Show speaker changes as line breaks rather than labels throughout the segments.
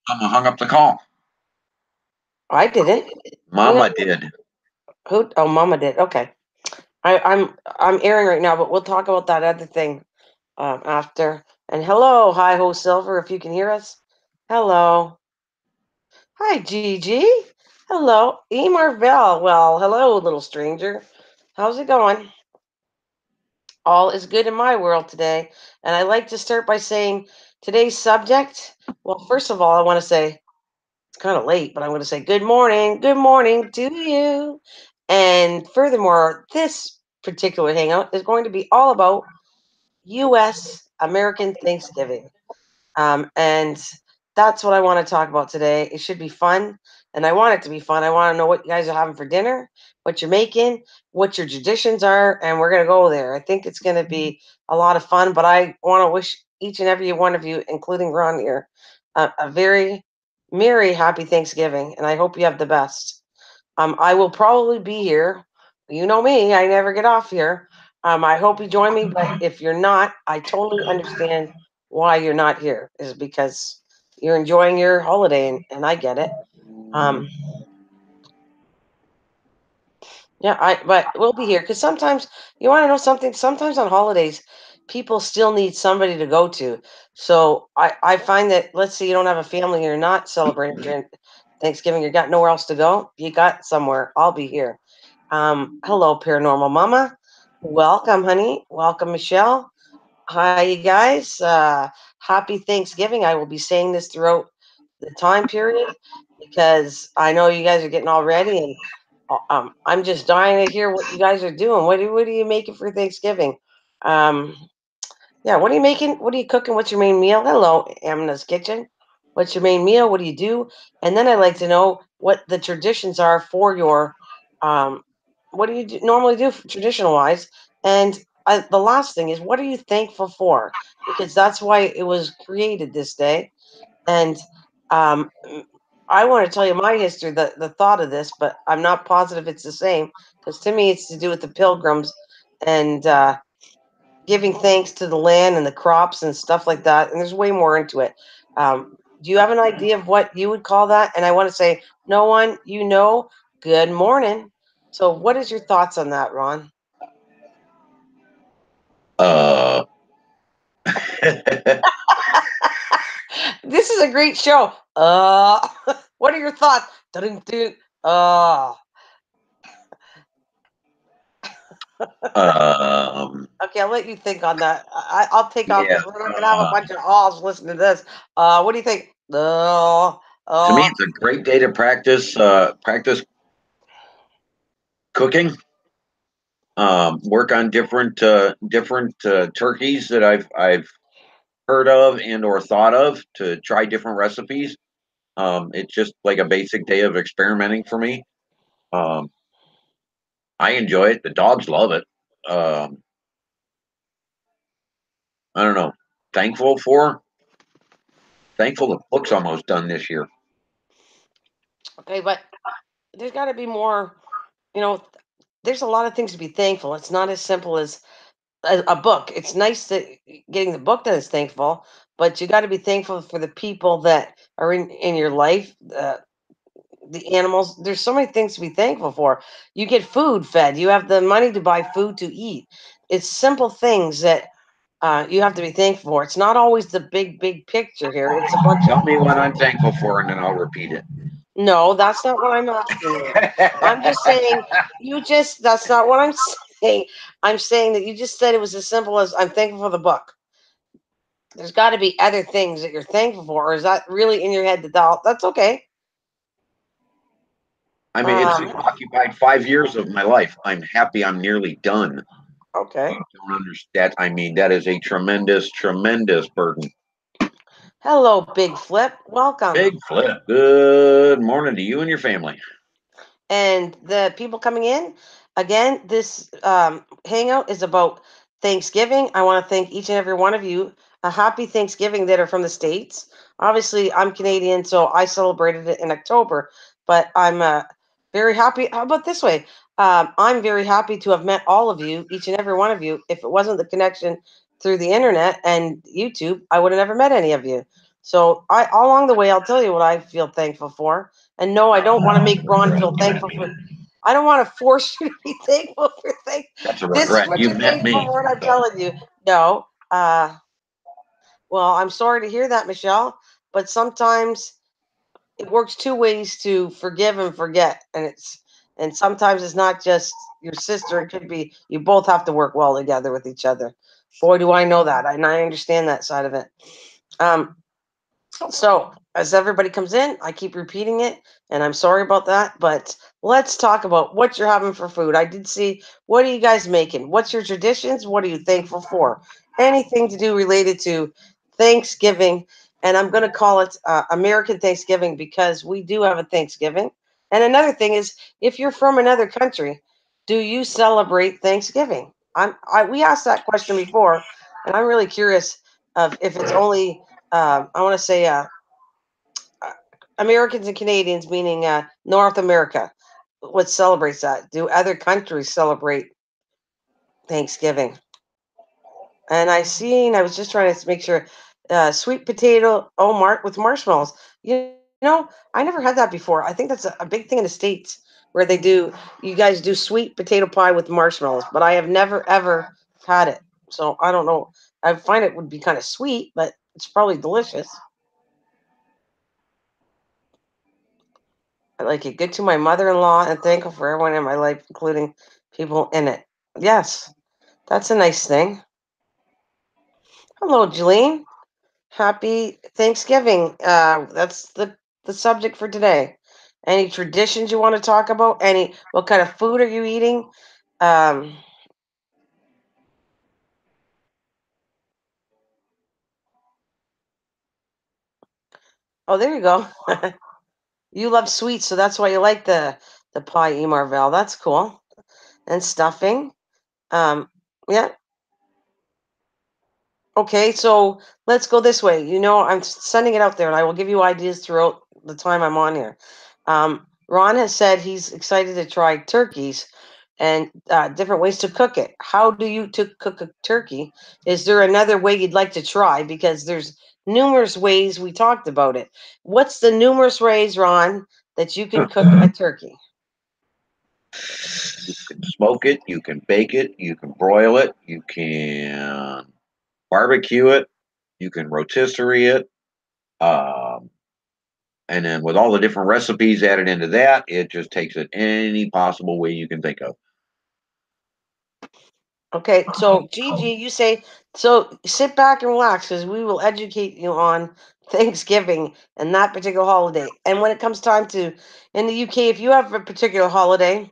Mama hung up the call.
I didn't.
Mama did.
Who? Oh, Mama did. Okay. I'm airing right now, but we'll talk about that other thing after. And hello, hi ho Silver, if you can hear us. Hello. Hi Gigi. Hello. E Marvell. Well, hello, little stranger. How's it going? All is good in my world today. And I like to start by saying today's subject. Well, first of all, I want to say it's kind of late, but I'm going to say good morning to you. And furthermore, this particular hangout is going to be all about U.S. American Thanksgiving. And that's what I want to talk about today. It should be fun, and I want it to be fun. I want to know what you guys are having for dinner, what you're making, what your traditions are, and we're going to go there. I think it's going to be a lot of fun, but I want to wish each and every one of you, including Ron here, a very merry, happy Thanksgiving, and I hope you have the best. I will probably be here. You know me, I never get off here. I hope you join me, but if you're not, I totally understand why you're not here is because you're enjoying your holiday, and I get it. Um, yeah, but we'll be here because sometimes you want to know something. Sometimes on holidays, people still need somebody to go to. So I find that let's say you don't have a family, and you're not celebrating during Thanksgiving, you got nowhere else to go. You got somewhere. I'll be here. Hello, Paranormal Mama. Welcome, honey. Welcome, Michelle. Hi, you guys. Happy Thanksgiving. I will be saying this throughout the time period because I know you guys are getting all ready, and I'm just dying to hear what you guys are doing. What are you making for Thanksgiving? Um, yeah, what are you making? What are you cooking? What's your main meal? Hello, Amina's Kitchen. What's your main meal? What do you do? And then I'd like to know what the traditions are for your, um, what do you normally do traditional wise? And the last thing is, what are you thankful for? Because that's why it was created this day. And mm, I want to tell you my history, the thought of this, but I'm not positive it's the same because to me it's to do with the pilgrims and giving thanks to the land and the crops and stuff like that. And there's way more into it. Do you have an idea of what you would call that? And I want to say, no one, good morning. So, what is your thoughts on that, Ron?
Uh,
This is a great show. What are your thoughts? Dun-dun-dun. Uh, okay, I'll let you think on that. I'll take off
yeah.
because we're not gonna have a bunch of alls listening to this. What do you think?
To me, it's a great day to practice cooking. Work on different turkeys that I've heard of and or thought of to try different recipes. It's just like a basic day of experimenting for me. Um, I enjoy it. The dogs love it. Um, I don't know. Thankful for thankful the book's almost done this year.
Okay, but there's got to be more. You know, there's a lot of things to be thankful. It's not as simple as a book. It's nice that getting the book done is thankful, but you got to be thankful for the people that are in your life, the animals. There's so many things to be thankful for. You get food fed. You have the money to buy food to eat. It's simple things that you have to be thankful for. It's not always the big picture here. It's a bunch of
Tell me what I'm thankful for, and then I'll repeat it.
no. That's not what I'm asking you. I'm just saying that's not what I'm saying. I'm saying that you just said it was as simple as I'm thankful for the book. There's got to be other things that you're thankful for, or is that really in your head? That's okay.
I mean, it's
Um,
occupied 5 years of my life. I'm happy I'm nearly done.
okay.
You don't understand. I mean, that is a tremendous burden.
Hello, Big Flip. Welcome.
Big flip. Good morning to you and your family.
And the people coming in, again, this hangout is about Thanksgiving. I want to thank each and every one of you. A happy Thanksgiving that are from the States. Obviously, I'm Canadian, so I celebrated it in October, but I'm very happy. How about this way? I'm very happy to have met all of you, each and every one of you. If it wasn't the connection through the internet and YouTube, I would have never met any of you. So I all along the way, I'll tell you what I feel thankful for. And no, I don't want to make Ron feel thankful for. I don't want to force you to be thankful for things.
That's a
This is
regret.
what
You
you're
met
thankful
me.
for, and I'm
So
telling you. No. Well, I'm sorry to hear that, Michelle. But sometimes it works two ways to forgive and forget, and sometimes it's not just your sister. It could be you both have to work well together with each other. Boy, do I know that, and I understand that side of it. Um, so, as everybody comes in, I keep repeating it, and I'm sorry about that. But let's talk about what you're having for food. I did see, what are you guys making? What's your traditions? What are you thankful for? Anything to do related to Thanksgiving. And I'm going to call it American Thanksgiving because we do have a Thanksgiving. And another thing is, if you're from another country, do you celebrate Thanksgiving? We asked that question before, and I'm really curious of if it's only I want to say uh, Americans and Canadians, meaning North America, what celebrates that? Do other countries celebrate Thanksgiving? And I was just trying to make sure, sweet potato, oh, with marshmallows. You know, I never had that before. I think that's a big thing in the States where you guys do sweet potato pie with marshmallows, but I have never, ever had it. So I don't know. I find it would be kind of sweet, but it's probably delicious. I like it. Good to my mother-in-law and thankful for everyone in my life, including people in it. Yes, that's a nice thing. Hello, Jeline. Happy Thanksgiving. That's the subject for today. Any traditions you want to talk about? What kind of food are you eating? Um, oh, there you go. You love sweets, so that's why you like the pie, E. Marvell. That's cool. And stuffing. Um, yeah. Okay, so let's go this way. I'm sending it out there, and I will give you ideas throughout the time I'm on here. Ron has said he's excited to try turkeys and different ways to cook it. How do you to cook a turkey? Is there another way you'd like to try? Because there's numerous ways we talked about it. What's the numerous ways, Ron, that you can cook a turkey?
you can smoke it, you can bake it, you can broil it, you can barbecue it, you can rotisserie it. Um, and then with all the different recipes added into that, it just takes it any possible way you can think of.
Okay, so Gigi, you say so. Sit back and relax, because we will educate you on Thanksgiving and that particular holiday. And when it comes time to in the UK, if you have a particular holiday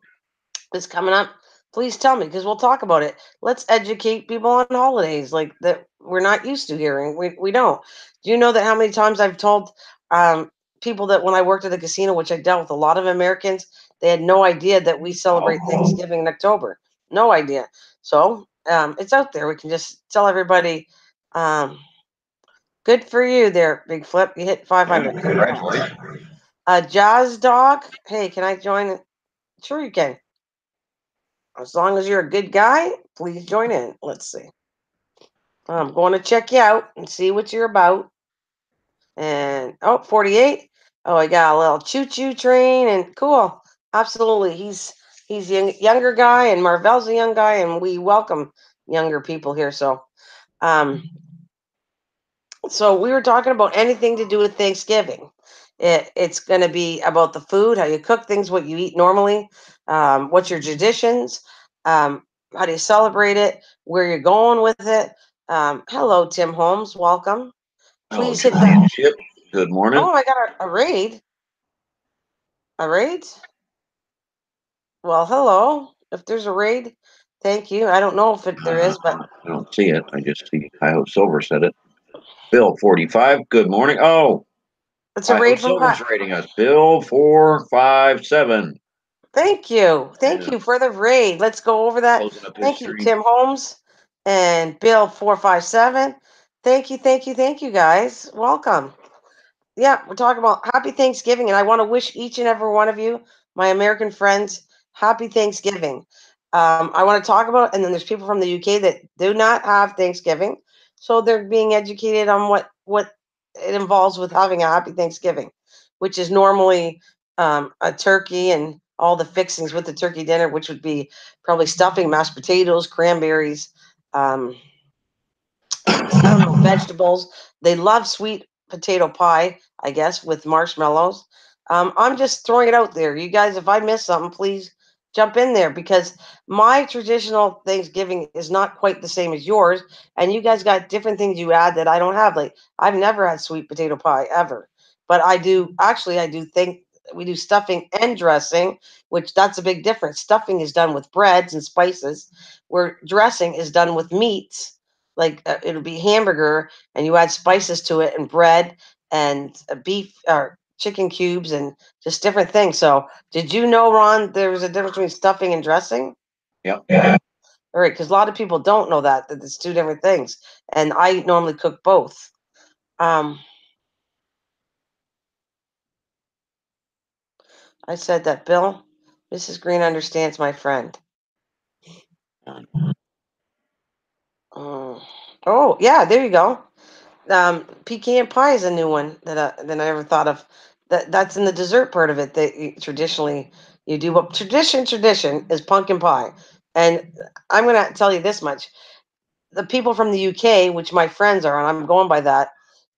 that's coming up, please tell me because we'll talk about it. Let's educate people on holidays like that we're not used to hearing. We don't. Do you know that how many times I've told um, people that when I worked at the casino, which I dealt with a lot of Americans, they had no idea that we celebrate
Oh,
Thanksgiving in October. No idea. So it's out there. We can just tell everybody. Um, Good for you there, Big Flip. You hit
yeah,
500. Congrats.
congratulations.
Jazz Dog. Hey, can I join? Sure, you can. As long as you're a good guy, please join in. Let's see. I'm going to check you out and see what you're about. And 48. Oh, I got a little choo-choo train and cool. Absolutely. He's younger guy and Marvell's a young guy and we welcome younger people here. Um so we were talking about anything to do with Thanksgiving. It's going to be about the food, how you cook things, what you eat normally, what's your traditions, how do you celebrate it, where you're going with it. Hello, Tim Holmes. Welcome.
Oh,
Please hit that.
championship. Good morning.
Oh, I got a raid. A raid? Well, hello. If there's a raid, thank you. I don't know if there is, but
I don't see it. I just see Coyote Silver said it. Bill 45. Good morning. Oh,
it's a
Coyote
raid from
Silver's rating us. Bill 457.
Thank you. Thank
Yeah,
you for the raid. Let's go over that.
closing up his
Thank you,
stream.
Tim Holmes and Bill457. Thank you, thank you, thank you, guys. Welcome. Yeah, we're talking about happy Thanksgiving, and I want to wish each and every one of you, my American friends, happy Thanksgiving. I want to talk about, and then there's people from the UK that do not have Thanksgiving, so they're being educated on what it involves with having a happy Thanksgiving, which is normally a turkey and all the fixings with the turkey dinner, which would be probably stuffing, mashed potatoes, cranberries, um, I don't know, vegetables. They love sweet potato pie, I guess, with marshmallows. I'm just throwing it out there. You guys, if I miss something, please jump in there because my traditional Thanksgiving is not quite the same as yours. And you guys got different things you add that I don't have. Like, I've never had sweet potato pie ever. But I do think we do stuffing and dressing, which that's a big difference. Stuffing is done with breads and spices, where dressing is done with meats like it'll be hamburger and you add spices to it and bread and beef or chicken cubes and just different things. So, did you know, Ron, there was a difference between stuffing and dressing?
Yep.
All right, because a lot of people don't know that it's two different things, and I normally cook both. Um, I said that, Bill. Mrs. Green understands my friend. Mm. Oh, yeah, there you go. Pecan pie is a new one that I never thought of. That's in the dessert part of it that traditionally you do. But tradition is pumpkin pie, and I'm gonna tell you this much: the people from the UK, which my friends are, and I'm going by that,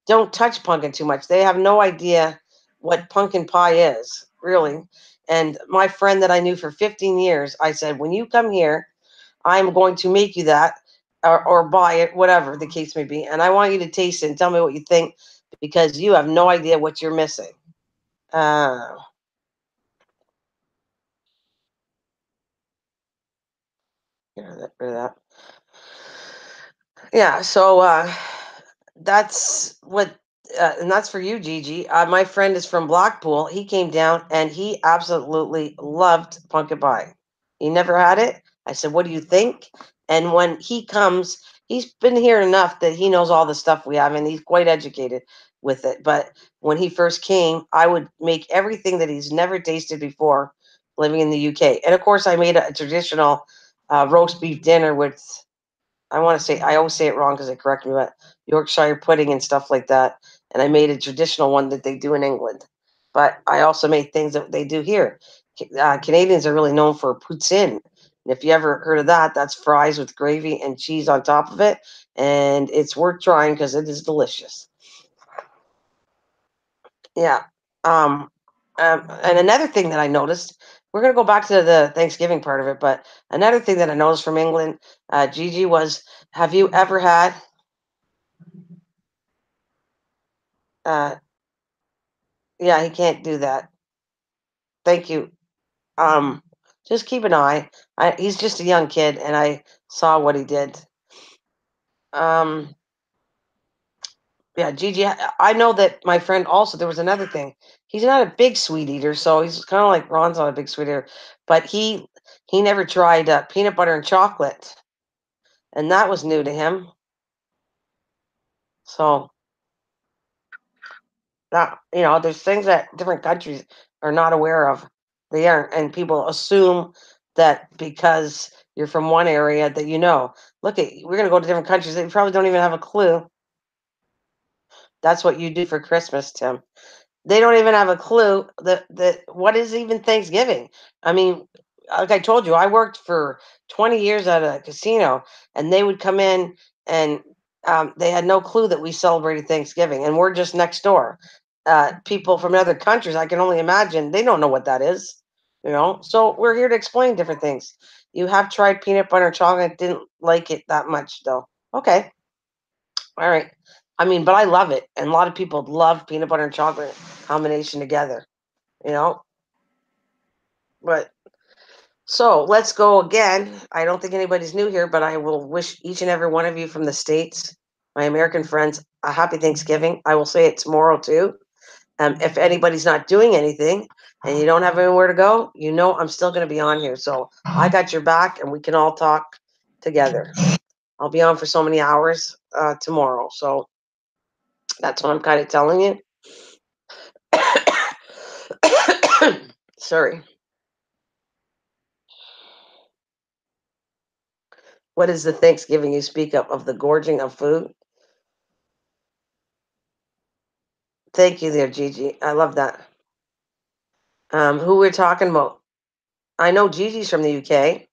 don't touch pumpkin too much. They have no idea what pumpkin pie is really. And my friend that I knew for 15 years, I said, when you come here, I'm going to make you that or buy it, whatever the case may be. And I want you to taste it and tell me what you think because you have no idea what you're missing. Uh, rid of that. Yeah, so that's what, and that's for you, Gigi. My friend is from Blackpool. He came down and he absolutely loved pumpkin pie. He never had it. I said, "What do you think?" And when he comes, he's been here enough that he knows all the stuff we have, and he's quite educated with it. But when he first came, I would make everything that he's never tasted before, living in the UK. And of course, I made a traditional roast beef dinner with I want to say I always say it wrong because they correct me, but Yorkshire pudding and stuff like that. And I made a traditional one that they do in England. But I also made things that they do here. Canadians are really known for poutine. And if you ever heard of that, that's fries with gravy and cheese on top of it. And it's worth trying because it is delicious. Yeah. Um, and another thing that I noticed, we're going to go back to the Thanksgiving part of it, but another thing that I noticed from England, Gigi, was have you ever had uh, yeah, he can't do that. Thank you. Um, just keep an eye. He's just a young kid, and I saw what he did. Um, yeah, Gigi. I know that my friend also. There was another thing. He's not a big sweet eater, so he's kind of like Ron's not a big sweet eater. But he never tried peanut butter and chocolate, and that was new to him. So that there's things that different countries are not aware of. They aren't, and people assume that because you're from one area that Look at we're gonna go to different countries. They probably don't even have a clue. That's what you do for Christmas, Tim. They don't even have a clue that what is even Thanksgiving. I mean, like I told you, I worked for 20 years at a casino, and they would come in and they had no clue that we celebrated Thanksgiving, and we're just next door. People from other countries, I can only imagine, they don't know what that is, So we're here to explain different things. You have tried peanut butter and chocolate, didn't like it that much, though. Okay, all right. I mean, but I love it, and a lot of people love peanut butter and chocolate combination together, you know. But so let's go again. I don't think anybody's new here, but I will wish each and every one of you from the States, my American friends, a happy Thanksgiving. I will say it tomorrow too. If anybody's not doing anything and you don't have anywhere to go, I'm still going to be on here. So I got your back and we can all talk together. I'll be on for so many hours tomorrow. So that's what I'm kind of telling you. Sorry. What is the Thanksgiving you speak of the gorging of food? Thank you there, Gigi. I love that. Who we're talking about? I know Gigi's from the UK.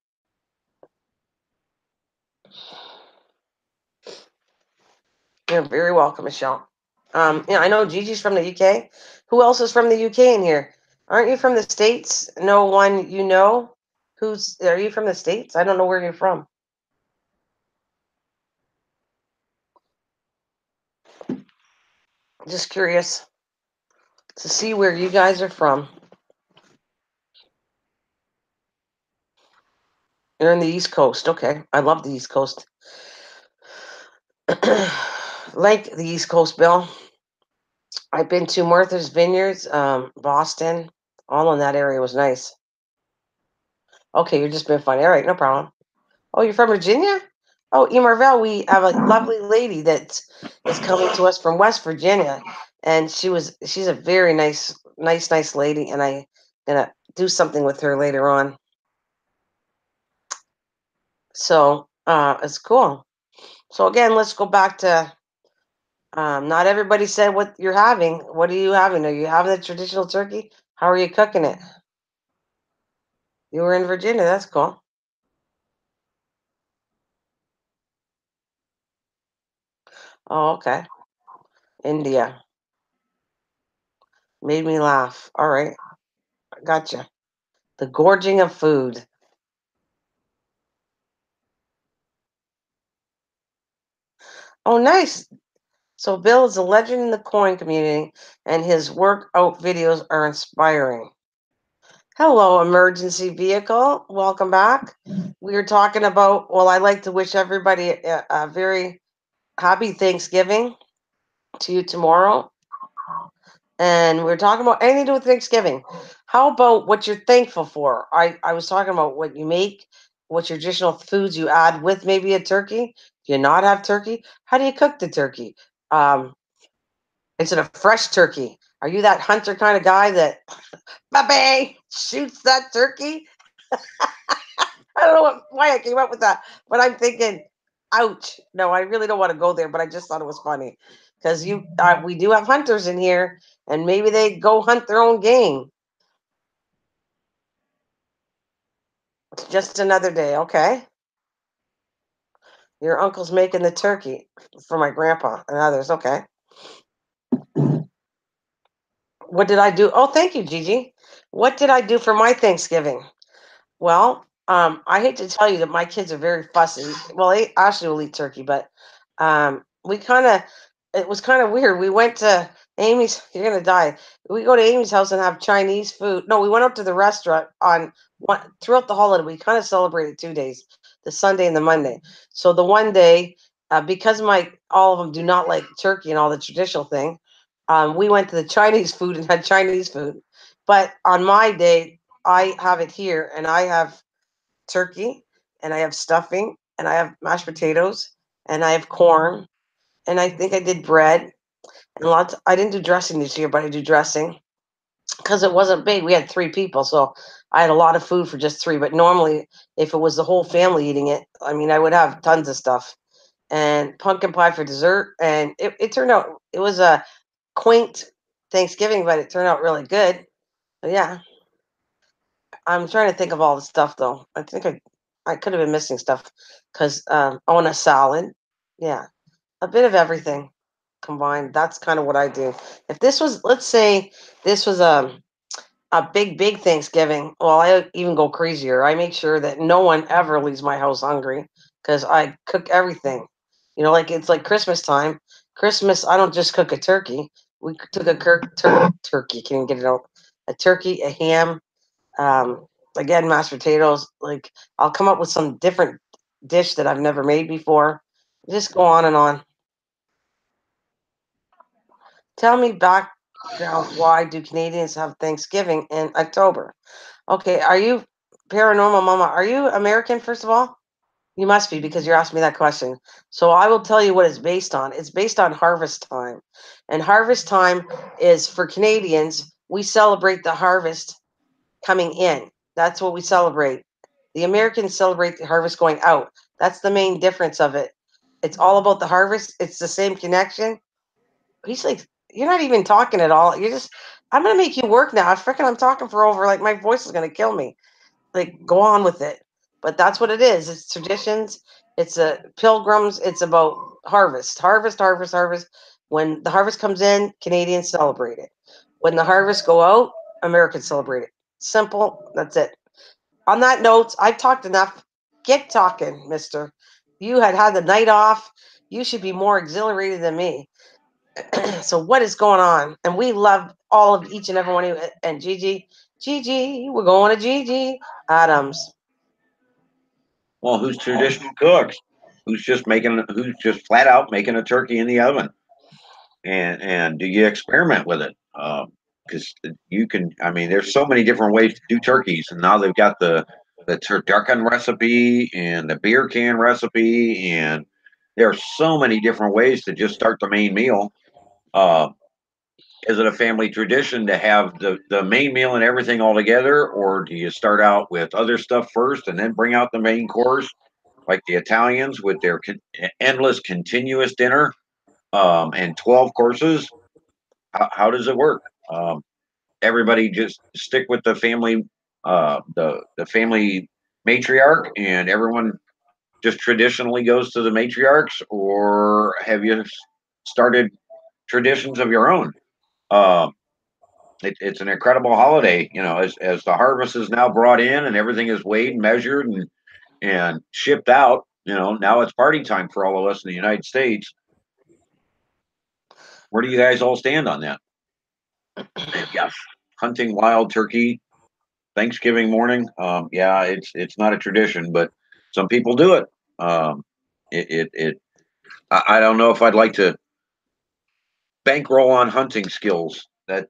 You're very welcome, Michelle. Yeah, I know Gigi's from the UK. Who else is from the UK in here? Aren't you from the States? No one you know? Who's are you from the States? I don't know where you're from. Just curious to see where you guys are from. You're in the East Coast. Okay. I love the East Coast. Like the East Coast, Bill. I've been to Martha's Vineyards, Boston. All in that area was nice. Okay, you're just being funny. All right, no problem. Oh, you're from Virginia? Oh, Emarville, we have a lovely lady that is coming to us from West Virginia, and she's a very nice lady, and I gonna do something with her later on. So it's cool. So again, let's go back to not everybody said what you're having. What are you having? Are you having the traditional turkey? How are you cooking it? You were in Virginia. That's cool. Oh, okay. India made me laugh. All right, gotcha. The gorging of food. Oh, nice. So Bill is a legend in the coin community, and his workout videos are inspiring. Hello, emergency vehicle. Welcome back. We were talking about. Well, I like to wish everybody a very happy Thanksgiving to you tomorrow. And we're talking about anything to do with Thanksgiving. How about what you're thankful for? I was talking about what you make, what traditional foods you add with maybe a turkey. Do you not have turkey? How do you cook the turkey? Um, is it a fresh turkey? Are you that hunter kind of guy that babe shoots that turkey? I don't know why I came up with that, but I'm thinking, ouch. No, I really don't want to go there, but I just thought it was funny because we do have hunters in here, and maybe they go hunt their own game. It's just another day, okay? Your uncle's making the turkey for my grandpa and others, okay? What did I do? Oh, thank you, Gigi. What did I do for my Thanksgiving? Well, I hate to tell you that my kids are very fussy. Well, they actually will eat turkey, but we kind of, it was kind of weird. We went to Amy's, you're going to die. We go to Amy's house and have Chinese food. No, we went up to the restaurant on one, throughout the holiday. We kind of celebrated 2 days, the Sunday and the Monday. So the one day, because all of them do not like turkey and all the traditional thing, we went to the Chinese food and had Chinese food. But on my day, I have it here, and I have turkey, and I have stuffing, and I have mashed potatoes, and I have corn, and I think I did bread and lots. I didn't do dressing this year, but I do dressing because it wasn't big. We had 3 people, so I had a lot of food for just 3. But normally, if it was the whole family eating it, I mean, I would have tons of stuff and pumpkin pie for dessert. And it turned out it was a quaint Thanksgiving, but it turned out really good. But yeah, I'm trying to think of all the stuff though. I think I could have been missing stuff because I want a salad. Yeah, a bit of everything combined. That's kind of what I do. If this was, let's say, this was a big Thanksgiving. Well, I even go crazier. I make sure that no one ever leaves my house hungry because I cook everything. Like it's like Christmas time. Christmas, I don't just cook a turkey. We took a turkey. Can you get it out? A turkey, a ham, um, again, mashed potatoes. Like I'll come up with some different dish that I've never made before. Just go on and on. Tell me background. Why do Canadians have Thanksgiving in October? Okay, are you paranormal mama? Are you American first of all? You must be because you're asking me that question. So I will tell you what it's based on. It's based on harvest time. And harvest time is for Canadians, we celebrate the harvest coming in. That's what we celebrate. The Americans celebrate the harvest going out. That's the main difference of it. It's all about the harvest. It's the same connection. He's like You're not even talking at all. You're just. I'm gonna make you work now. I'm talking for over like my voice is gonna kill me. Like go on with it. But that's what it is. It's traditions. It's a pilgrims. It's about harvest, harvest, harvest, harvest. When the harvest comes in, Canadians celebrate it. When the harvest go out, Americans celebrate it. Simple. That's it. On that note, I've talked enough. Get talking, mister. You had the night off. You should be more exhilarated than me. So what is going on? And we love all of each and every one of you. And Gigi, we're going to Gigi Adams.
Well, who's traditional cooks? Who's just flat out making a turkey in the oven? And do you experiment with it? Because you can. I mean, there's so many different ways to do turkeys, and now they've got the turducken recipe and the beer can recipe, and there are so many different ways to just start the main meal. Uh, is it a family tradition to have the main meal and everything all together, or do you start out with other stuff first and then bring out the main course, like the Italians with their endless continuous dinner and 12 courses? How does it work? Everybody just stick with the family, the family matriarch, and everyone just traditionally goes to the matriarchs, or have you started traditions of your own? Um, it's an incredible holiday, as the harvest is now brought in and everything is weighed and measured and shipped out. Now it's party time for all of us in the United States. Where do you guys all stand on that? Yeah, hunting wild turkey Thanksgiving morning. Yeah, it's not a tradition, but some people do it. Um, it I don't know if I'd like to bankroll on hunting skills. That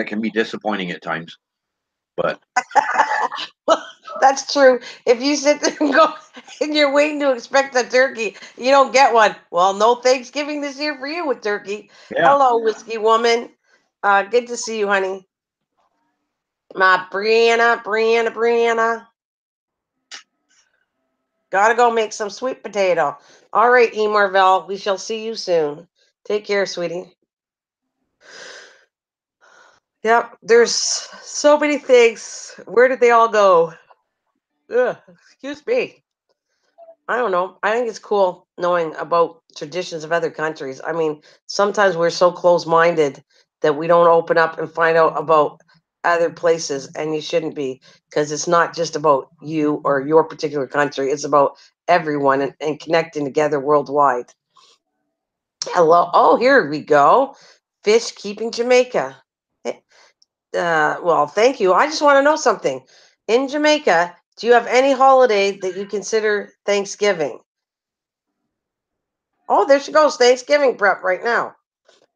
can be disappointing at times. But
Well, that's true. If you sit there and go and you're waiting to expect a turkey, you don't get one. Well, no Thanksgiving this year for you with turkey.
yeah,
Hello, whiskey woman. Good to see you, honey. My Brianna. Gotta go make some sweet potato. All right, E. Marvell, we shall see you soon. Take care, sweetie. Yep, there's so many things. Where did they all go? Ugh, excuse me. I don't know. I think it's cool knowing about traditions of other countries. I mean, sometimes we're so close-minded that we don't open up and find out about other places, and you shouldn't be, because it's not just about you or your particular country. It's about everyone and connecting together worldwide. Hello. Oh, here we go. Fish keeping Jamaica. Eh, well, thank you. I just want to know something. In Jamaica, do you have any holiday that you consider Thanksgiving? Oh, there she goes. Thanksgiving prep right now.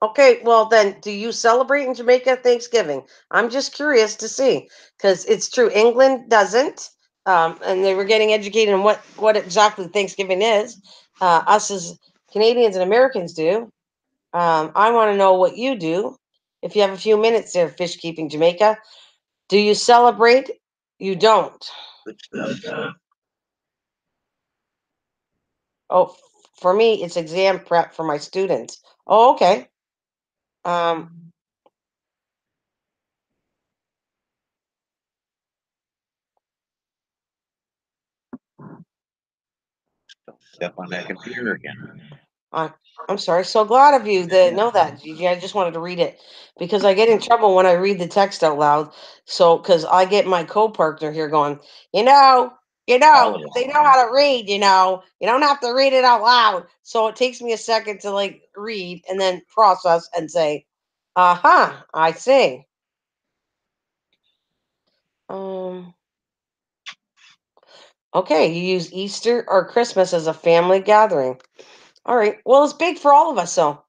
Okay, well then, do you celebrate in Jamaica Thanksgiving? I'm just curious to see because it's true. England doesn't, and they were getting educated on what exactly Thanksgiving is. Us as Canadians and Americans do. I want to know what you do. If you have a few minutes there, fish keeping Jamaica, do you celebrate? You don't.
good stuff.
Oh, for me, it's exam prep for my students. Oh, okay. Um,
Don't step on that computer again.
I, I'm sorry. So glad of you to know that, Gigi. I just wanted to read it because I get in trouble when I read the text out loud. So, because I get my co-partner here going, you know,
All of us.
they know how to read. You don't have to read it out loud. So it takes me a second to like read and then process and say, I see. Um, okay, you use Easter or Christmas as a family gathering. All right. Well, it's big for all of us, so.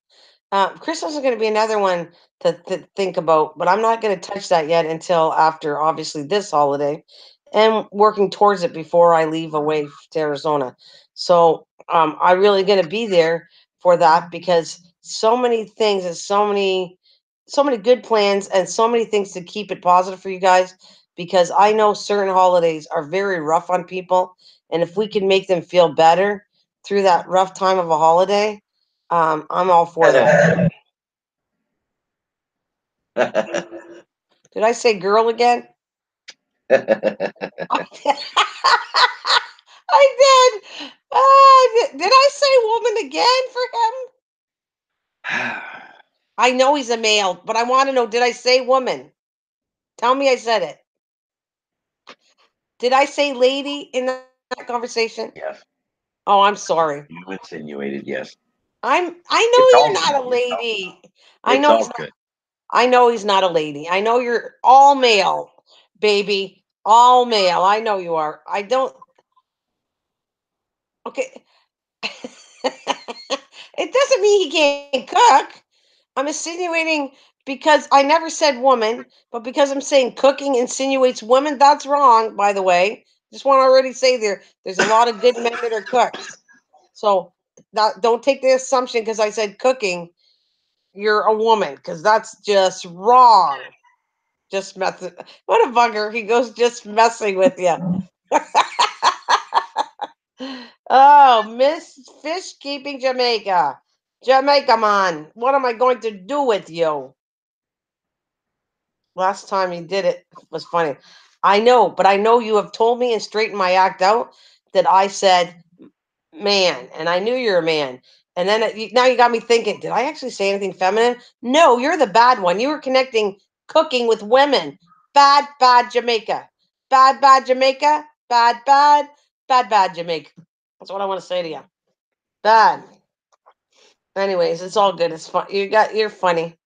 Christmas is going to be another one to think about, but I'm not going to touch that yet until after, obviously, this holiday and working towards it before I leave away to Arizona. So I really going to be there for that because so many things and so many good plans and so many things to keep it positive for you guys because I know certain holidays are very rough on people. And if we can make them feel better through that rough time of a holiday, I'm all for that. Did I say girl again? I did. I did. Did I say woman again for him? I know he's a male, but I want to know, did I say woman? Tell me I said it. Did I say lady in that conversation?
Yes,
Oh, I'm sorry.
you insinuated yes.
I
It's
know
all
you're
good.
not a lady. I
It's
know
all
he's not.
good.
I know he's not a lady. I know you're all male, baby. All male. I know you are. I don't. Okay. It doesn't mean he can't cook. I'm insinuating because I never said woman, but because I'm saying cooking insinuates women, that's wrong, by the way. Just want to already say there's a lot of good men that are cooks. So that, don't take the assumption because I said cooking, you're a woman, because that's just wrong. Just messing. What a bugger. He goes just messing with you. Oh, Miss Fish Keeping Jamaica. Jamaica man, what am I going to do with you? Last time he did it was funny. I know, but I know you have told me and straightened my act out that I said man, and I knew you're a man. And then now you got me thinking, did I actually say anything feminine? No, you're the bad one. You were connecting cooking with women. Bad, bad Jamaica. Bad, bad Jamaica. Bad, bad, bad, bad Jamaica. That's what I want to say to you. Bad. Anyways, it's all good. It's fun. You're funny.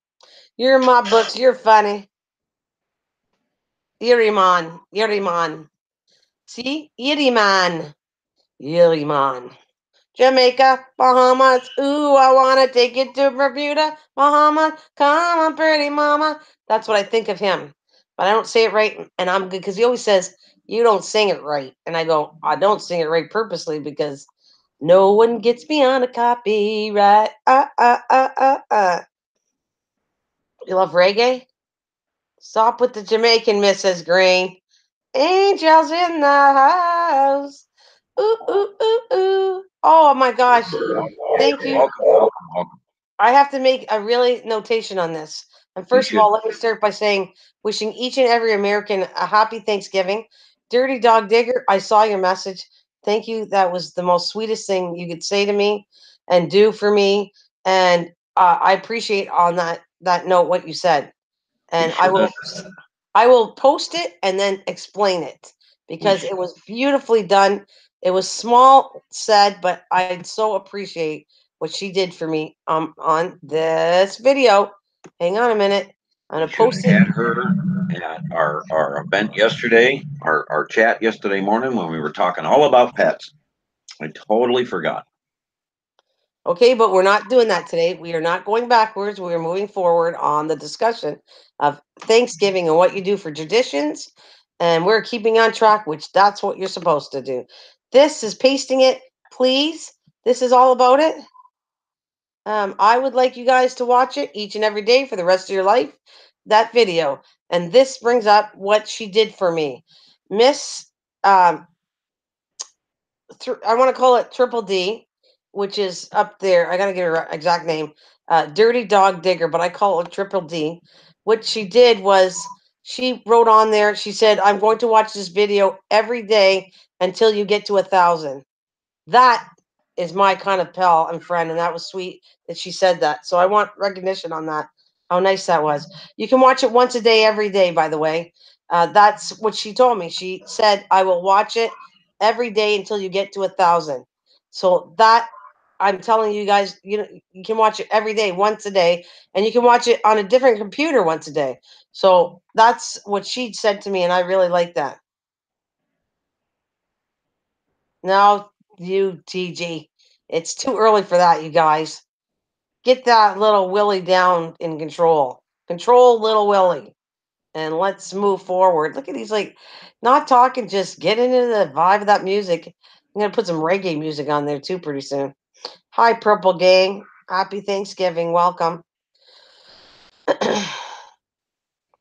You're in my books. You're funny. Iriman. Iriman. See? Iriman. Iriman. Jamaica, Bahamas. Ooh, I want to take it to Bermuda, Bahamas. Come on, pretty mama. That's what I think of him. But I don't say it right. And I'm good because he always says, you don't sing it right. And I go, I don't sing it right purposely because no one gets me on a copyright. You love reggae? Stop with the Jamaican, Mrs. Green. Angels in the house. Ooh, ooh, ooh, ooh. Oh my gosh. Thank you.
Welcome, welcome, welcome.
I have to make a really notation on this. And
You
first of
should.
all, let me start by saying, wishing each and every American a happy Thanksgiving. Dirty Dog Digger, I saw your message. Thank you. That was the most sweetest thing you could say to me and do for me. And I appreciate on that note what you said.
We
And
should.
I will post it and then explain it
We
because
should.
it was beautifully done. It was small said, but I so appreciate what she did for me on this video. Hang on a minute. I'm
We
gonna
should
post
have
it.
had her at our event yesterday, our chat yesterday morning when we were talking all about pets. I totally forgot.
Okay, but we're not doing that today. We are not going backwards. We are moving forward on the discussion of Thanksgiving and what you do for traditions. And we're keeping on track, which that's what you're supposed to do. This is pasting it, please. This is all about it. I would like you guys to watch it each and every day for the rest of your life. That video. And this brings up what she did for me. Miss um, I want to call it Triple D, which is up there. I gotta get her exact name. Dirty Dog Digger, but I call it Triple D. What she did was she wrote on there. She said, "I'm going to watch this video every day until you get to 1,000." That is my kind of pal and friend, and that was sweet that she said that. So I want recognition on that. How nice that was. You can watch it once a day, every day. By the way, that's what she told me. She said, "I will watch it every day until you get to 1,000." So that I'm telling you guys, you can watch it every day, once a day, and you can watch it on a different computer once a day. So that's what she said to me, and I really like that. Now, you, TG, it's too early for that, you guys. Get that little Willie down in control. Control little Willie. And let's move forward. Look at these, like, not talking, just get into the vibe of that music. I'm going to put some reggae music on there too pretty soon. Hi, Purple Gang. Happy Thanksgiving. Welcome.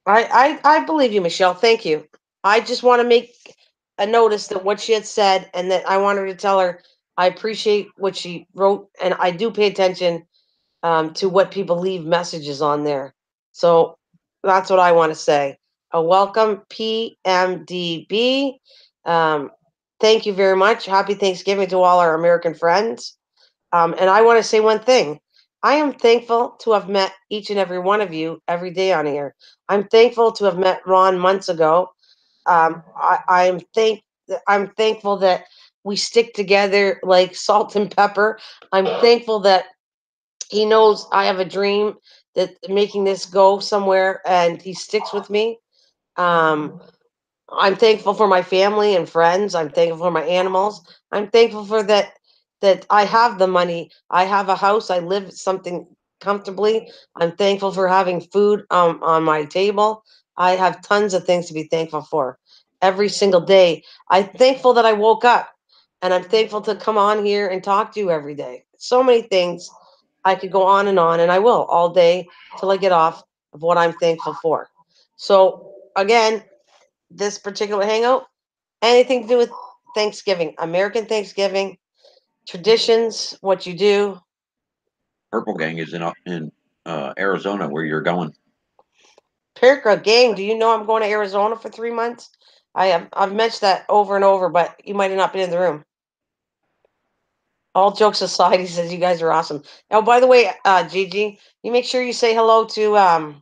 I believe you, Michelle. Thank you. I just want to make a notice that what she had said, and that I wanted to tell her I appreciate what she wrote, and I do pay attention to what people leave messages on there. So that's what I want to say. A welcome, PMDB. Um, thank you very much. Happy Thanksgiving to all our American friends. And I want to say one thing. I am thankful to have met each and every one of you every day on here. I'm thankful to have met Ron months ago. I'm thankful that we stick together like salt and pepper. I'm thankful that he knows I have a dream that making this go somewhere, and he sticks with me. Um, I'm thankful for my family and friends. I'm thankful for my animals. I'm thankful for that I have the money. I have a house. I live something comfortably. I'm thankful for having food on my table. I have tons of things to be thankful for every single day. I'm thankful that I woke up, and I'm thankful to come on here and talk to you every day. So many things. I could go on, and I will all day till I get off of what I'm thankful for. So again, this particular hangout, anything to do with Thanksgiving, American Thanksgiving, traditions, what you do.
Purple Gang is in Arizona, where you're going.
Pirka gang, do you know I'm going to Arizona for 3 months? I've mentioned that over and over, but you might have not been in the room. All jokes aside, he says you guys are awesome. Oh, by the way, Gigi, you make sure you say hello to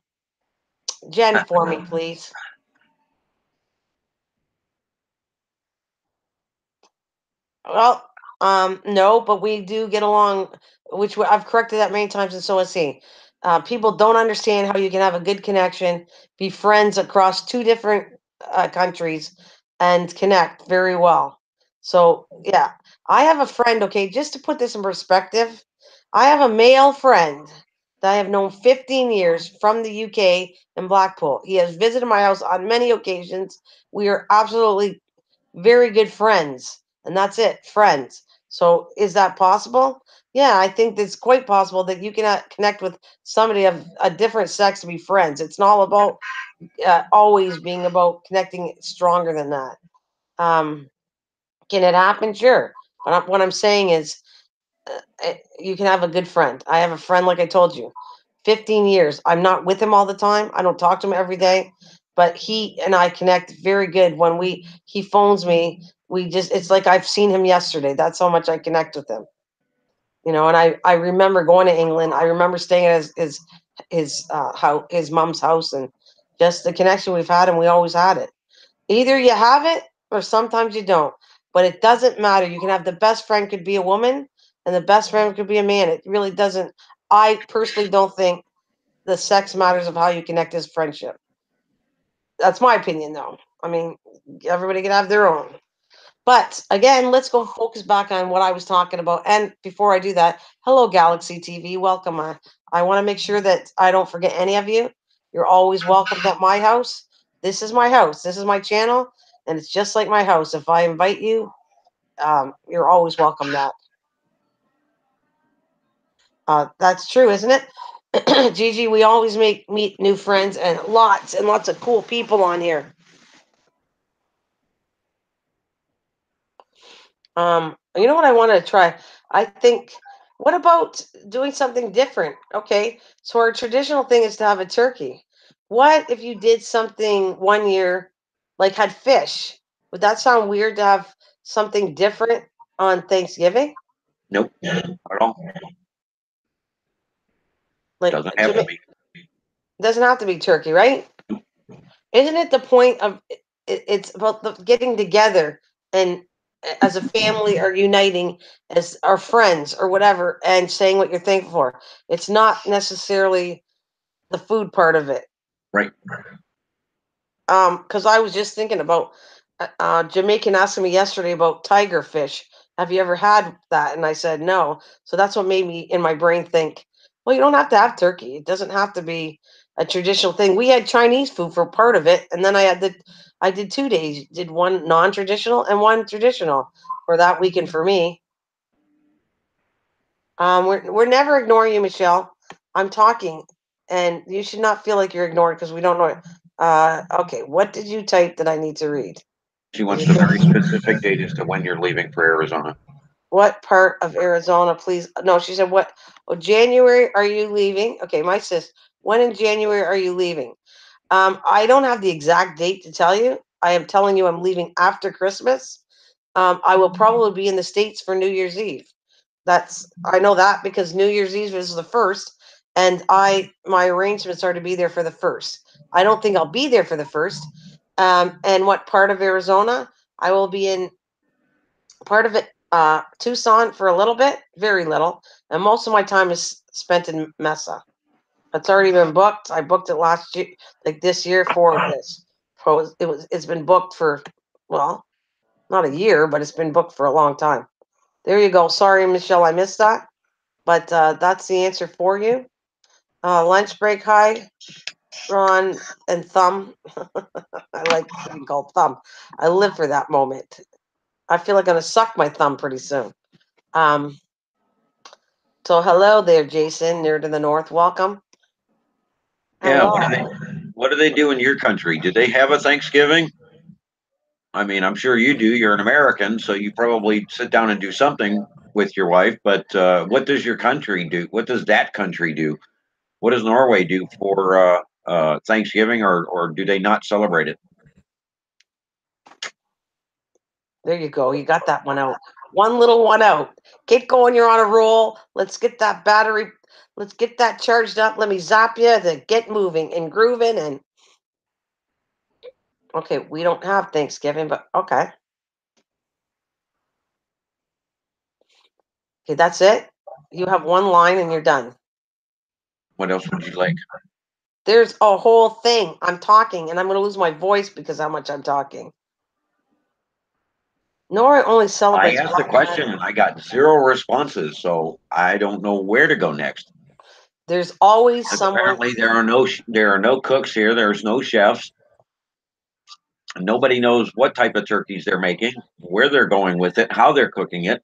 Jen for me, please. Well, no, but we do get along, which I've corrected that many times, and so has he. People don't understand how you can have a good connection, be friends across two different countries, and connect very well. So, yeah, I have a friend, okay, just to put this in perspective, I have a male friend that I have known 15 years from the UK in Blackpool. He has visited my house on many occasions. We are absolutely very good friends, and that's it, friends. So is that possible? Yeah, I think it's quite possible that you can connect with somebody of a different sex to be friends. It's not all about always being about connecting stronger than that. Um, can it happen? Sure. But what I'm saying is, you can have a good friend. I have a friend, like I told you, 15 years. I'm not with him all the time. I don't talk to him every day, but he and I connect very good. When he phones me, we just it's like I've seen him yesterday. That's how much I connect with him. And I remember going to England. I remember staying at his mom's house, and just the connection we've had, and we always had it. Either you have it or sometimes you don't. But it doesn't matter. You can have the best friend could be a woman and the best friend could be a man. It really doesn't. I personally don't think the sex matters of how you connect as friendship. That's my opinion though. I mean, everybody can have their own. But again, let's go focus back on what I was talking about. And before I do that, hello Galaxy TV, welcome. I want to make sure that I don't forget any of you. You're always welcome at my house. This is my house. This is my channel, and it's just like my house. If I invite you, you're always welcome. That's true, isn't it? Gigi, we always meet new friends and lots of cool people on here. You know what I want to try? I think, what about doing something different? Okay, so our traditional thing is to have a turkey. What if you did something one year, like had fish? Would that sound weird to have something different on Thanksgiving?
Nope, not at all.
Like,
Doesn't have to be.
doesn't have to be turkey, right? Isn't it the point of it's about getting together and as a family or uniting as our friends or whatever and saying what you're thankful for. It's not necessarily the food part of it.
Right.
Because I was just thinking about Jamaican asking me yesterday about tiger fish. Have you ever had that? And I said no. So that's what made me in my brain think, well, you don't have to have turkey. It doesn't have to be a traditional thing. We had Chinese food for part of it, and then I did 2 days. Did one non-traditional and one traditional for that weekend for me. We're never ignoring you, Michelle. I'm talking, and you should not feel like you're ignored because we don't know. Okay, what did you type that I need to read?
She wants the very specific date as to when you're leaving for Arizona.
What part of Arizona, please? No, she said, what? Oh, January, are you leaving? Okay, my sis, when in January are you leaving? I don't have the exact date to tell you. I am telling you I'm leaving after Christmas. I will probably be in the States for New Year's Eve. I know that because New Year's Eve is the first, and my arrangements are to be there for the first. I don't think I'll be there for the first. And what part of Arizona? I will be in part of it, Tucson for a little bit, very little, and most of my time is spent in Mesa. It's already been booked. I booked it last year, like this year for this. So it's been booked for, well, not a year, but it's been booked for a long time. There you go. Sorry, Michelle, I missed that, but that's the answer for you. Lunch break. Hi, Ron and Thumb. I like being called Thumb. I live for that moment. I feel like I'm gonna suck my thumb pretty soon. Um, so hello there, Jason, near to the north. Welcome.
Yeah,
Hello.
what do they do in your country? Do they have a Thanksgiving? I mean, I'm sure you do. You're an American, so you probably sit down and do something with your wife. But what does your country do? What does that country do? What does Norway do for Thanksgiving, or do they not celebrate it?
There you go. You got that one out. One little one out. Get going. You're on a roll. Let's get that battery. Let's get that charged up. Let me zap you to get moving and grooving. And okay, we don't have Thanksgiving, but okay. Okay, that's it. You have one line and you're done.
What else would you like?
There's a whole thing. I'm talking and I'm going to lose my voice because how much I'm talking. Nora only
I
celebrates
asked the
Black
question
Friday.
and I got zero responses, so I don't know where to go next.
There's always
Because
someone.
apparently there are no cooks here. There's no chefs. Nobody knows what type of turkeys they're making, where they're going with it, how they're cooking it.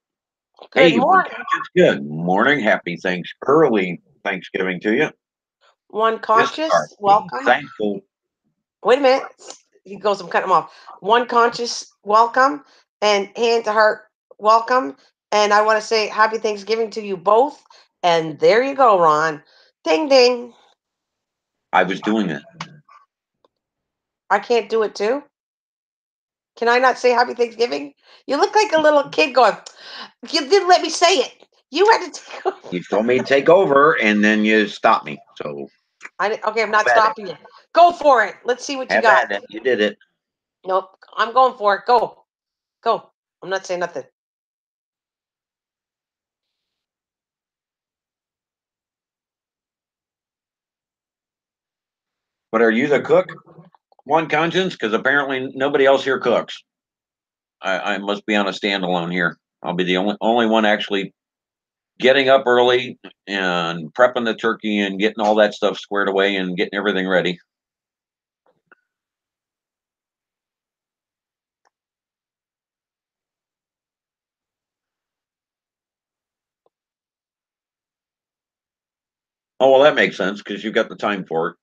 Good
Hey, one
morning.
conscience, good morning, happy early Thanksgiving to you.
One
Discard,
conscious.
be
Welcome.
thankful.
Wait a minute. He goes, I'm cutting him off. One conscious welcome and hand to heart welcome. And I want to say happy Thanksgiving to you both. And there you go, Ron. Ding ding.
I was doing it.
I can't do it too. Can I not say happy Thanksgiving? You look like a little kid going, you didn't let me say it. You had to take
You told me to take over, and then you stopped me. So
okay, I'm
have
not
at it.
stopping you. Go for it. Let's see what you
Have
got.
at it. You did it.
Nope. I'm going for it. Go. Go. I'm not saying nothing.
But are you the cook, one conscience? Because apparently nobody else here cooks. I must be on a standalone here. I'll be the only one actually getting up early and prepping the turkey and getting all that stuff squared away and getting everything ready. Oh well, that makes sense because you've got the time for it.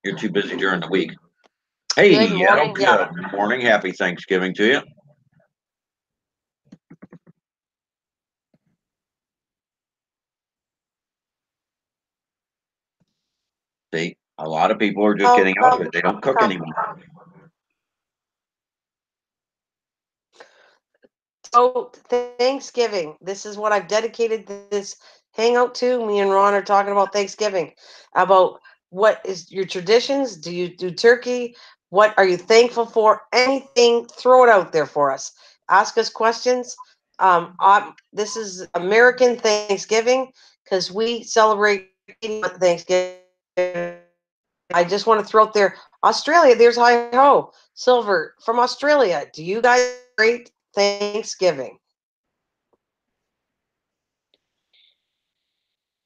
You're too busy during the week.
Good
Hey, Al,
morning. Yeah.
good morning. Happy Thanksgiving to you. See, a lot of people are just getting out of
Welcome.
it. They don't cook
Welcome.
anymore.
So Thanksgiving, this is what I've dedicated this hangout to. Me and Ron are talking about Thanksgiving, about what is your traditions? Do you do turkey? What are you thankful for? Anything, throw it out there for us. Ask us questions. This is American Thanksgiving because we celebrate Thanksgiving. I just want to throw out there Australia. There's hi ho Silver from Australia. Do you guys celebrate Thanksgiving?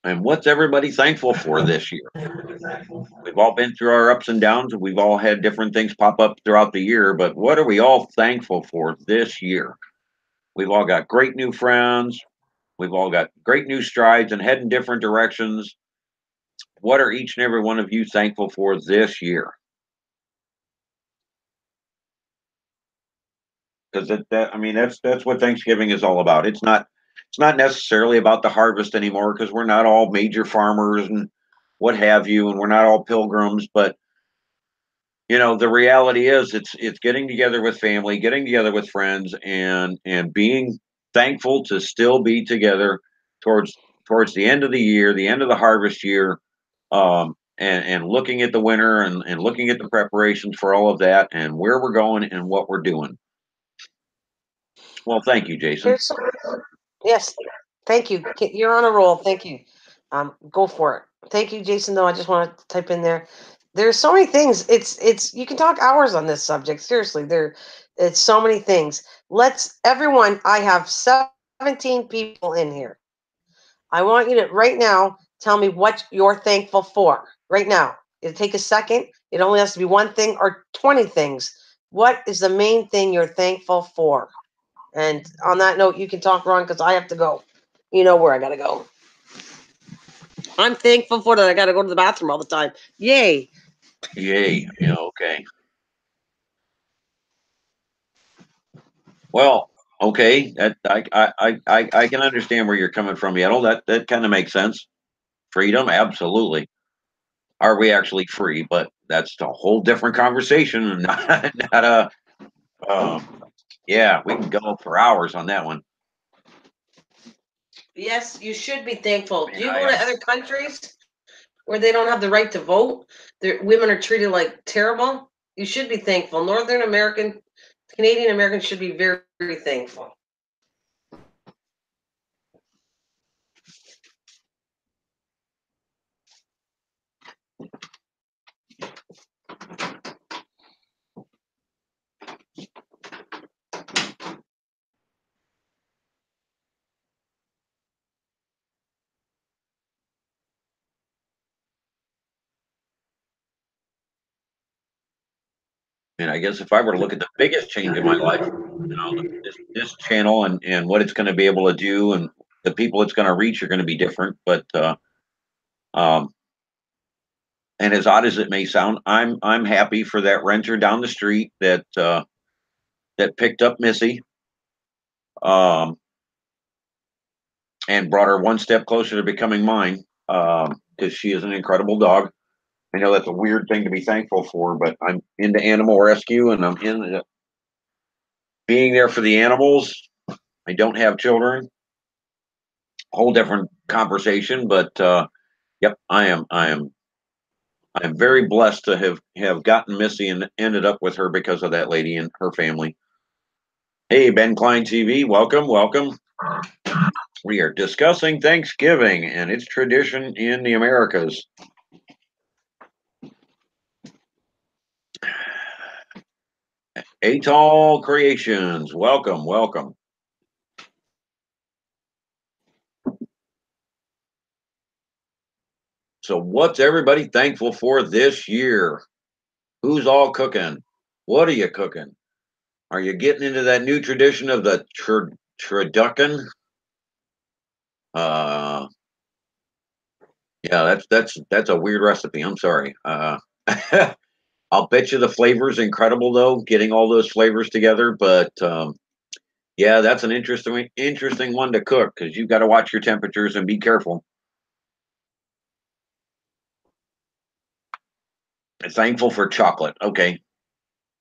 And what's everybody thankful for this year? We've all been through our ups and downs, and we've all had different things pop up throughout the year. But what are we all thankful for this year? We've all got great new friends. We've all got great new strides and head in different directions. What are each and every one of you thankful for this year? because I mean that's what Thanksgiving is all about. It's not necessarily about the harvest anymore because we're not all major farmers and what have you, and we're not all pilgrims. But the reality is it's getting together with family, getting together with friends, and being thankful to still be together towards the end of the year, the end of the harvest year, and looking at the winter and looking at the preparations for all of that and where we're going and what we're doing. Well, thank you, Jason.
Here's some, yes, thank you. You're on a roll. Thank you. Go for it. Thank you, Jason. Though I just want to type in there. There's so many things. It's you can talk hours on this subject. Seriously, it's so many things. Let's everyone. I have 17 people in here. I want you to right now tell me what you're thankful for. Right now. It'll take a second. It only has to be one thing or 20 things. What is the main thing you're thankful for? And on that note, you can talk, Ron, because I have to go. You know where I gotta go. I'm thankful for that. I gotta go to the bathroom all the time. Yay!
Yay. Yeah, okay. Well, okay. That I can understand where you're coming from, Yetel. That kind of makes sense. Freedom, absolutely. Are we actually free? But that's a whole different conversation, and not a. Yeah, we can go for hours on that one.
Yes, you should be thankful.
I
Do
mean,
you go to other countries where they don't have the right to vote? Their women are treated like terrible. You should be thankful. Northern American, Canadian Americans should be very, very thankful.
I guess if I were to look at the biggest change in my life, this channel and what it's going to be able to do and the people it's going to reach are going to be different. But um, and as odd as it may sound, I'm happy for that renter down the street that picked up Missy um, and brought her one step closer to becoming mine because she is an incredible dog. I know that's a weird thing to be thankful for, but I'm into animal rescue and I'm in being there for the animals. I don't have children. Whole different conversation, but yep, I am very blessed to have gotten Missy and ended up with her because of that lady and her family. Hey, Ben Klein TV, welcome, welcome. We are discussing Thanksgiving and its tradition in the Americas. Atoll Creations, welcome, welcome. So, what's everybody thankful for this year? Who's all cooking? What are you cooking? Are you getting into that new tradition of the turducken? Uh, yeah, that's a weird recipe. I'm sorry. I'll bet you the flavor's incredible though, getting all those flavors together. But yeah, that's an interesting one to cook because you've got to watch your temperatures and be careful. Thankful for chocolate. Okay,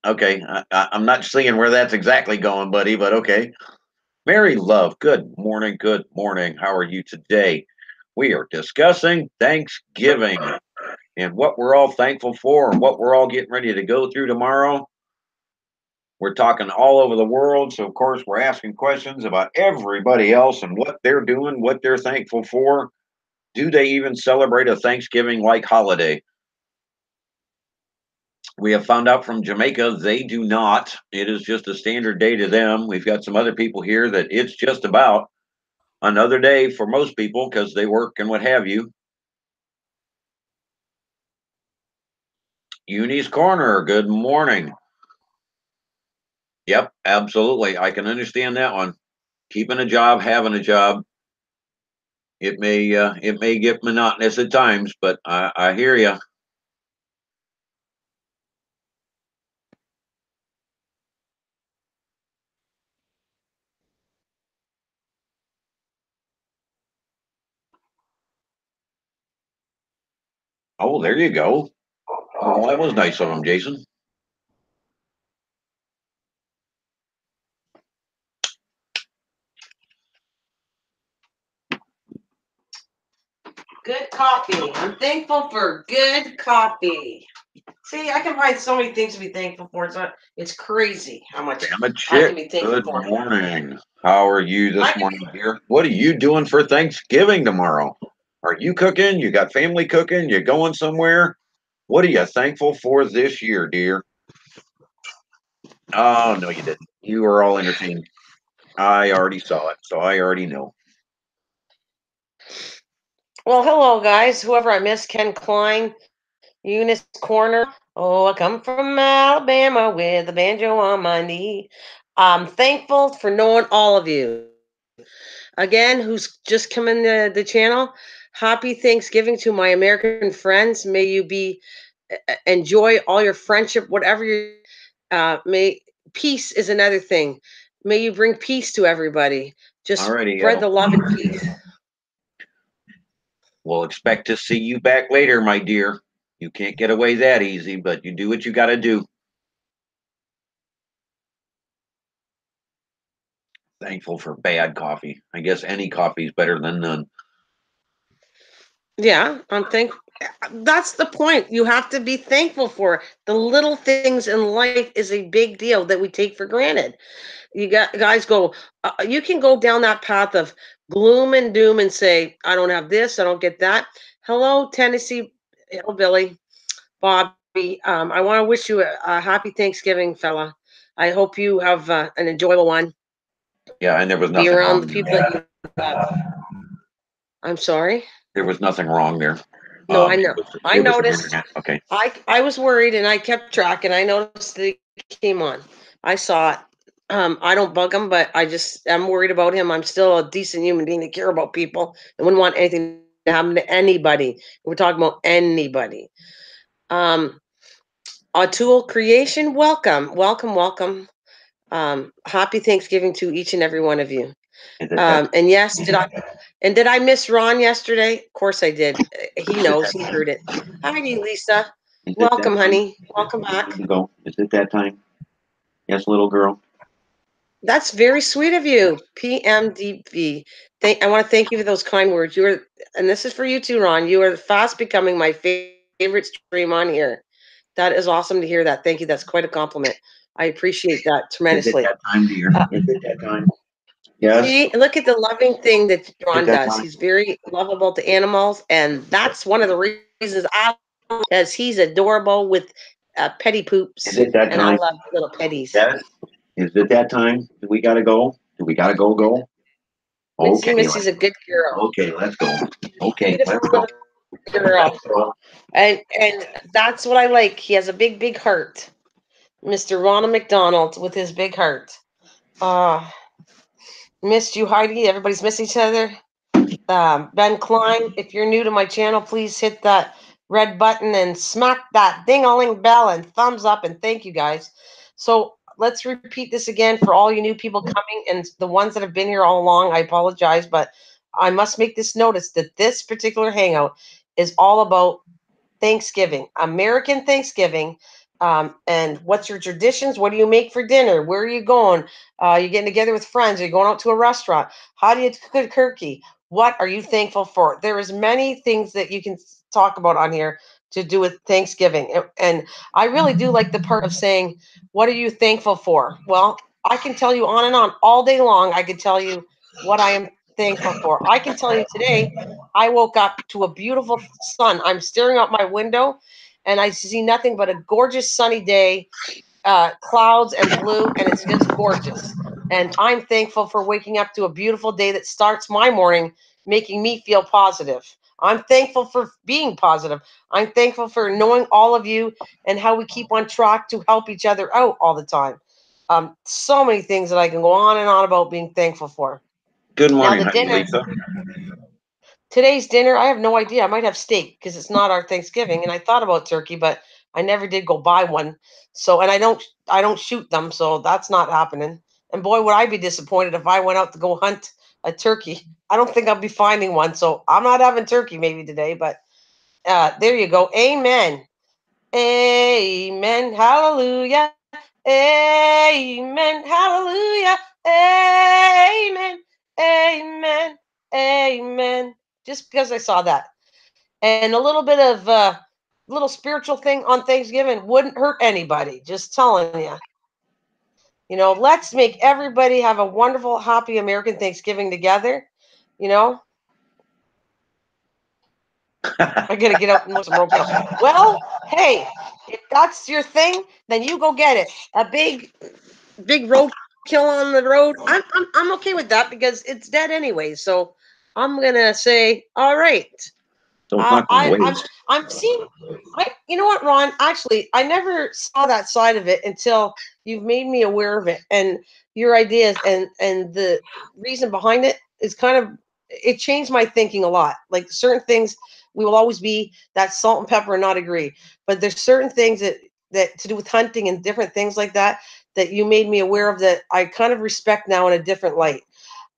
okay. I'm not seeing where that's exactly going, buddy, but okay. Mary Love, good morning. Good morning. How are you today? We are discussing Thanksgiving and what we're all thankful for and what we're all getting ready to go through tomorrow. We're talking all over the world. So, of course, we're asking questions about everybody else and what they're doing, what they're thankful for. Do they even celebrate a Thanksgiving like holiday? We have found out from Jamaica they do not. It is just a standard day to them. We've got some other people here that it's just about another day for most people because they work and what have you. Uni's Corner, good morning. Yep, absolutely. I can understand that one. Keeping a job, having a job. It may get monotonous at times, but I hear you. Oh, there you go. Oh, that was nice of him, Jason.
Good coffee. I'm thankful for good coffee. See, I can find so many things to be thankful for. It's crazy how much
Damn it,
I can
chick.
be thankful
Good
for.
morning. How are you
I
this
can
morning, dear? What are you doing for Thanksgiving tomorrow? Are you cooking? You got family cooking? You going somewhere? What are you thankful for this year, dear? Oh, no, you didn't. You were all entertained. I already saw it, so I already know.
Well, hello guys. Whoever I missed, Ken Klein, Eunice Corner. Oh, I come from Alabama with a banjo on my knee. I'm thankful for knowing all of you. Again, who's just come in the channel. Happy Thanksgiving to my American friends. May you be enjoy all your friendship, whatever you may peace is another thing. May you bring peace to everybody. Just
Alrighty,
spread the love and peace.
we'll expect to see you back later, my dear. You can't get away that easy, but you do what you got to do. Thankful for bad coffee. I guess any coffee is better than none.
Yeah, I'm thankful. That's the point. You have to be thankful for the little things in life is a big deal that we take for granted. You got guys go. You can go down that path of gloom and doom and say, "I don't have this. I don't get that." Hello, Tennessee hillbilly, Bobby. I want to wish you a happy Thanksgiving, fella. I hope you have an enjoyable one.
Yeah, and there was
Be
nothing
around
wrong
the
there.
people that you love. I'm sorry.
There was nothing wrong there.
No, I know. I
It was some
noticed.
internet. Okay.
I was worried and I kept track and I noticed that he came on. I saw it. I don't bug him, but I'm worried about him. I'm still a decent human being that care about people and wouldn't want anything to happen to anybody. We're talking about anybody. Um, Tool Creation, welcome, welcome, welcome. Happy Thanksgiving to each and every one of you.
Is it that?
And yes, did I miss Ron yesterday? Of course I did. He
Is it
knows.
that
He
time?
heard it. Hi, Lisa.
Is it that
Welcome,
time?
honey. Welcome
You
back.
need to go. Is it that time? Yes, little girl.
That's very sweet of you, PMDB. I want to thank you for those kind words. And this is for you too, Ron. You are fast becoming my favorite stream on here. That is awesome to hear that. Thank you. That's quite a compliment. I appreciate that
Is it
tremendously.
that time, dear?
Uh,
Is it that time? Yes.
See, look at the loving thing that
Is it
Ron
that
does.
time?
He's very lovable to animals, and that's one of the reasons because he's adorable with petty
Is
poops,
it that
and I
time?
love little petties.
Yes. Is it that time? Do we gotta go? Do we gotta go? Okay,
Missy's a good girl,
okay, let's go. Okay,
beautiful
let's go.
little girl,
Let's go.
and that's what I like. He has a big heart, Mr. Ronald McDonald with his big heart. Uh, Missed you, Heidi. Everybody's missing each other. Ben Klein, if you're new to my channel, please hit that red button and smack that ding-a-ling bell and thumbs up, and thank you guys. So let's repeat this again for all you new people coming and the ones that have been here all along. I apologize, but I must make this notice that this particular hangout is all about Thanksgiving, American Thanksgiving. And what's your traditions? What do you make for dinner? Where are you going? You getting together with friends? Are you going out to a restaurant? How do you cook a turkey? What are you thankful for? There is many things that you can talk about on here to do with Thanksgiving. And I really do like the part of saying, what are you thankful for? Well, I can tell you on and on all day long. I could tell you what I am thankful for. I can tell you today, I woke up to a beautiful sun. I'm staring out my window and I see nothing but a gorgeous sunny day, clouds and blue, and it's just gorgeous. And I'm thankful for waking up to a beautiful day that starts my morning, making me feel positive. I'm thankful for being positive. I'm thankful for knowing all of you and how we keep on track to help each other out all the time. So many things that I can go on and on about being thankful for.
Good
Now,
morning,
the
honey,
dinner,
Lisa.
today's dinner, I have no idea. I might have steak because it's not our Thanksgiving, and I thought about turkey, but I never did go buy one. So, and I don't shoot them, so that's not happening. And boy, would I be disappointed if I went out to go hunt a turkey. I don't think I'll be finding one, so I'm not having turkey maybe today. But There you go. Amen. Amen. Hallelujah. Amen. Hallelujah. Amen. Amen. Amen. Just because I saw that. And a little bit of little spiritual thing on Thanksgiving wouldn't hurt anybody. Just telling you. Let's make everybody have a wonderful, happy American Thanksgiving together. You know, I gotta get out and look some roadkill. Well, hey, if that's your thing, then you go get it. A big roadkill on the road. I'm okay with that because it's dead anyway. So I'm gonna say, all right.
So it's not going to waste.
I'm seeing. You know what, Ron? Actually, I never saw that side of it until you've made me aware of it, and your ideas and the reason behind it is kind of it changed my thinking a lot. Like certain things, we will always be that salt and pepper and not agree, but there's certain things that to do with hunting and different things like that that you made me aware of that I kind of respect now in a different light,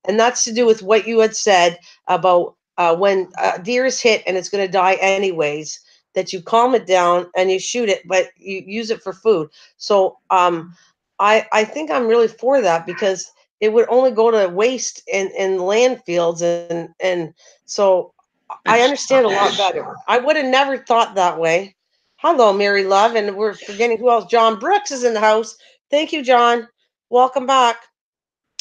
and that's to do with what you had said about when deer is hit and it's going to die anyways, that you calm it down and you shoot it, but you use it for food. So I think I'm really for that because it would only go to waste in landfills, and so I understand a lot better. I would have never thought that way. Hello, Mary Love, and we're forgetting who else. John Brooks is in the house. Thank you, John. Welcome back.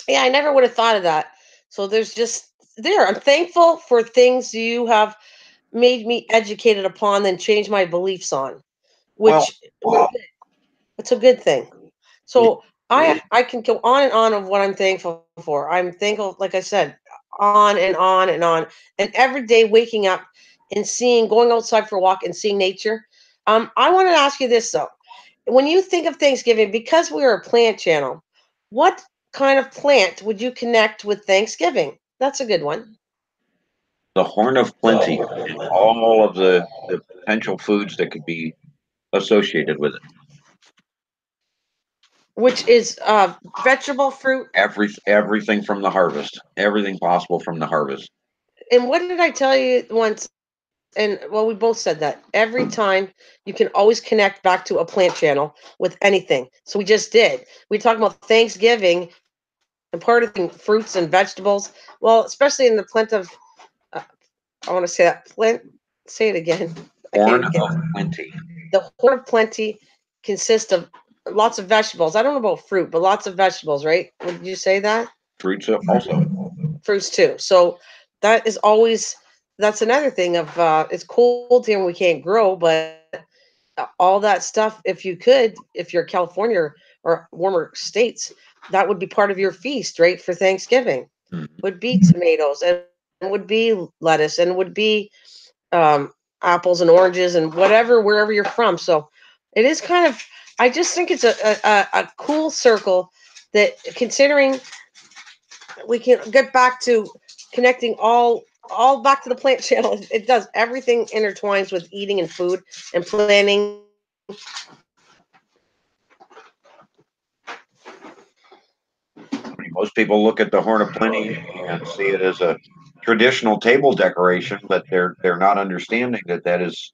Yeah, I never would have thought of that. So there's just there. I'm thankful for things you have made me educated upon and change my beliefs on,
Well,
which it's a good thing. So I can go on and on of what I'm thankful for. I'm thankful, like I said, on and on and on. And every day waking up and going outside for a walk and seeing nature. I want to ask you this though. When you think of Thanksgiving, because we are a plant channel, what kind of plant would you connect with Thanksgiving? That's a good one.
the horn of plenty and all of the potential foods that could be associated with it.
Which is vegetable, fruit.
Everything from the harvest, everything possible from the harvest.
And what did I tell you once? And well, we both said that every time you can always connect back to a plant channel with anything. So we just did. We talked about Thanksgiving and part of the fruits and vegetables. Well, especially in the plant of, uh, I want to say that plant. Say it again. I
Horn
can't get
of plenty.
the horn of plenty consists of lots of vegetables. I don't know about fruit, but lots of vegetables, right? Would you say that?
Fruits also.
Fruits too. So that is always that's another thing of it's cold here and we can't grow, but all that stuff, if you could, if you're California or warmer states, that would be part of your feast, right? For Thanksgiving
Mhm.
would be tomatoes and would be lettuce and would be um, apples and oranges and whatever wherever you're from. So it is kind of. I just think it's a cool circle that considering we can get back to connecting all back to the plant channel. It does everything intertwines with eating and food and planning.
I mean, most people look at the horn of plenty and see it as a traditional table decoration, but they're not understanding that that is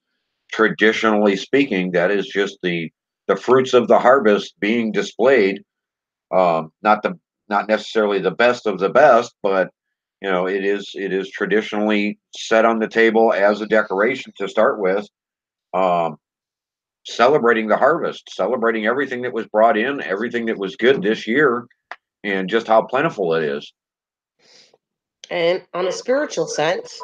traditionally speaking, that is just the fruits of the harvest being displayed. Not the not necessarily the best of the best, but it is traditionally set on the table as a decoration to start with, um, celebrating the harvest, celebrating everything that was brought in, everything that was good this year, and just how plentiful it is.
And on a spiritual sense,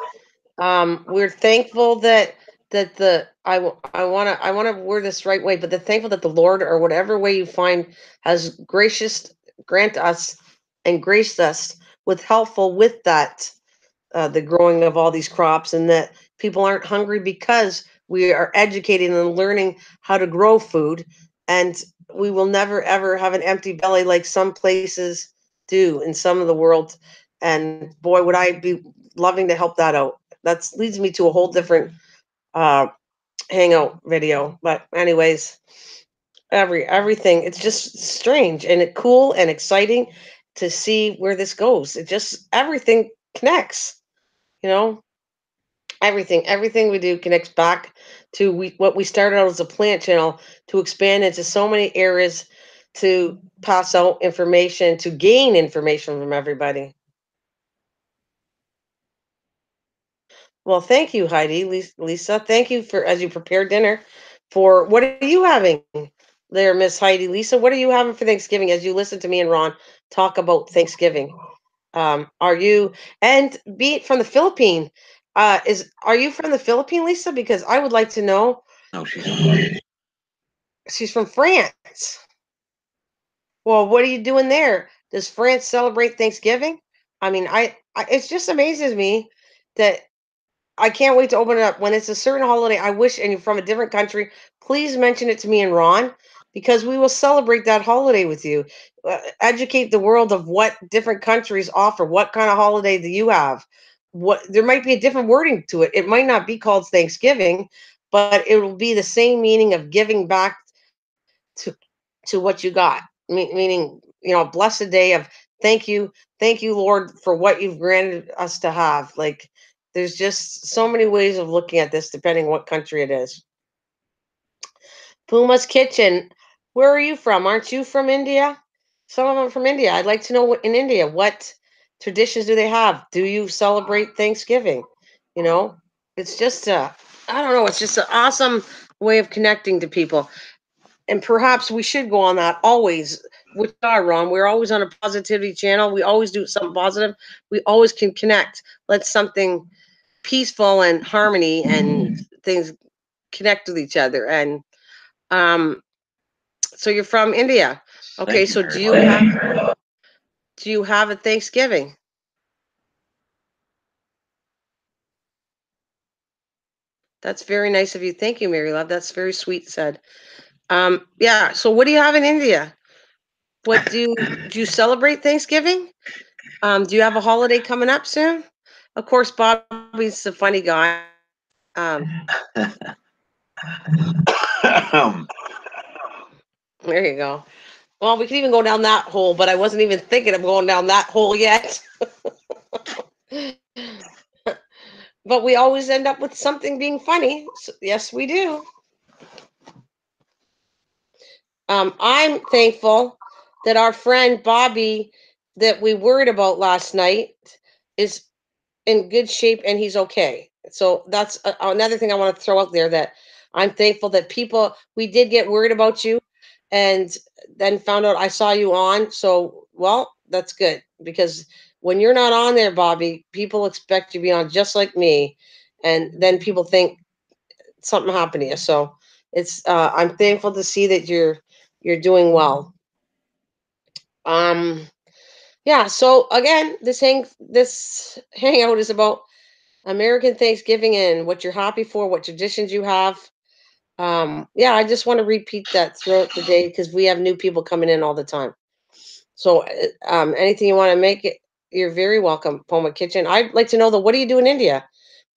we're thankful that the I want to word this right way, but they're thankful that the Lord or whatever way you find has gracious grant us and graced us with helpful with that the growing of all these crops, and that people aren't hungry because we are educating and learning how to grow food, and we will never ever have an empty belly like some places do in some of the world. And boy, would I be loving to help that out. That leads me to a whole different uh, hangout video. But anyways, everything it's just strange and it cool and exciting to see where this goes. It just everything connects, you know. Everything we do connects back to what we started out as a plant channel to expand into so many areas to pass out information, to gain information from everybody. Well, thank you, Heidi. Lisa, thank you for as you prepare dinner. For what are you having there, Miss Heidi? Lisa, what are you having for Thanksgiving as you listen to me and Ron talk about Thanksgiving? Are you and be it from the Philippine? Is Are you from the Philippine, Lisa? Because I would like to know.
No, she's from France.
She's from France. Well, what are you doing there? Does France celebrate Thanksgiving? I mean, it just amazes me that I can't wait to open it up. When it's a certain holiday, I wish, and you're from a different country, please mention it to me and Ron because we will celebrate that holiday with you. Educate the world of what different countries offer. What kind of holiday do you have? What there might be a different wording to it. It might not be called Thanksgiving, but it will be the same meaning of giving back to what you got. Meaning, a blessed day of thank you, Lord, for what you've granted us to have. Like, there's just so many ways of looking at this, depending what country it is. Puma's Kitchen. Where are you from? Aren't you from India? Some of them from India. I'd like to know in India what traditions do they have? Do you celebrate Thanksgiving? You know, it's just I don't know. It's just an awesome way of connecting to people, and perhaps we should go on that always. Which are wrong. We're always on a positivity channel. We always do something positive. We always can connect. Let something peaceful and harmony and things connect with each other. And um, so you're from India. Okay,
Thank you
so
very much.
do you have a Thanksgiving? That's very nice of you. Thank you, Mary Love. That's very sweet said. Yeah. So what do you have in India? What do you celebrate Thanksgiving? Do you have a holiday coming up soon? Of course, Bobby's a funny guy. Um, there you go. Well, we could even go down that hole, but I wasn't even thinking of going down that hole yet. But we always end up with something being funny. So, yes, we do. I'm thankful that our friend Bobby, that we worried about last night, is in good shape and he's okay. So that's another thing I want to throw out there, that I'm thankful that people, we did get worried about you and then found out I saw you on. So, well, that's good because when you're not on there, Bobby, people expect you to be on just like me. And then people think something happened to you. So I'm thankful to see that you're doing well. Um, yeah. So again, this hangout is about American Thanksgiving and what you're happy for, what traditions you have. Yeah, I just want to repeat that throughout the day because we have new people coming in all the time. So, anything you want to make it, you're very welcome, Poma Kitchen. I'd like to know, though, what do you do in India?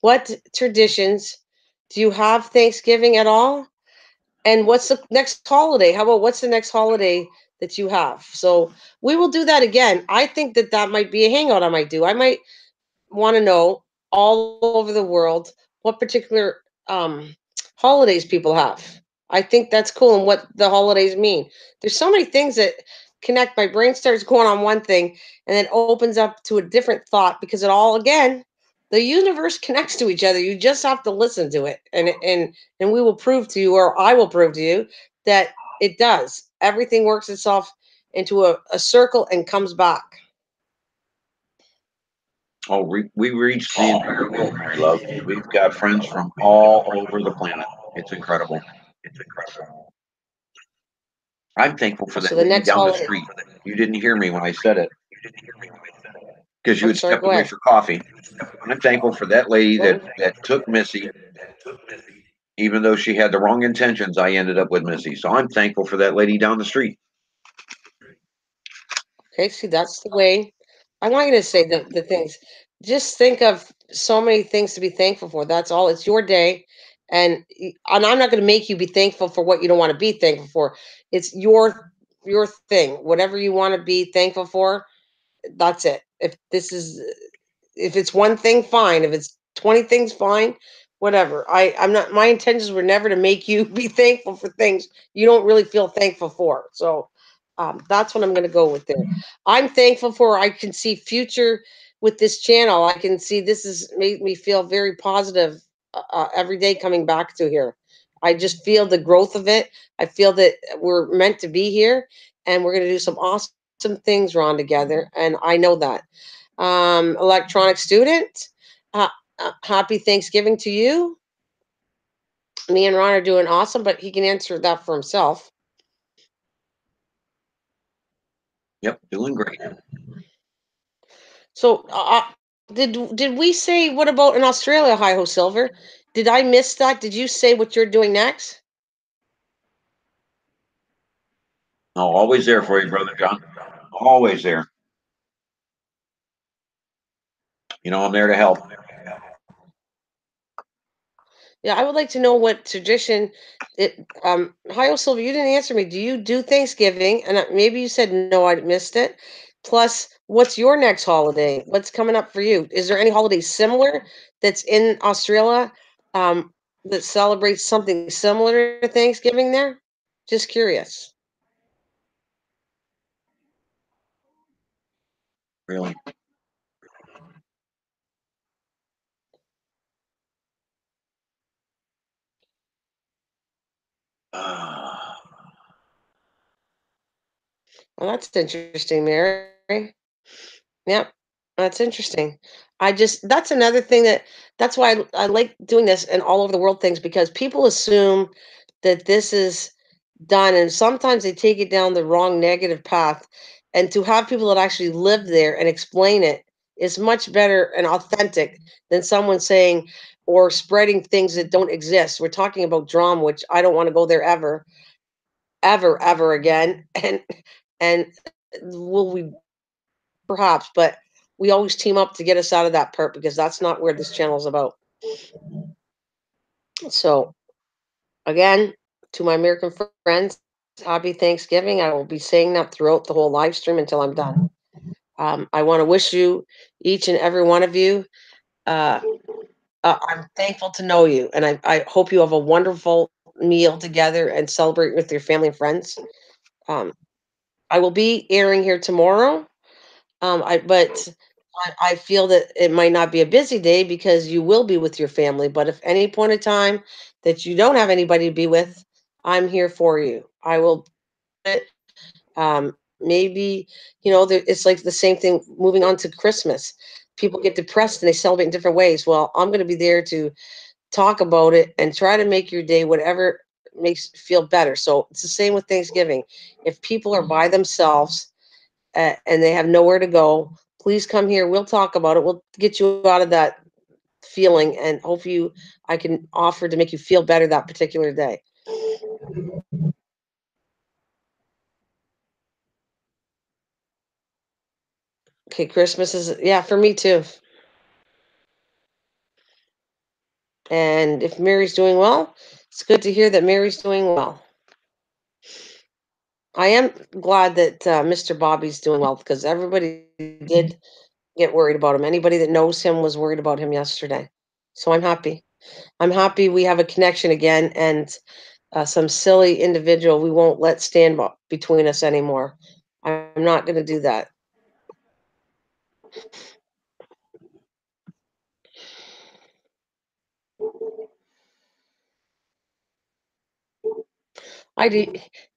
What traditions do you have Thanksgiving at all? And what's the next holiday? How about what's the next holiday that you have? So we will do that again. I think that that might be a hangout I might do. I might want to know all over the world what particular holidays people have. I think that's cool and what the holidays mean. There's so many things that connect. My brain starts going on one thing and then opens up to a different thought because it all, again, the universe connects to each other. You just have to listen to it, and we will prove to you, or I will prove to you, that it does. Everything works itself into a circle and comes back.
Oh, we reached the entire world, Mary Love. We've got friends from all over the planet. It's incredible. I'm thankful for
So
that
the
lady
next
down the
holiday,
street. You didn't hear me when I said it because you
I'm
had
sorry,
stepped
go
away
ahead.
for coffee. I'm thankful for that lady
What
that took Missy, even though she had the wrong intentions. I ended up with Missy, so I'm thankful for that lady down the street.
Okay, see, that's the way. I want you to say the things. Just think of so many things to be thankful for. That's all. It's your day, and I'm not going to make you be thankful for what you don't want to be thankful for. It's your thing. Whatever you want to be thankful for, that's it. If it's one thing, fine. If it's 20 things, fine, whatever. I'm not. My intentions were never to make you be thankful for things you don't really feel thankful for. So that's what I'm going to go with there. I'm thankful for. I can see future with this channel. I can see this has made me feel very positive every day coming back to here. I just feel the growth of it. I feel that we're meant to be here, and we're going to do some awesome things, Ron, together. And I know that. Electronic student, uh, happy Thanksgiving to you. Me and Ron are doing awesome, but he can answer that for himself.
Yep, doing great.
So, did we say what about in Australia, Hi Ho Silver? Did I miss that? Did you say what you're doing next?
Oh, always there for you, brother John. Always there. You know, I'm there to help.
Yeah, I would like to know what tradition it. Hi Ho Silver, you didn't answer me. Do you do Thanksgiving? And maybe you said no, I missed it. Plus, what's your next holiday? What's coming up for you? Is there any holiday similar that's in Australia that celebrates something similar to Thanksgiving there? Just curious.
Really. Uh,
Well, that's interesting, Mary. Yep, that's interesting. I just that's another thing that's why I like doing this and all over the world things because people assume that this is done and sometimes they take it down the wrong negative path. And to have people that actually live there and explain it is much better and authentic than someone saying or spreading things that don't exist. We're talking about drama, which I don't want to go there ever, ever, ever again. And will we perhaps, but we always team up to get us out of that part because that's not where this channel is about. So, again, to my American friends, happy Thanksgiving. I will be saying that throughout the whole live stream until I'm done. I want to wish you, each and every one of you, uh, I'm thankful to know you, and I hope you have a wonderful meal together and celebrate with your family and friends. Um, I will be airing here tomorrow. But I feel that it might not be a busy day because you will be with your family. But if any point of time that you don't have anybody to be with, I'm here for you. I will. Maybe it's like the same thing. Moving on to Christmas, people get depressed and they celebrate in different ways. Well, I'm going to be there to talk about it and try to make your day whatever makes you feel better. So it's the same with Thanksgiving. If people are by themselves and they have nowhere to go, please come here. We'll talk about it. We'll get you out of that feeling and hope I can offer to make you feel better that particular day. Okay, Christmas is, yeah, for me too. And if Mary's doing well, it's good to hear that Mary's doing well. I am glad that Mr. Bobby's doing well because everybody did get worried about him. Anybody that knows him was worried about him yesterday. So I'm happy. I'm happy we have a connection again and some silly individual we won't let stand between us anymore. I'm not going to do that. I do.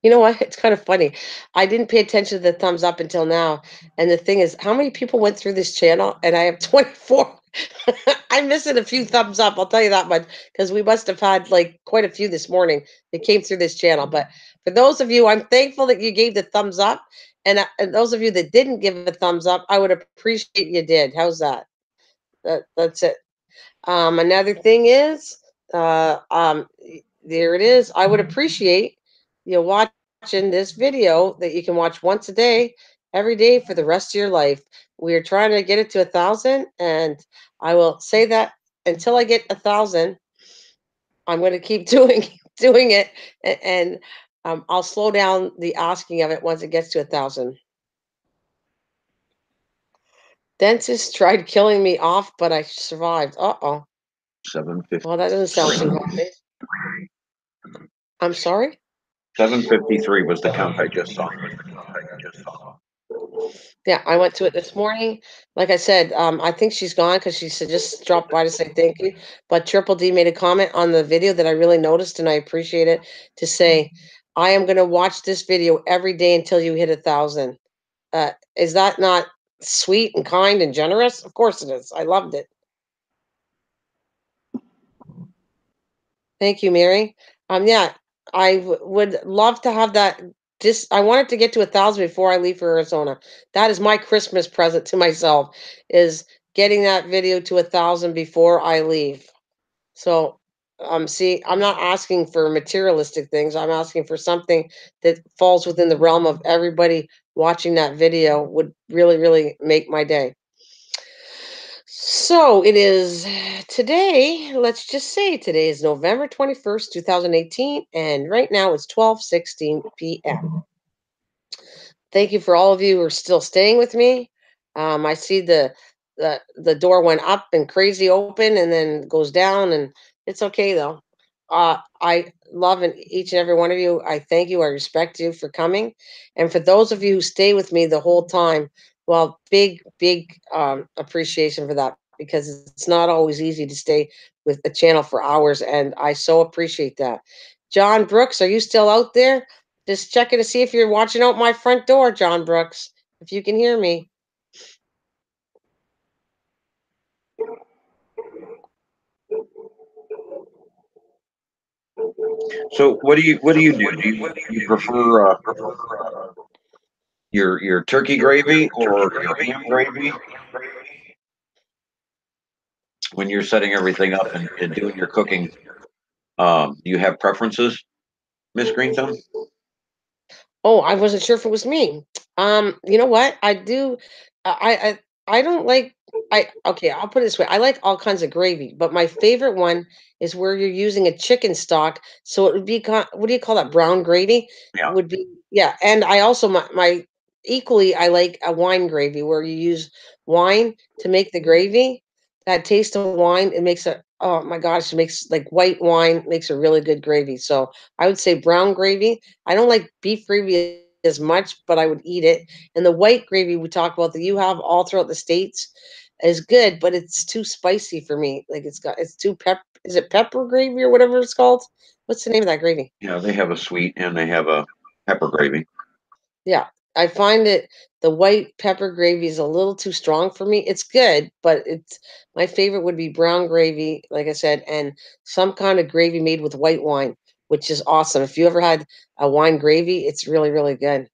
You know what? It's kind of funny. I didn't pay attention to the thumbs up until now. And the thing is, how many people went through this channel? And I have 24. I'm missing a few thumbs up. I'll tell you that much because we must have had like quite a few this morning that came through this channel. But for those of you, I'm thankful that you gave the thumbs up. And those of you that didn't give a thumbs up, I would appreciate you did. How's that? That's it. Another thing is, there it is. I would appreciate you watching this video that you can watch once a day, every day for the rest of your life. We are trying to get it to 1,000, and I will say that until I get 1,000, I'm going to keep doing it, and I'll slow down the asking of it once it gets to 1,000. Dentist tried killing me off, but I survived. Uh-oh. Well, that doesn't sound too
7:53.
happy. I'm sorry?
7:53 was the count I just saw.
Yeah, I went to it this morning. Like I said, I think she's gone because she said just drop by to say thank you. But Triple D made a comment on the video that I really noticed, and I appreciate it. To say, I am going to watch this video every day until you hit 1,000. Is that not sweet and kind and generous? Of course it is. I loved it. Thank you, Mary. Yeah, would love to have that. Just I wanted to get to 1,000 before I leave for Arizona. That is my Christmas present to myself, is getting that video to 1,000 before I leave. So, see, I'm not asking for materialistic things. I'm asking for something that falls within the realm of everybody watching that video would really, really make my day. So it is today, let's just say today is November 21st, 2018, and right now it's 12:16 p.m. Thank you for all of you who are still staying with me. I see the door went up and crazy open and then goes down, and it's okay though. I love each and every one of you. I thank you. I respect you for coming, and for those of you who stay with me the whole time, well, big appreciation for that, because it's not always easy to stay with a channel for hours, and I so appreciate that. John Brooks, are you still out there? Just checking to see if you're watching out my front door, John Brooks, if you can hear me.
So what do you do? Do you prefer your turkey gravy or your ham gravy when you're setting everything up and doing your cooking? Do you have preferences, Miss Green Thumb?
Oh, I wasn't sure if it was me. You know what? I do. I don't like. I Okay. I'll put it this way. I like all kinds of gravy, but my favorite one is where you're using a chicken stock. So it would be what do you call that? Brown gravy
Yeah,
would be, yeah. And I also my equally I like a wine gravy where you use wine to make the gravy. That taste of wine, it makes a, oh my gosh, it makes like white wine makes a really good gravy. So I would say brown gravy. I don't like beef gravy as much, but I would eat it. And the white gravy we talk about that you have all throughout the states is good, but it's too spicy for me. Like it's too is it pepper gravy or whatever it's called? What's the name of that gravy?
yeah, they have a sweet and they have a pepper gravy.
Yeah. I find that the white pepper gravy is a little too strong for me. It's good, but it's my favorite would be brown gravy, like I said, and some kind of gravy made with white wine, which is awesome. If you ever had a wine gravy, it's really, really good.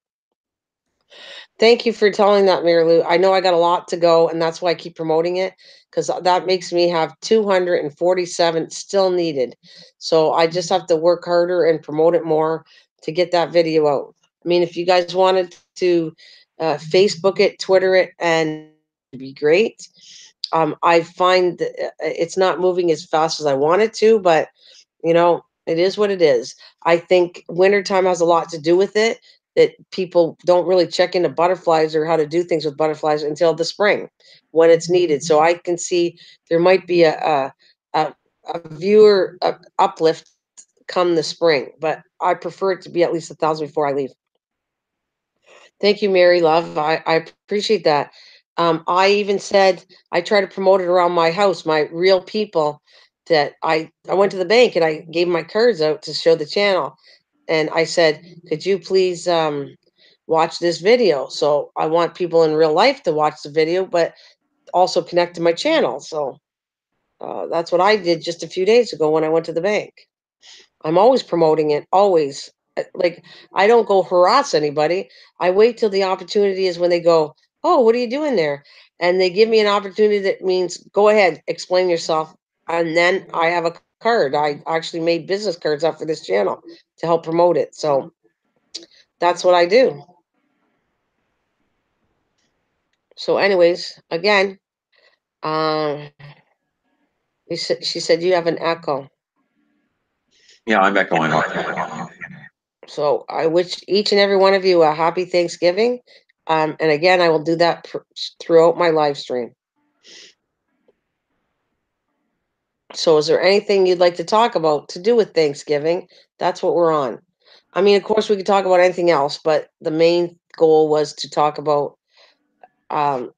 Thank you for telling that, Mary Lou. I know I got a lot to go, and that's why I keep promoting it, because that makes me have 247 still needed. So I just have to work harder and promote it more to get that video out. I mean, if you guys wanted to Facebook it, Twitter it, and it'd be great. I find that it's not moving as fast as I want it to, but it is what it is. I think wintertime has a lot to do with it, that people don't really check into butterflies or how to do things with butterflies until the spring when it's needed. So I can see there might be a, a viewer uplift come the spring, but I prefer it to be at least 1,000 before I leave. Thank you, Mary Love. I appreciate that. I even said I try to promote it around my house, my real people, that I went to the bank and I gave my cards out to show the channel. And I said, could you please watch this video? So I want people in real life to watch the video, but also connect to my channel. So that's what I did just a few days ago when I went to the bank. I'm always promoting it, always. Like, I don't go harass anybody. I wait till the opportunity is when they go, "Oh, what are you doing there?" And they give me an opportunity that means, "Go ahead, explain yourself." And then I have a card. I actually made business cards up for this channel to help promote it. So that's what I do. So, anyways, again, um, she said you have an echo.
Yeah, I'm echoing off.
So I wish each and every one of you a happy Thanksgiving. And again, I will do that throughout my live stream. So is there anything you'd like to talk about to do with Thanksgiving? That's what we're on. I mean, of course, we could talk about anything else, but the main goal was to talk about um,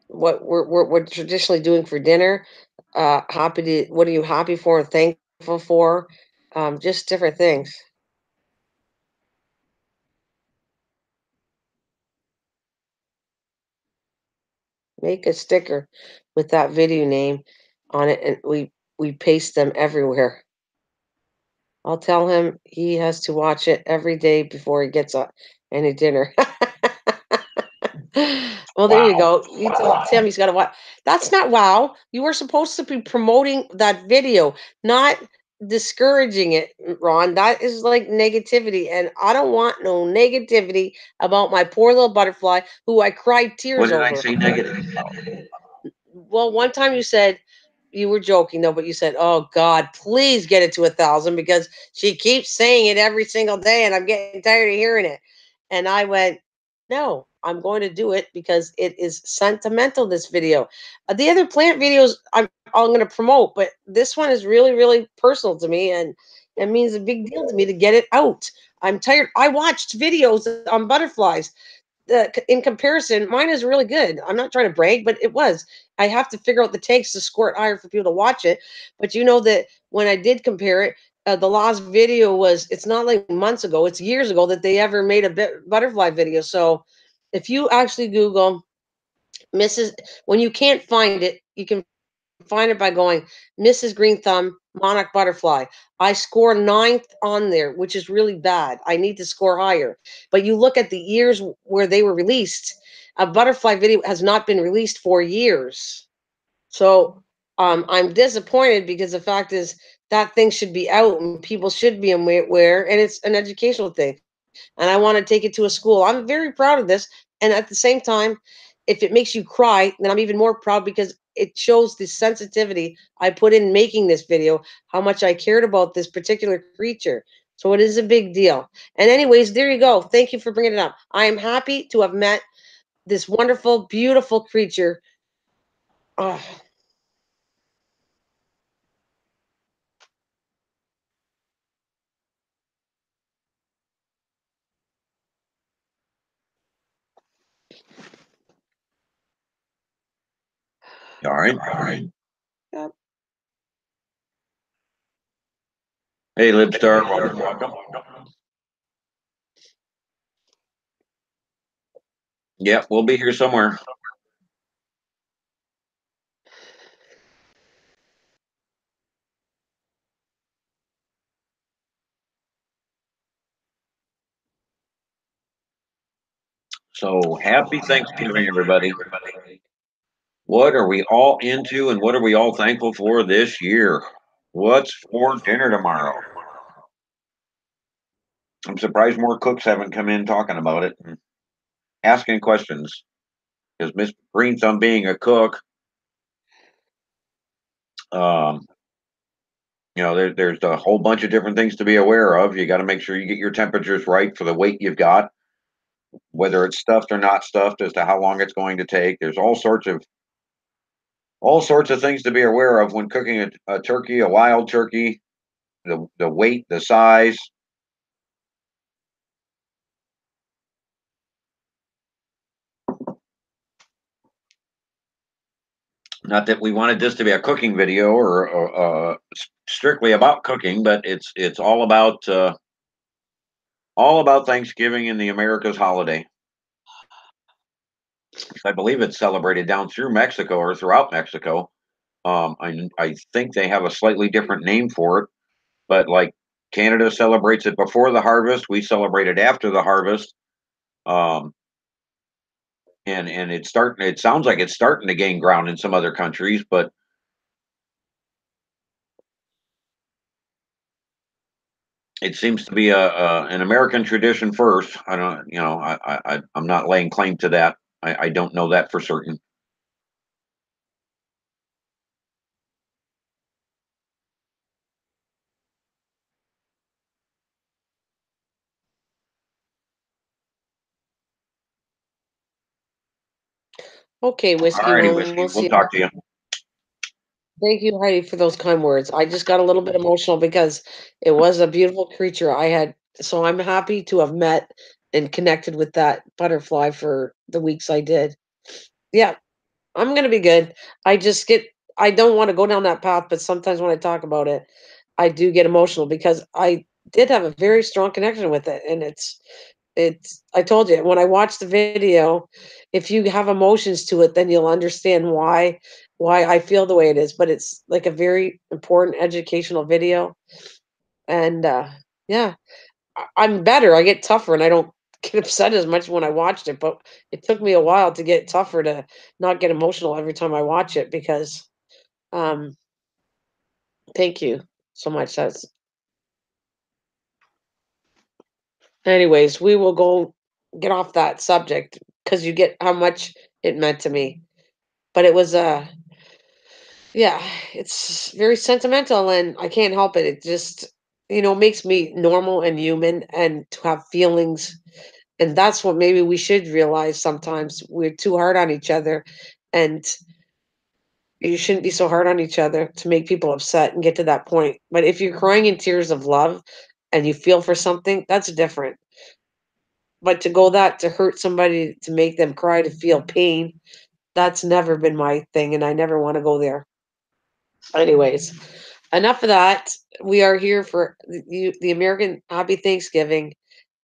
what we're traditionally doing for dinner. What are you happy for, thankful for? Just different things. Make a sticker with that video name on it, and we paste them everywhere. I'll tell him he has to watch it every day before he gets any dinner. Well, there you
Wow.
go. You tell Tim he's got to watch. That's not wow. You were supposed to be promoting that video, not discouraging it, Ron. That is like negativity, and I don't want no negativity about my poor little butterfly who I cried
What
tears
did I
over.
say negative?
Well, one time you said you were joking though, but you said, "Oh God, please get it to 1,000 because she keeps saying it every single day, and I'm getting tired of hearing it." And I went, "No, I'm going to do it because it is sentimental. This video, the other plant videos, I'm going to promote, but this one is really, really personal to me, and it means a big deal to me to get it out. I'm tired. I watched videos on butterflies in comparison, mine is really good. I'm not trying to brag, but it was. I have to figure out the takes to score it higher for people to watch it. But you know that when I did compare it, the last video was, it's not like months ago, it's years ago that they ever made a butterfly video. So if you actually Google Mrs. When you can't find it, you can find it by going Mrs. Green Thumb Monarch Butterfly. I score ninth on there, which is really bad. I need to score higher. But you look at the years where they were released. A butterfly video has not been released for years. So I'm disappointed because the fact is that thing should be out and people should be aware, and it's an educational thing, and I want to take it to a school. I'm very proud of this. And at the same time, if it makes you cry, then I'm even more proud because it shows the sensitivity I put in making this video, how much I cared about this particular creature. So it is a big deal. And, anyways, there you go. Thank you for bringing it up. I am happy to have met this wonderful, beautiful creature. Oh,
All right.
yeah.
Hey, Libstar, welcome. Yeah, we'll be here somewhere. So happy Thanksgiving, everybody. What are we all into and what are we all thankful for this year? What's for dinner tomorrow? I'm surprised more cooks haven't come in talking about it and asking questions. Because Miss Green Thumb being a cook, um, there's a whole bunch of different things to be aware of. You got to make sure you get your temperatures right for the weight you've got, whether it's stuffed or not stuffed, as to how long it's going to take. There's all sorts of things to be aware of when cooking a turkey, a wild turkey, the weight, the size. Not that we wanted this to be a cooking video or strictly about cooking, but it's all about Thanksgiving and the America's holiday. I believe it's celebrated down through Mexico or throughout Mexico. I think they have a slightly different name for it, but like Canada celebrates it before the harvest, we celebrate it after the harvest. Um, and it's starting. It sounds like it's starting to gain ground in some other countries, but it seems to be an American tradition first. I don't, I'm not laying claim to that. I don't know that for certain.
Okay,
All
Whiskey
righty,
One.
whiskey.
We'll
We'll
see.
talk to you.
Thank you, Heidi, for those kind words. I just got a little bit emotional because it was a beautiful creature I had. So I'm happy to have met and connected with that butterfly for the weeks I did. Yeah, I'm gonna be good. I just get I don't want to go down that path, but sometimes when I talk about it, I do get emotional because I did have a very strong connection with it. And it's I told you when I watched the video, if you have emotions to it, then you'll understand why I feel the way it is. But it's like a very important educational video. And yeah, I'm better. I get tougher and I don't get upset as much when I watched it, but it took me a while to get tougher to not get emotional every time I watch it because um thank you so much. That's anyways, we will go get off that subject because you get how much it meant to me. But it was yeah, it's very sentimental and I can't help it. It just makes me normal and human and to have feelings. And that's what maybe we should realize sometimes we're too hard on each other and you shouldn't be so hard on each other to make people upset and get to that point. But if you're crying in tears of love and you feel for something, that's different. But to go that to hurt somebody to make them cry to feel pain, that's never been my thing and I never want to go there. Anyways, enough of that. We are here for the American Happy Thanksgiving.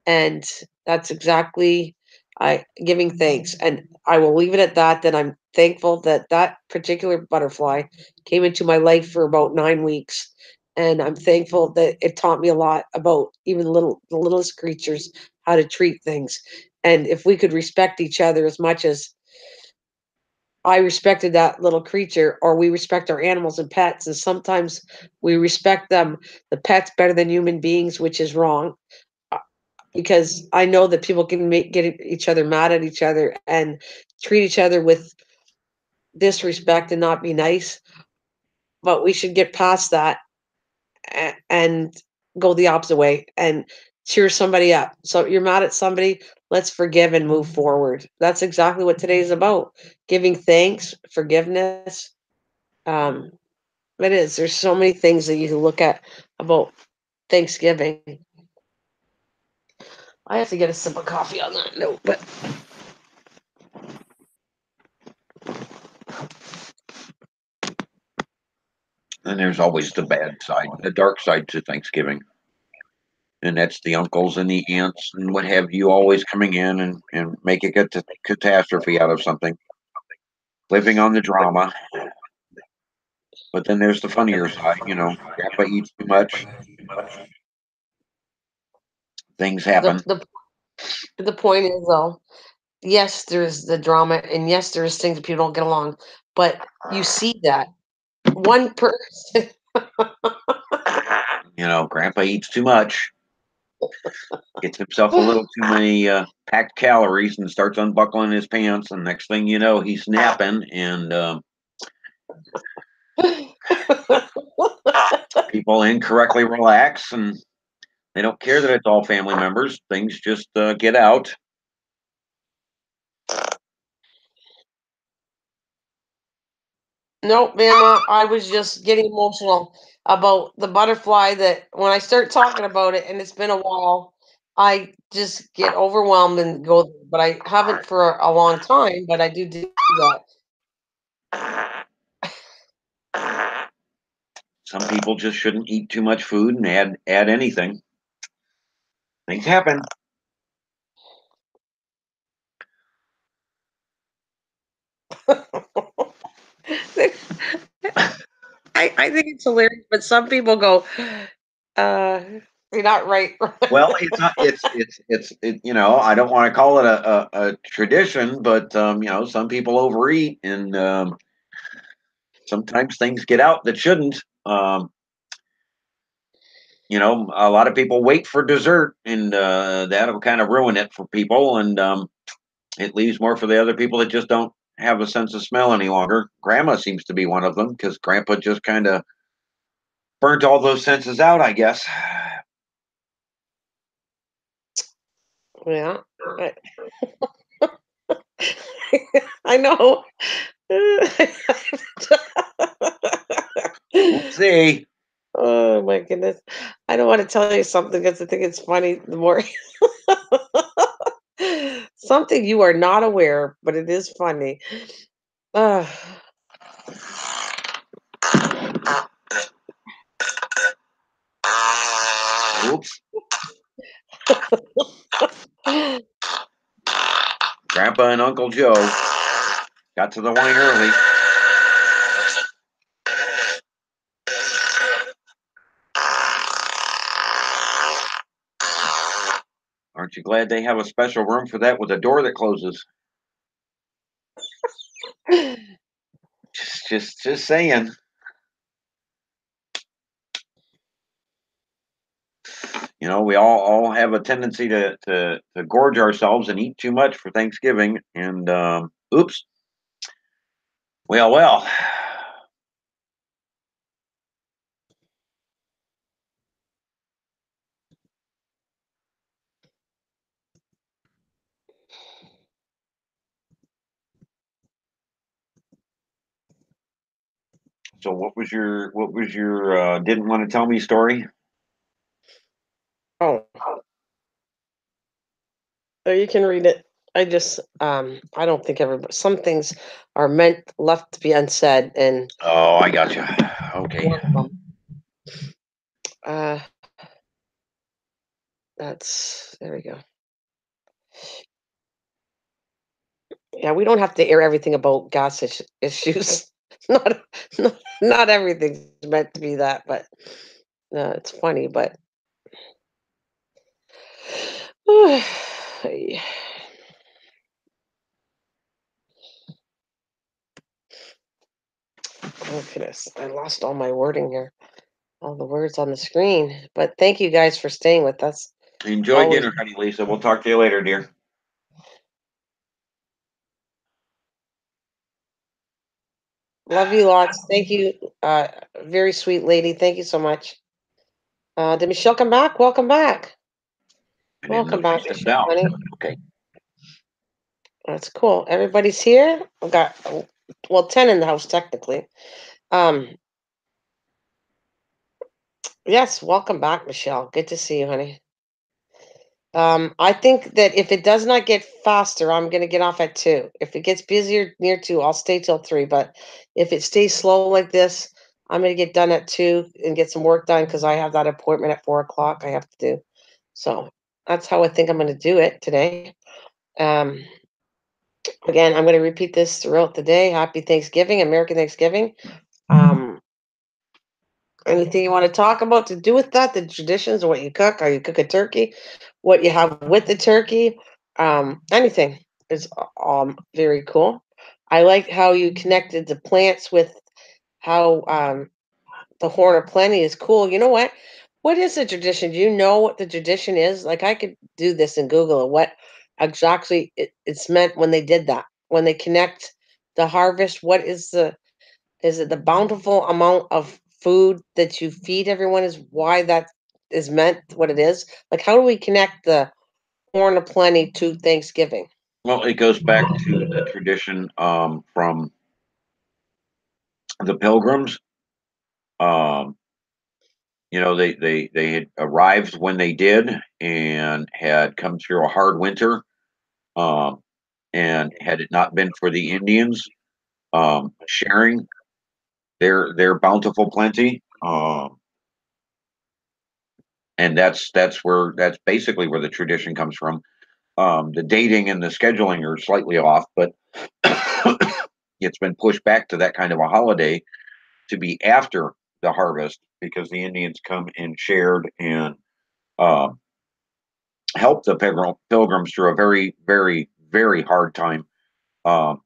And that's exactly I giving thanks. And I will leave it at that, that I'm thankful that that particular butterfly came into my life for about 9 weeks. And I'm thankful that it taught me a lot about even the littlest creatures, how to treat things. And if we could respect each other as much as I respected that little creature, or we respect our animals and pets, and sometimes we respect them, the pets, better than human beings, which is wrong because I know that people can get each other mad at each other and treat each other with disrespect and not be nice. But we should get past that and go the opposite way and cheer somebody up. So you're mad at somebody, let's forgive and move forward. That's exactly what today is about. Giving thanks, forgiveness. Um, it is. There's so many things that you can look at about Thanksgiving. I have to get a sip of coffee on that note, but
And there's always the bad side, the dark side to Thanksgiving. And that's the uncles and the aunts and what have you always coming in and make a catastrophe out of something, living on the drama. But then there's the funnier side, grandpa eats too much, things
the
happen.
the the point is though, yes, there's the drama, and yes, there's things that people don't get along, but you see that one person.
Grandpa eats too much, gets himself a little too many packed calories and starts unbuckling his pants. And next thing you know, he's snapping. And people incorrectly relax and they don't care that it's all family members. Things just get out.
Nope, Mama, I was just getting emotional about the butterfly that when I start talking about it, and it's been a while, I just get overwhelmed and go, but I haven't for a long time, but I do that.
Some people just shouldn't eat too much food and add anything. Things happen.
I think it's hilarious, but some people go, uh, you're not right.
Well, it's not. I don't want to call it a tradition, but some people overeat, and sometimes things get out that shouldn't. A lot of people wait for dessert, and that'll kind of ruin it for people, and it leaves more for the other people that just don't have a sense of smell any longer. Grandma seems to be one of them because Grandpa just kind of burnt all those senses out, I guess.
Yeah, I know.
See,
Oh my goodness. I don't want to tell you something because I think it's funny. The more something you are not aware, but it is funny. Uh,
oops, Grandpa and Uncle Joe got to the wine early. Aren't you glad they have a special room for that with a door that closes? Just saying. You know, we all have a tendency to gorge ourselves and eat too much for Thanksgiving. And oops, well. So what was your didn't want to tell me story?
oh, you can read it. I don't think everybody. Some things are meant left to be unsaid, and
Oh, I got you. Okay.
one of them. Uh, that's there we go. Yeah, we don't have to air everything about gas issues. not, not everything's meant to be that, but it's funny. But yeah. Oh goodness, I lost all my wording here, all the words on the screen. But thank you guys for staying with us.
Enjoy
Always
dinner, honey Lisa. We'll talk to you later, dear.
love you lots. Thank you, very sweet lady. Thank you so much. Did Michelle come back? Welcome back.
I didn't know
Welcome
she
back,
stepped
Michelle,
out.
honey.
Okay.
That's cool. Everybody's here. I've got well 10 in the house technically. Um, yes, welcome back, Michelle. Good to see you, honey. I think that if it does not get faster, I'm going to get off at 2. If it gets busier near 2, I'll stay till 3. But if it stays slow like this, I'm going to get done at 2 and get some work done because I have that appointment at 4 o'clock I have to do. So that's how I think I'm going to do it today. Um, again, I'm going to repeat this throughout the day. Happy Thanksgiving, American Thanksgiving. Um, Anything you want to talk about to do with that? The traditions of what you cook? How you cook a turkey? What you have with the turkey? Anything is very cool. I like how you connected the plants with how the Horn of Plenty is cool. You know what? What is the tradition? Do you know what the tradition is? Like I could do this and Google it. What exactly it's meant when they did that? When they connect the harvest, what is it the bountiful amount of food that you feed everyone is why that is meant what it is? Like, how do we connect the Horn of Plenty to Thanksgiving?
Well, it goes back to the tradition from the Pilgrims. Um, you know, they had arrived when they did and had come through a hard winter. Um, and had it not been for the Indians sharing their bountiful plenty, and that's basically where the tradition comes from. The dating and the scheduling are slightly off, but it's been pushed back to that kind of a holiday to be after the harvest because the Indians come and shared and um, helped the pilgrims through a very, very, very hard time. Um,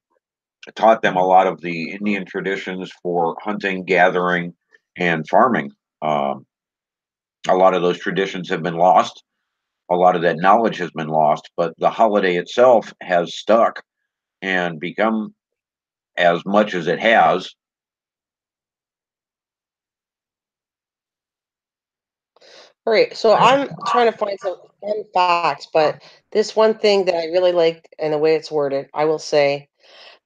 Taught them a lot of the Indian traditions for hunting, gathering, and farming. Um, a lot of those traditions have been lost. A lot of that knowledge has been lost, but the holiday itself has stuck and become as much as it has.
All right, so I'm trying to find some fun facts, but this one thing that I really like and the way it's worded, I will say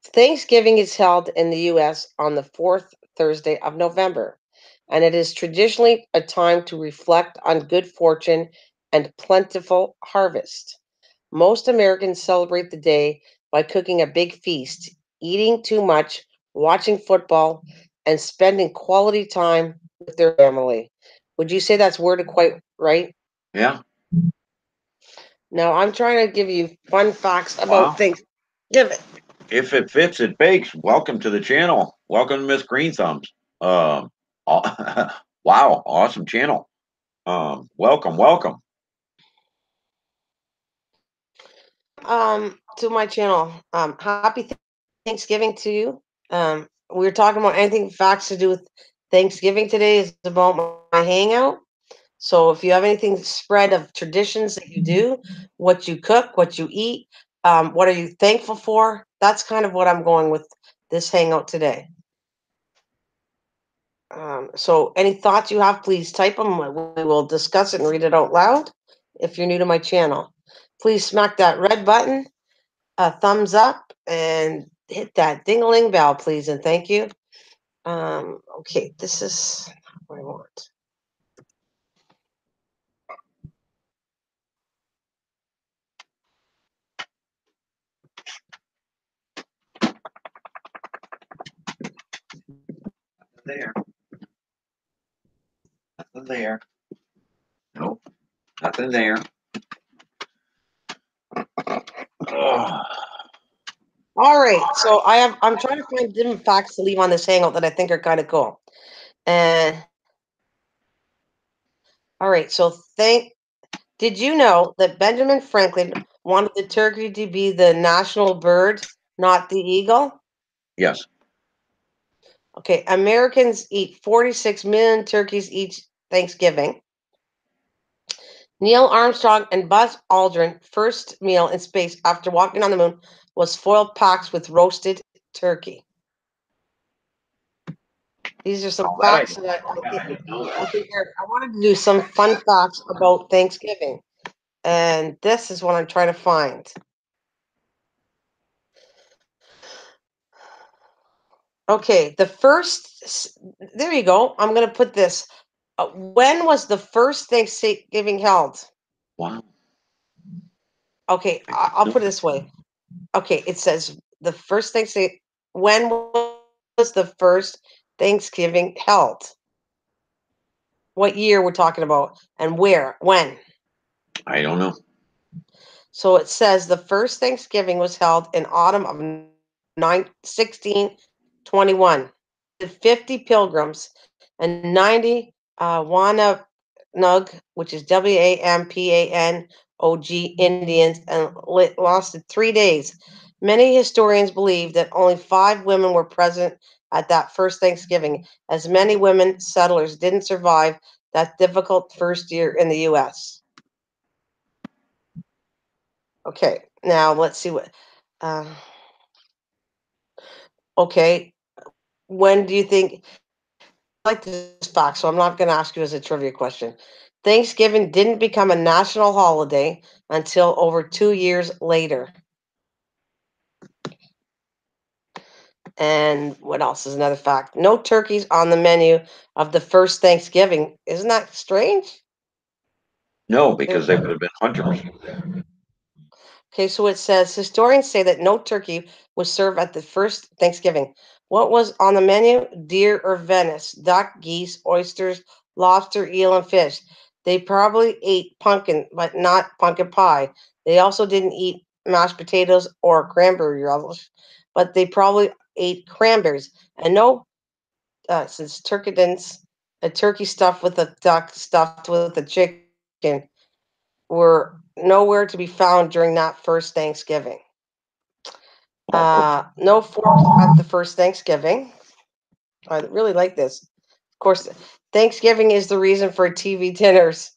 Thanksgiving is held in the US on the fourth Thursday of November. and it is traditionally a time to reflect on good fortune and plentiful harvest. Most Americans celebrate the day by cooking a big feast, eating too much, watching football, and spending quality time with their family. Would you say that's worded quite right?
Yeah.
Now, I'm trying to give you fun facts about
Wow.
Thanksgiving.
If it fits, it bakes. Welcome to the channel. Welcome to Miss Green Thumbs. Wow, awesome channel. Welcome, welcome.
To my channel. Happy Thanksgiving to you. We are talking about anything facts to do with Thanksgiving today is about my hangout. So if you have anything spread of traditions that you do, what you cook, what you eat, what are you thankful for? That's kind of what I'm going with this hangout today. So any thoughts you have, please type them. We will discuss it and read it out loud. If you're new to my channel, please smack that red button, a thumbs up, and hit that ding-a-ling bell, please, and thank you. Okay, this is what I want.
There. Nothing there. Nope. Nothing there. Oh,
All right, so I'm trying to find different facts to leave on this hangout that I think are kind of cool. And all right, so thank. Did you know that Benjamin Franklin wanted the turkey to be the national bird, not the eagle?
yes.
Okay, Americans eat 46 million turkeys each Thanksgiving. Neil Armstrong and Buzz Aldrin first meal in space after walking on the moon was foil packs with roasted turkey. These are some
Oh, that I
facts
didn't.
that
Yeah, I didn't know
I
that.
think I wanted to do some fun facts about Thanksgiving, and this is what I'm trying to find. Okay, there you go. I'm going to put this. When was the first Thanksgiving held?
Wow.
Okay, I'll put it this way. Okay, it says the first Thanksgiving. When was the first Thanksgiving held? What year we're talking about, and where? When?
I don't know.
So it says the first Thanksgiving was held in autumn of 1621. 50 pilgrims and 90 Wampanoag, which is Wampanog Indians, and lasted 3 days. Many historians believe that only 5 women were present at that first Thanksgiving, as many women settlers didn't survive that difficult first year in the U.S. Okay, now let's see what. Uh, okay, when do you think? I like this fact, so I'm not going to ask you as a trivia question. Thanksgiving didn't become a national holiday until over 2 years later. And what else is another fact? No turkeys on the menu of the first Thanksgiving. Isn't that strange?
No, because they would have been hunters.
Okay, so it says historians say that no turkey was served at the first Thanksgiving. What was on the menu? Deer or venison, duck, geese, oysters, lobster, eel, and fish. They probably ate pumpkin, but not pumpkin pie. They also didn't eat mashed potatoes or cranberry relish, but they probably ate cranberries. And no, since turkey a turkey stuffed with a duck stuffed with a chicken were nowhere to be found during that first Thanksgiving. No forks at the first Thanksgiving. I really like this. Of course, Thanksgiving is the reason for TV dinners.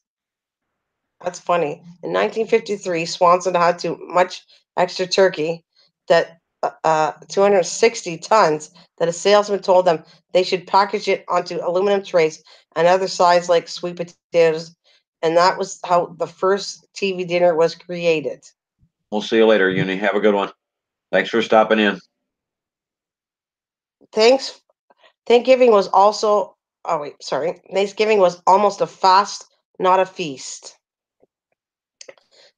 That's funny. In 1953, Swanson had too much extra turkey that 260 tons that a salesman told them they should package it onto aluminum trays and other sides like sweet potatoes. And that was how the first TV dinner was created.
We'll see you later, Uni. Have a good one. Thanks for stopping in.
Thanks Thanksgiving was also Oh wait, sorry. Thanksgiving was almost a fast, not a feast.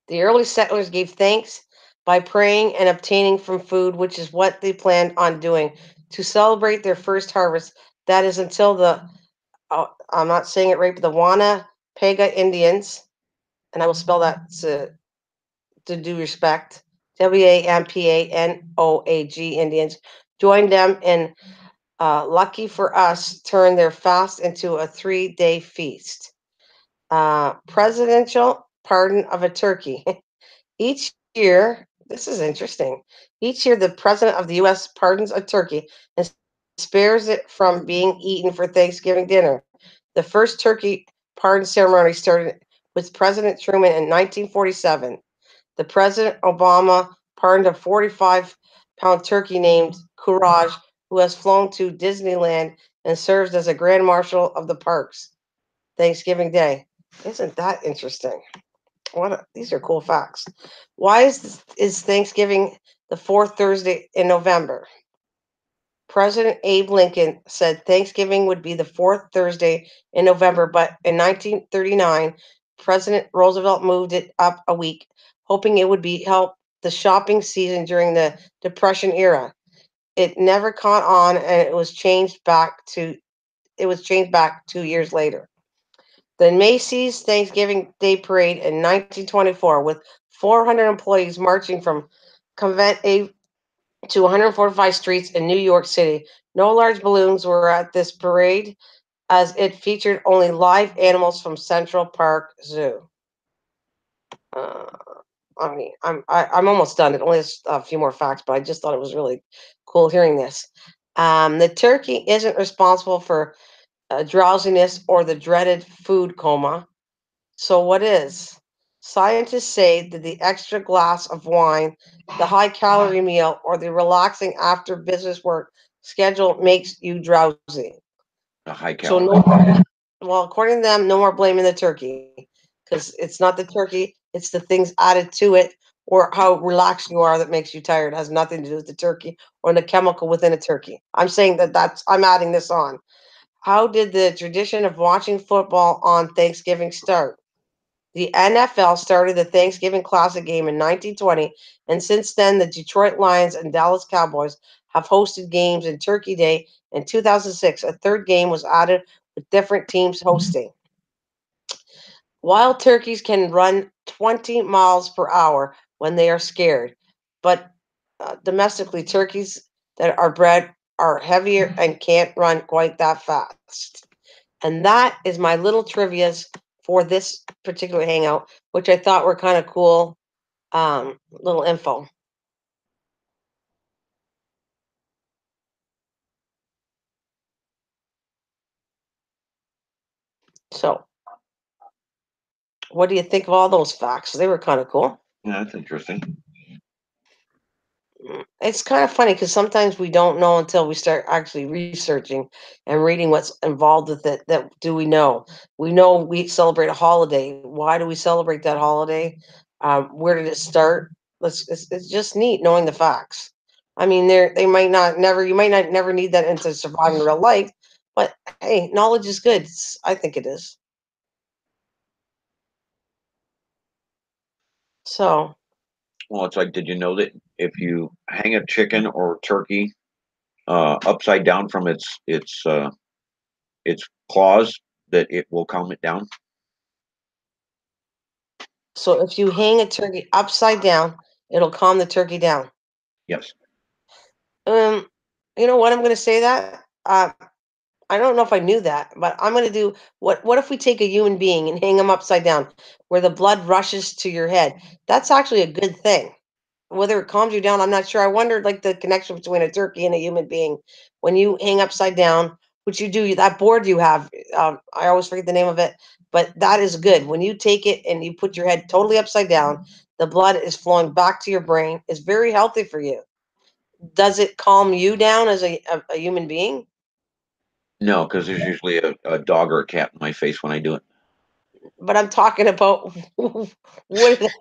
The early settlers gave thanks by praying and obtaining from food, which is what they planned on doing to celebrate their first harvest. That is until I'm not saying it right, but the Wana Pega Indians, and I will spell that to do respect, Wampanoag Indians, joined them in lucky for us, turned their fast into a 3-day feast. Presidential pardon of a turkey. Each year, this is interesting. Each year, the president of the U.S. pardons a turkey and spares it from being eaten for Thanksgiving dinner. The first turkey pardon ceremony started with President Truman in 1947. The President Obama pardoned a 45-pound turkey named Courage, who has flown to Disneyland and serves as a grand marshal of the parks. Thanksgiving Day. Isn't that interesting? These are cool facts. Why is Thanksgiving the fourth Thursday in November? President Abe Lincoln said Thanksgiving would be the fourth Thursday in November, but in 1939, President Roosevelt moved it up a week, hoping it would be help the shopping season during the Depression era. It never caught on, and it was changed back 2 years later. The Macy's Thanksgiving Day Parade in 1924, with 400 employees marching from Convent A to 145 streets in New York City. No large balloons were at this parade, as it featured only live animals from Central Park Zoo. Uh, I'm almost done. It only has a few more facts, but I just thought it was really cool hearing this. The turkey isn't responsible for drowsiness or the dreaded food coma. So what is? Scientists say that the extra glass of wine, the high calorie meal, or the relaxing after business work schedule makes you drowsy.
A high
So no,
calorie.
well, according to them, no more blaming the turkey because it's not the turkey; it's the things added to it or how relaxed you are that makes you tired. It has nothing to do with the turkey or the chemical within a turkey. I'm saying I'm adding this on. How did the tradition of watching football on Thanksgiving start? The NFL started the Thanksgiving Classic game in 1920, and since then, the Detroit Lions and Dallas Cowboys have hosted games in Turkey Day. In 2006, a third game was added with different teams hosting. Wild turkeys can run 20 miles per hour when they are scared, but domestically, turkeys that are bred are heavier and can't run quite that fast. And that is my little trivias for this particular hangout, which I thought were kind of cool little info. So, what do you think of all those facts? They were kind of cool.
Yeah, that's interesting.
It's kind of funny because sometimes we don't know until we start actually researching and reading what's involved with it. That do we know? We know we celebrate a holiday. Why do we celebrate that holiday? Where did it start? It's just neat knowing the facts. I mean, they might not never you might not never need that into surviving real life, but hey, knowledge is good. I think it is. So,
Well, it's like, did you know that if you hang a chicken or turkey upside down from its claws, that it will calm it down?
so if you hang a turkey upside down, it'll calm the turkey down.
Yes.
Um, you know what? I'm going to say that. I don't know if I knew that, but I'm going to do what. What if we take a human being and hang him upside down, where the blood rushes to your head? That's actually a good thing. Whether it calms you down, I'm not sure. I wondered like the connection between a turkey and a human being. When you hang upside down, which you do, that board you have, I always forget the name of it, but that is good. When you take it and you put your head totally upside down, the blood is flowing back to your brain. It's very healthy for you. Does it calm you down as a human being?
No, because there's usually a dog or a cat in my face when I do it.
But I'm talking about would it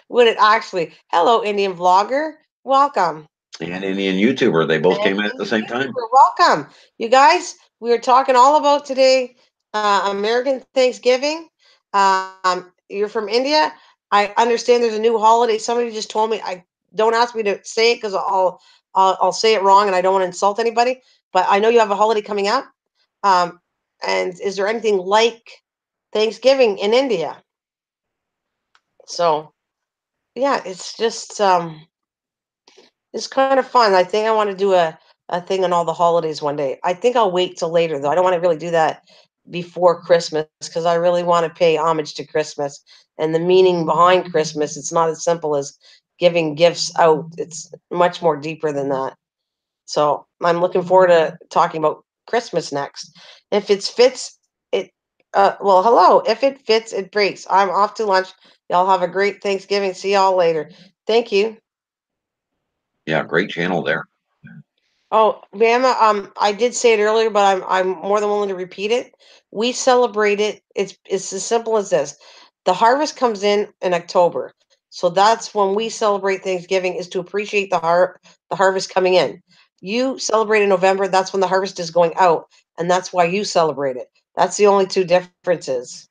would it actually? Hello, Indian vlogger. Welcome.
And Indian YouTuber, they both
And
came in at the
Indian
same time.
YouTuber, welcome. You guys, We are talking all about today American Thanksgiving. You're from India. I understand there's a new holiday. Somebody just told me. I don't ask me to say it because I'll say it wrong, and I don't want to insult anybody. But I know you have a holiday coming up. Um, and is there anything like Thanksgiving in India? So yeah, it's kind of fun. I think I want to do a thing on all the holidays one day. I think I'll wait till later though. I don't want to really do that before Christmas because I really want to pay homage to Christmas and the meaning behind Christmas. It's not as simple as giving gifts out. It's much more deeper than that. So I'm looking forward to talking about Christmas next. If it fits, it well, hello. If it fits, it breaks. I'm off to lunch. Y'all have a great Thanksgiving. See y'all later. Thank you.
Yeah, great channel there.
Oh, Bama, I did say it earlier, but I'm more than willing to repeat it. We celebrate it. It's as simple as this. The harvest comes in October. So that's when we celebrate Thanksgiving is to appreciate the harvest coming in. You celebrate in November, that's when the harvest is going out, and that's why you celebrate it. That's the only two differences.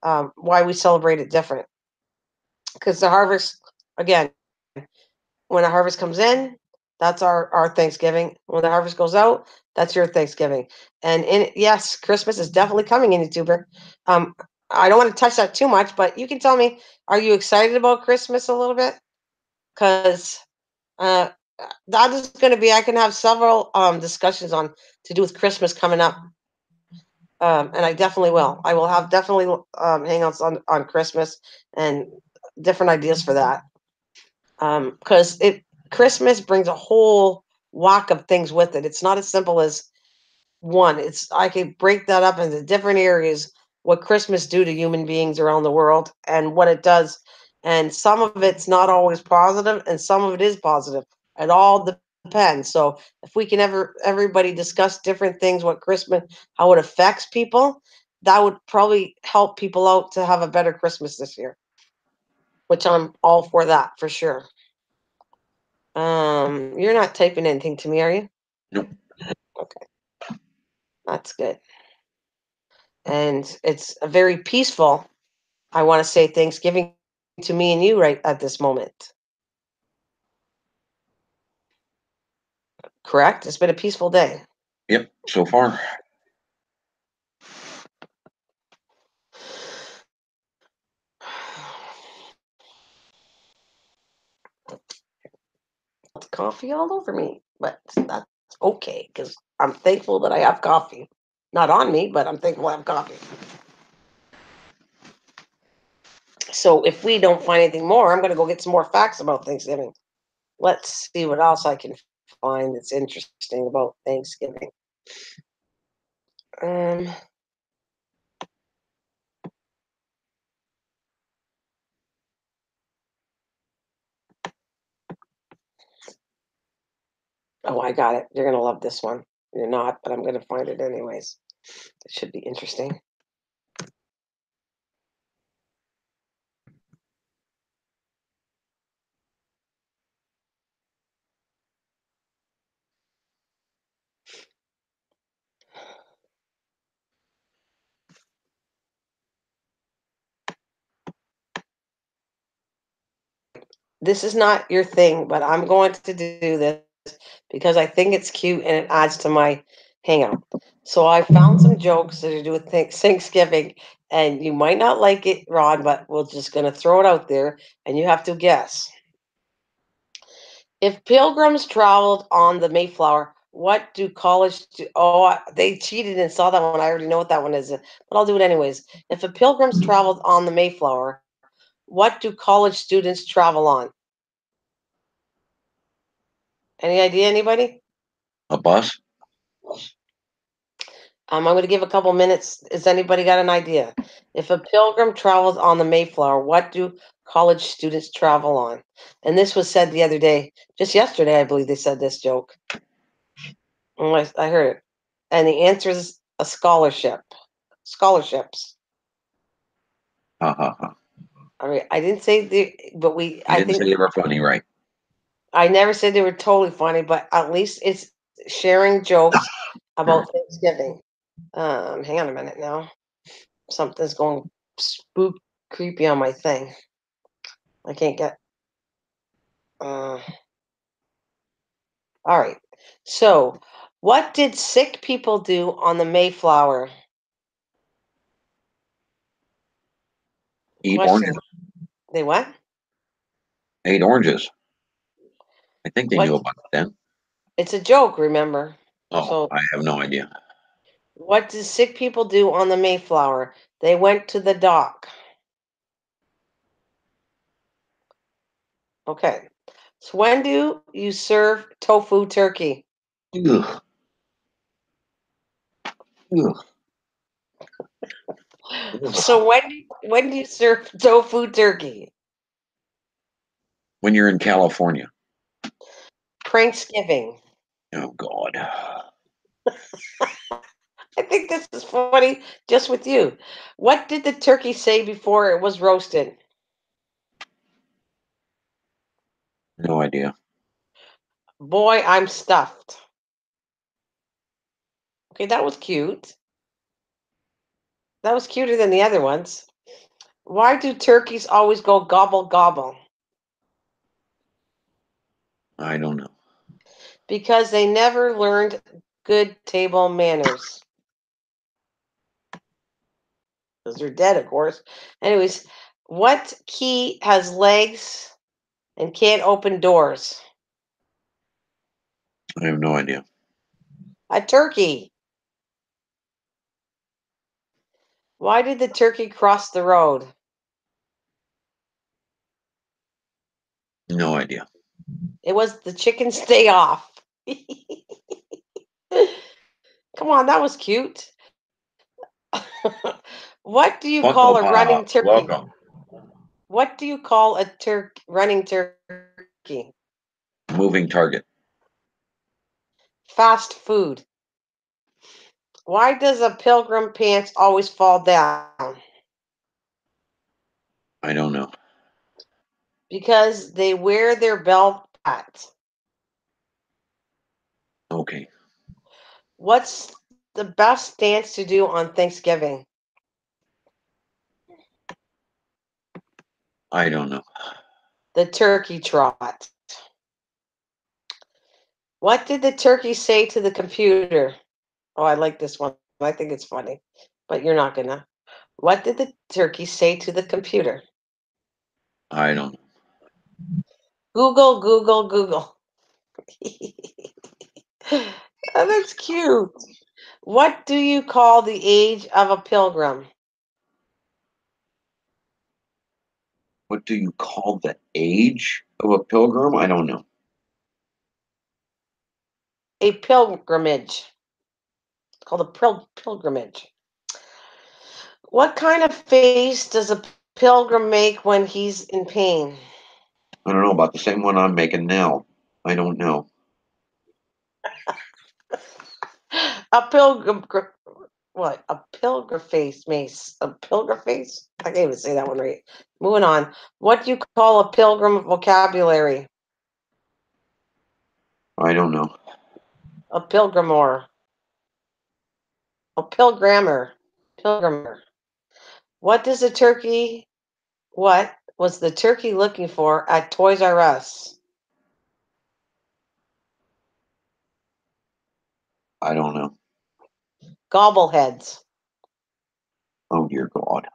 Why we celebrate it different. Because the harvest, again, when the harvest comes in, that's our Thanksgiving. When the harvest goes out, that's your Thanksgiving. And yes, Christmas is definitely coming in YouTuber. Um, I don't want to touch that too much, but you can tell me, are you excited about Christmas a little bit? Because uh, that is going to be. I can have several discussions on to do with Christmas coming up, and I definitely will. I will have definitely hangouts on Christmas and different ideas for that. Because it Christmas brings a whole whack of things with it. It's not as simple as one. It's I could break that up into different areas. What Christmas do to human beings around the world and what it does, and some of it's not always positive, and some of it is positive. It all depends. So if we can everybody discuss different things, what Christmas, how it affects people, that would probably help people out to have a better Christmas this year. Which I'm all for that for sure. You're not typing anything to me, are you?
Nope.
Okay, that's good. And it's a very peaceful. I want to say Thanksgiving to me and you right at this moment. Correct? It's been a peaceful day.
Yep. So far.
Got coffee all over me, but that's okay because I'm thankful that I have coffee. Not on me, but I'm thankful I have coffee. So if we don't find anything more, I'm going to go get some more facts about Thanksgiving. Let's see what else I can find that's interesting about Thanksgiving. Um, oh, I got it. You're going to love this one. You're not, but I'm going to find it anyways. It should be interesting. This is not your thing, but I'm going to do this because I think it's cute and it adds to my hangout. So I found some jokes that are to do with Thanksgiving, and you might not like it, Ron, but we're just going to throw it out there, and you have to guess. If pilgrims traveled on the Mayflower, what do college do? Oh, they cheated and saw that one. I already know what that one is, but I'll do it anyways. If a pilgrims traveled on the Mayflower, what do college students travel on? Any idea, anybody?
A bus.
I'm going to give a couple minutes. Has anybody got an idea? If a pilgrim travels on the Mayflower, what do college students travel on? And this was said the other day, just yesterday, I believe they said this joke. I heard it. And the answer is a scholarship. Scholarships.
Ha ha ha.
I mean, I didn't say but
You
I
didn't
think
say they were funny, right?
I never said they were totally funny, but at least it's sharing jokes about Thanksgiving. Hang on a minute now. Something's going spook creepy on my thing. I can't get. Uh, all right. So, what did sick people do on the Mayflower?
Eat
Question.
oranges.
They what?
Ate oranges. I think they knew
What?
about that.
It's a joke, remember?
Oh,
So,
I have no idea.
what did sick people do on the Mayflower? They went to the dock. Okay. So, when do you serve tofu turkey?
Ugh, ugh,
So,
ugh.
when do you serve tofu turkey?
When you're in California.
Thanksgiving.
Oh God.
I think this is funny just with you. What did the turkey say before it was roasted?
No idea.
Boy, I'm stuffed. Okay, that was cute. That was cuter than the other ones. Why do turkeys always go gobble gobble?
I don't know.
Because they never learned good table manners. Because they're dead, of course. Anyways, what key has legs and can't open doors?
I have no idea.
A turkey. Why did the turkey cross the road?
No idea.
It was the chicken's day off. Come on, that was cute. What do you call
Funko
a running
Pop.
turkey?
Welcome.
What do you call a running turkey?
Moving target.
Fast food. Why does a pilgrim pants always fall down?
I don't know.
Because they wear their belt flat.
Okay.
What's the best dance to do on Thanksgiving?
I don't know.
The turkey trot. What did the turkey say to the computer? Oh, I like this one. I think it's funny, but you're not gonna. What did the turkey say to the computer?
I don't know.
Google, Google, Google. Oh, that's cute. What do you call the age of a pilgrim?
What do you call the age of a pilgrim? I don't know.
A pilgrimage. It's called a pilgrimage. What kind of face does a pilgrim make when he's in pain?
I don't know about the same one I'm making now. I don't know.
A pilgrim. What? A pilgrim face mace. A pilgrim face? I can't even say that one right. Moving on. What do you call a pilgrim vocabulary?
I don't know.
A pilgrimor. A pilgrimmer. Pilgrimer. What does the turkey What was the turkey looking for at Toys R Us?
I don't know.
Gobbleheads.
Oh dear God.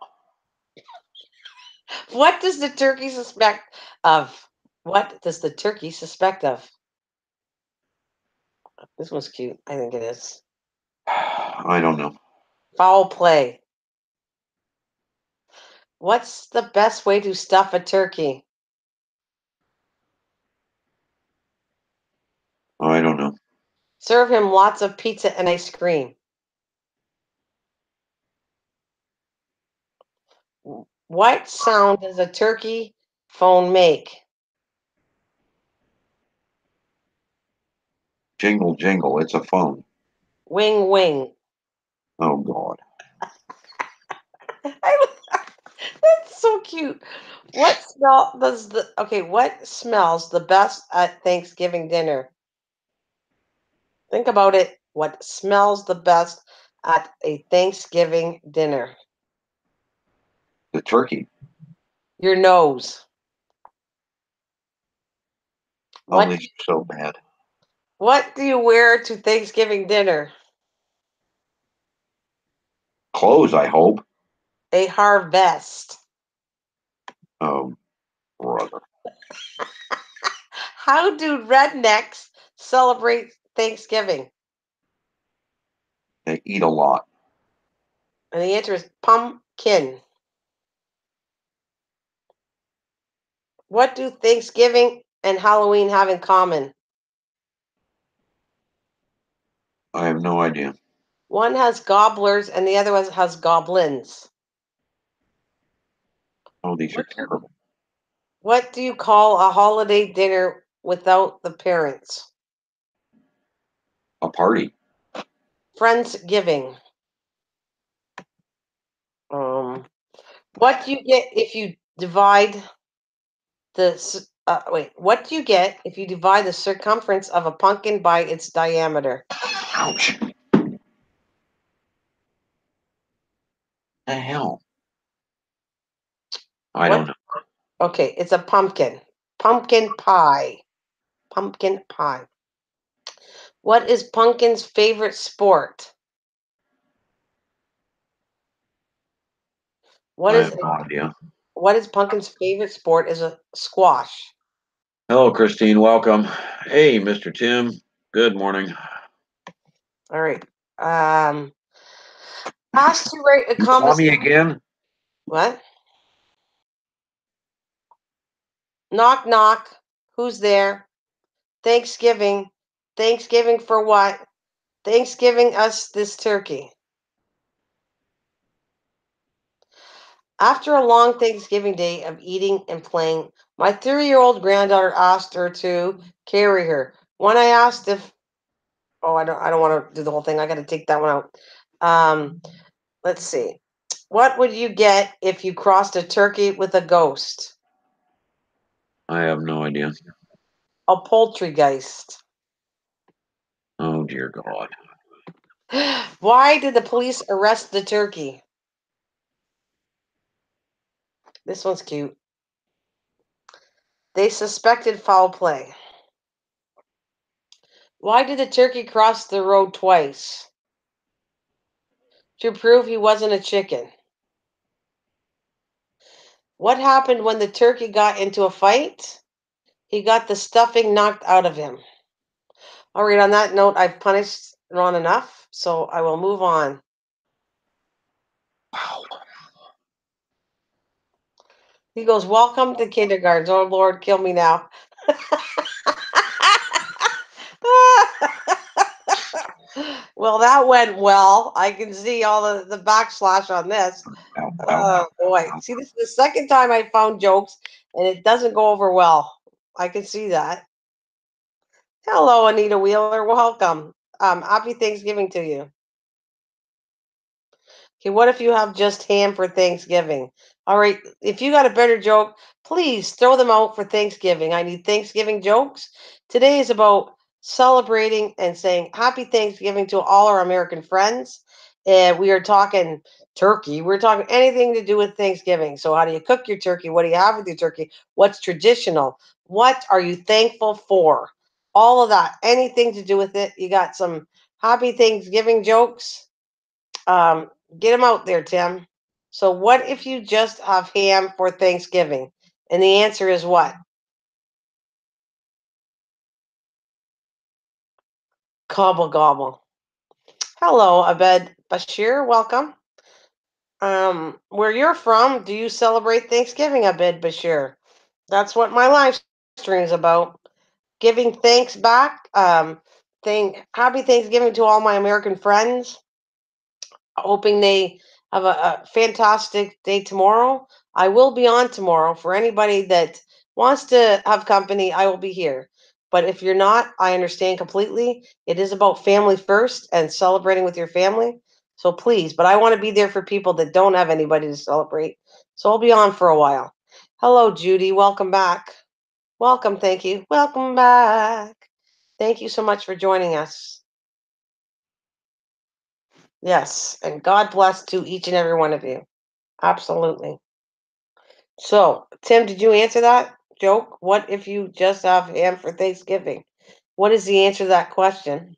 What does the turkey suspect of? What does the turkey suspect of? This one's cute. I think it is.
I don't know.
Foul play. What's the best way to stuff a turkey?
I don't know.
Serve him lots of pizza and ice cream. What sound does a turkey phone make?
Jingle jingle. It's a phone.
Wing wing.
Oh God.
That's so cute. What smells the best at Thanksgiving dinner? Think about it. What smells the best at a Thanksgiving dinner?
The turkey.
Your nose.
Oh,
What
these are so bad.
what do you wear to Thanksgiving dinner?
Clothes, I hope.
A harvest.
Oh, brother.
How do rednecks celebrate Thanksgiving?
They eat a lot.
And the answer is pumpkin. What do Thanksgiving and Halloween have in common?
I have no idea.
One has gobblers and the other one has goblins.
Oh, these are
What,
terrible.
what do you call a holiday dinner without the parents?
A party.
Friendsgiving. Um, what do you get if you divide what do you get if you divide the circumference of a pumpkin by its diameter?
Ouch. The hell? I don't
What?
know.
Okay, it's a pumpkin. Pumpkin pie. Pumpkin pie. What is Pumpkin's favorite sport? What
I
is
have no idea.
what is Pumpkin's favorite sport? Is a squash.
Hello, Christine. Welcome. Hey, Mr. Tim. Good morning.
All right. Um, asked to write a
You call
comment.
me again?
What? Knock knock. Who's there? Thanksgiving. Thanksgiving for what? Thanksgiving us this turkey. After a long Thanksgiving day of eating and playing, my 3-year-old granddaughter asked her to carry her. When I asked if, oh, I don't want to do the whole thing. I got to take that one out. Um, let's see. What would you get if you crossed a turkey with a ghost?
I have no idea.
A poultrygeist.
Oh, dear God.
Why did the police arrest the turkey? This one's cute. They suspected foul play. Why did the turkey cross the road twice? To prove he wasn't a chicken. What happened when the turkey got into a fight? He got the stuffing knocked out of him. All right, on that note, I've punished Ron enough, so I will move on.
Wow.
He goes, welcome to kindergarten. Oh, Lord, kill me now. Well, that went well. I can see all the backslash on this.
Wow, wow,
Oh, boy.
wow.
See, this is the second time I found jokes, and it doesn't go over well. I can see that. Hello, Anita Wheeler. Welcome. Happy Thanksgiving to you. Okay, what if you have just ham for Thanksgiving? All right, if you got a better joke, please throw them out for Thanksgiving. I need Thanksgiving jokes. Today is about celebrating and saying happy Thanksgiving to all our American friends. And we are talking turkey. We're talking anything to do with Thanksgiving. So, how do you cook your turkey? What do you have with your turkey? What's traditional? What are you thankful for? All of that, anything to do with it. You got some happy Thanksgiving jokes? Um, get them out there, Tim. So, what if you just have ham for Thanksgiving? And the answer is what? Gobble gobble. Hello, Abed Bashir. Welcome. Where you're from, do you celebrate Thanksgiving, Abed Bashir? That's what my live stream is about. Giving thanks back. Happy Thanksgiving to all my American friends. Hoping they have a fantastic day tomorrow. I will be on tomorrow. For anybody that wants to have company, I will be here. But if you're not, I understand completely. It is about family first and celebrating with your family. So please, but I want to be there for people that don't have anybody to celebrate. So I'll be on for a while. Hello, Judy. Welcome back. Welcome. Thank you. Welcome back. Thank you so much for joining us. Yes, and God bless to each and every one of you. Absolutely. So, Tim, did you answer that joke? What if you just have ham for Thanksgiving? What is the answer to that question?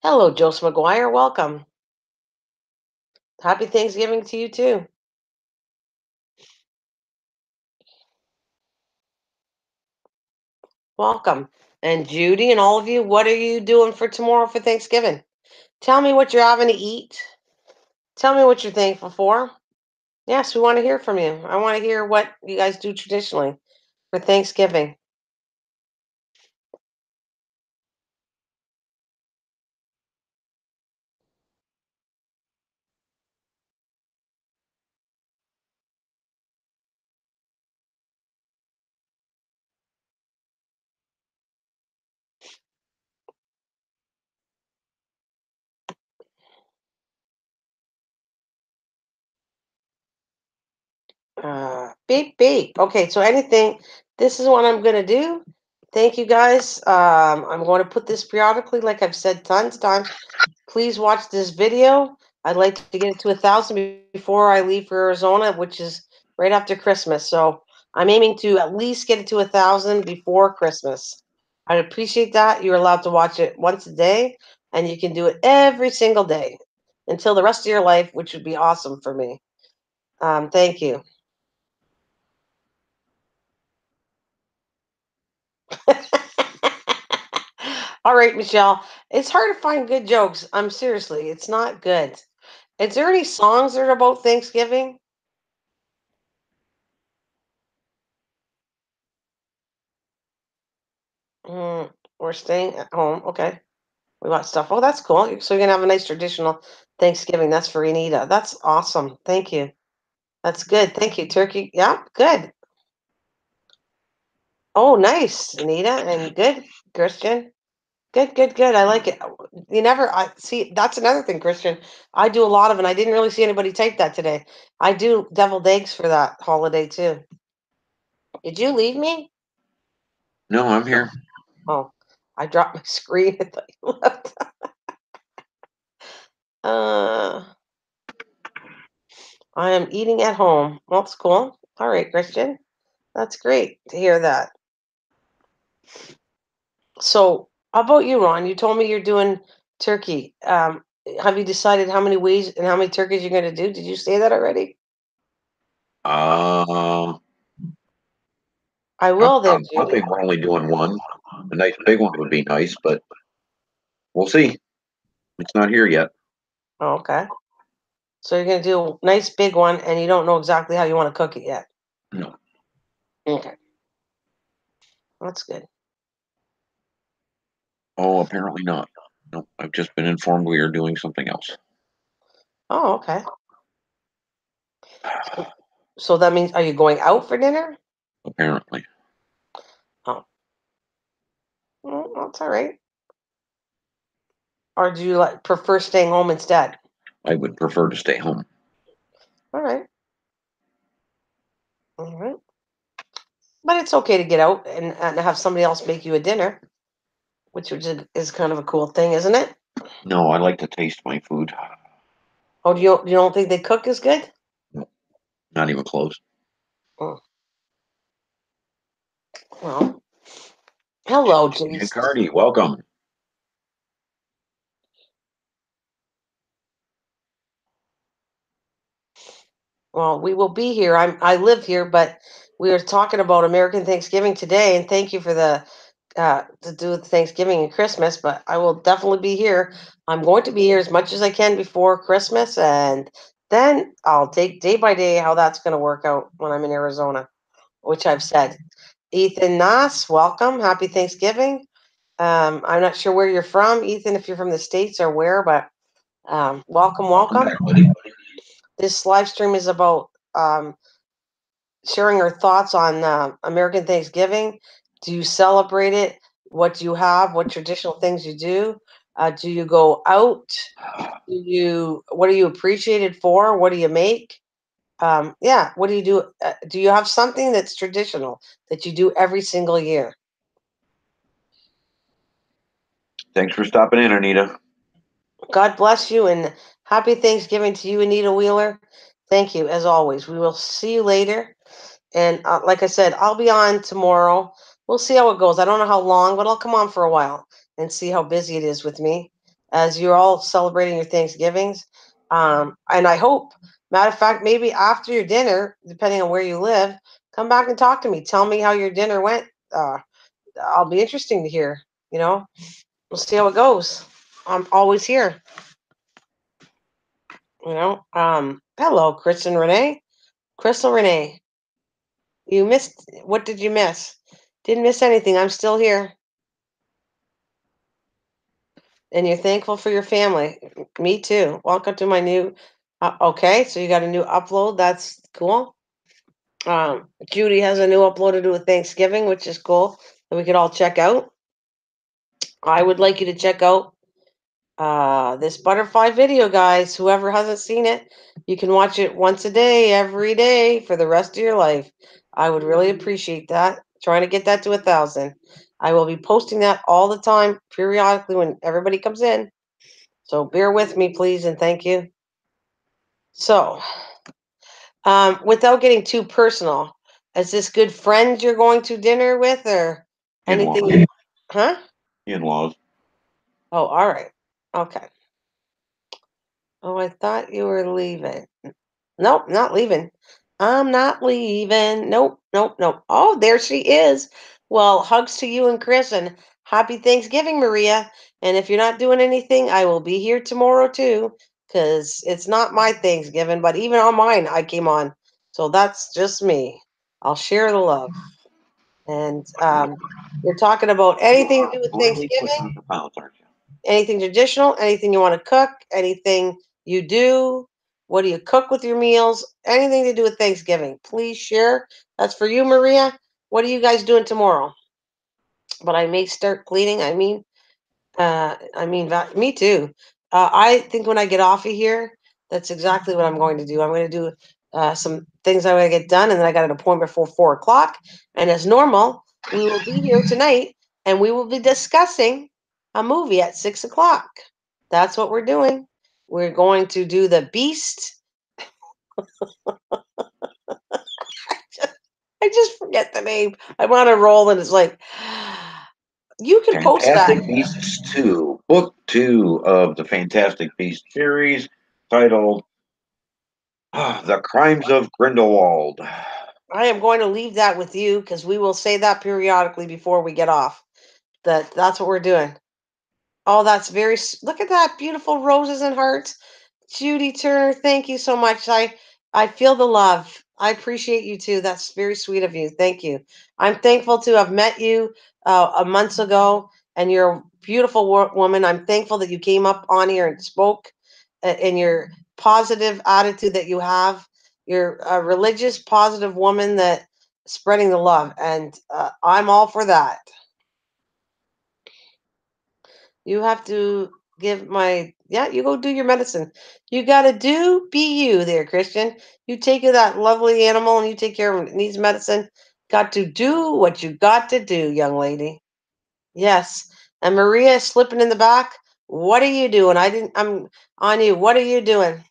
Hello, Joseph McGuire. Welcome. Happy Thanksgiving to you too. Welcome. And Judy and all of you, what are you doing for tomorrow for Thanksgiving? Tell me what you're having to eat. Tell me what you're thankful for. Yes, we want to hear from you. I want to hear what you guys do traditionally for Thanksgiving. Beep beep. Okay, so anything. This is what I'm gonna do. Thank you guys. I'm going to put this periodically, like I've said tons of times. Please watch this video. I'd like to get it to 1,000 before I leave for Arizona, which is right after Christmas. So I'm aiming to at least get it to 1,000 before Christmas. I'd appreciate that. You're allowed to watch it once a day, and you can do it every single day until the rest of your life, which would be awesome for me. Thank you. All right, Michelle. It's hard to find good jokes. I'm seriously, it's not good. Is there any songs that are about Thanksgiving? Mm, we're staying at home. Okay. We got stuff. Oh, that's cool. So you're gonna have a nice traditional Thanksgiving. That's for Anita. That's awesome. Thank you. That's good. Thank you. Turkey. Yeah, good. Oh, nice, Anita, and good, Christian. Good, good, good. I like it. You never. I see. That's another thing, Christian. I do a lot of, and I didn't really see anybody type that today. I do deviled eggs for that holiday too. Did you leave me?
No, I'm here.
Oh, I dropped my screen. I thought you left. Uh, I am eating at home. Well, that's cool. All right, Christian. That's great to hear that. So, how about you, Ron? You told me you're doing turkey. Have you decided how many ways and how many turkeys you're going to do? Did you say that already?
Um,
I
I'm,
will there,
I'm
Judy.
hoping we're only doing one. A nice big one would be nice, but we'll see. It's not here yet.
Oh, okay. So you're going to do a nice big one, and you don't know exactly how you want to cook it yet.
No.
Okay, that's good.
Oh, apparently not. No, I've just been informed we are doing something else.
Oh, okay. So that means, are you going out for dinner?
Apparently,
Oh, well, that's all right. Or do you like prefer staying home instead?
I would prefer to stay home.
All right, all right. But it's okay to get out and have somebody else make you a dinner, which is kind of a cool thing, isn't it?
No, I like to taste my food.
Oh, you don't think they cook as good?
No, not even close.
Oh, well, hello,
Nick
Jason.
Cardy, welcome.
Well, we will be here. I live here, but we were talking about American Thanksgiving today, and thank you for the to do with Thanksgiving and Christmas. But I will definitely be here. I'm going to be here as much as I can before Christmas, and then I'll take day by day how that's going to work out when I'm in Arizona, which I've said. Ethan Nas, welcome. Happy Thanksgiving. I'm not sure where you're from, Ethan, if you're from the States or where, but welcome,
Welcome
welcome.
back, buddy.
This live stream is about sharing our thoughts on American Thanksgiving. Do you celebrate it? What do you have? What traditional things you do? Do you go out? What are you appreciated for? What do you make? Yeah, what do you do? Do you have something that's traditional that you do every single year?
Thanks for stopping in, Anita.
God bless you and happy Thanksgiving to you, Anita Wheeler. Thank you, as always. We will see you later. And like I said, I'll be on tomorrow. We'll see how it goes. I don't know how long, but I'll come on for a while and see how busy it is with me as you're all celebrating your Thanksgivings. And I hope, matter of fact, maybe after your dinner, depending on where you live, come back and talk to me. Tell me how your dinner went. I'll be interesting to hear. You know, we'll see how it goes. I'm always here. Hello, Kristen Renee. Crystal Renee. You missed. What did you miss? Didn't miss anything. I'm still here. And you're thankful for your family. Me too. Welcome to my new. Okay, so you got a new upload. That's cool. Judy has a new upload to do with Thanksgiving, which is cool. That we could all check out. I would like you to check out this butterfly video, guys. Whoever hasn't seen it, you can watch it once a day, every day for the rest of your life. I would really appreciate that. Trying to get that to 1,000. I will be posting that all the time, periodically when everybody comes in. So bear with me, please, and thank you. So, without getting too personal, is this good friends you're going to dinner with, or anything?
In-laws.
Huh?
In-laws.
Oh, all right. Okay. Oh, I thought you were leaving. Nope, not leaving. I'm not leaving. Nope, nope, nope. Oh, there she is. Well, hugs to you and Chris, and happy Thanksgiving, Maria. And if you're not doing anything, I will be here tomorrow too, because it's not my Thanksgiving, but even on mine, I came on. So that's just me. I'll share the love. And you're talking about
You
anything to
are
do with
really putting
Thanksgiving?
on the pounds, aren't you?
Anything traditional, anything you want to cook, anything you do. What do you cook with your meals? Anything to do with Thanksgiving, please share. That's for you, Maria. What are you guys doing tomorrow? But I may start cleaning. Me too. I think when I get off of here, that's exactly what I'm going to do. I'm going to do some things I'm going to get done, and then I got an appointment for 4 o'clock. And as normal, we will be here tonight, and we will be discussing a movie at 6 o'clock. That's what we're doing. We're going to do The Beast. I just forget the name. I'm on a roll, and it's like, you can post that.
Fantastic Beasts 2, Book 2 of the Fantastic Beasts series, titled The Crimes of Grindelwald.
I am going to leave that with you because we will say that periodically before we get off. That's what we're doing. Oh, that's look at that beautiful roses and hearts. Judy Turner, thank you so much. I feel the love. I appreciate you too. That's very sweet of you. Thank you. I'm thankful to have met you a month ago, and you're a beautiful woman. I'm thankful that you came up on here and spoke, and your positive attitude that you have. You're a religious, positive woman that spreading the love, and I'm all for that. You have to give my yeah, you go do your medicine. You gotta be you there, Christian. You take care of that lovely animal and you take care of it. It needs medicine. Got to do what you got to do, young lady. Yes. And Maria is slipping in the back. What are you doing? I'm on you. What are you doing?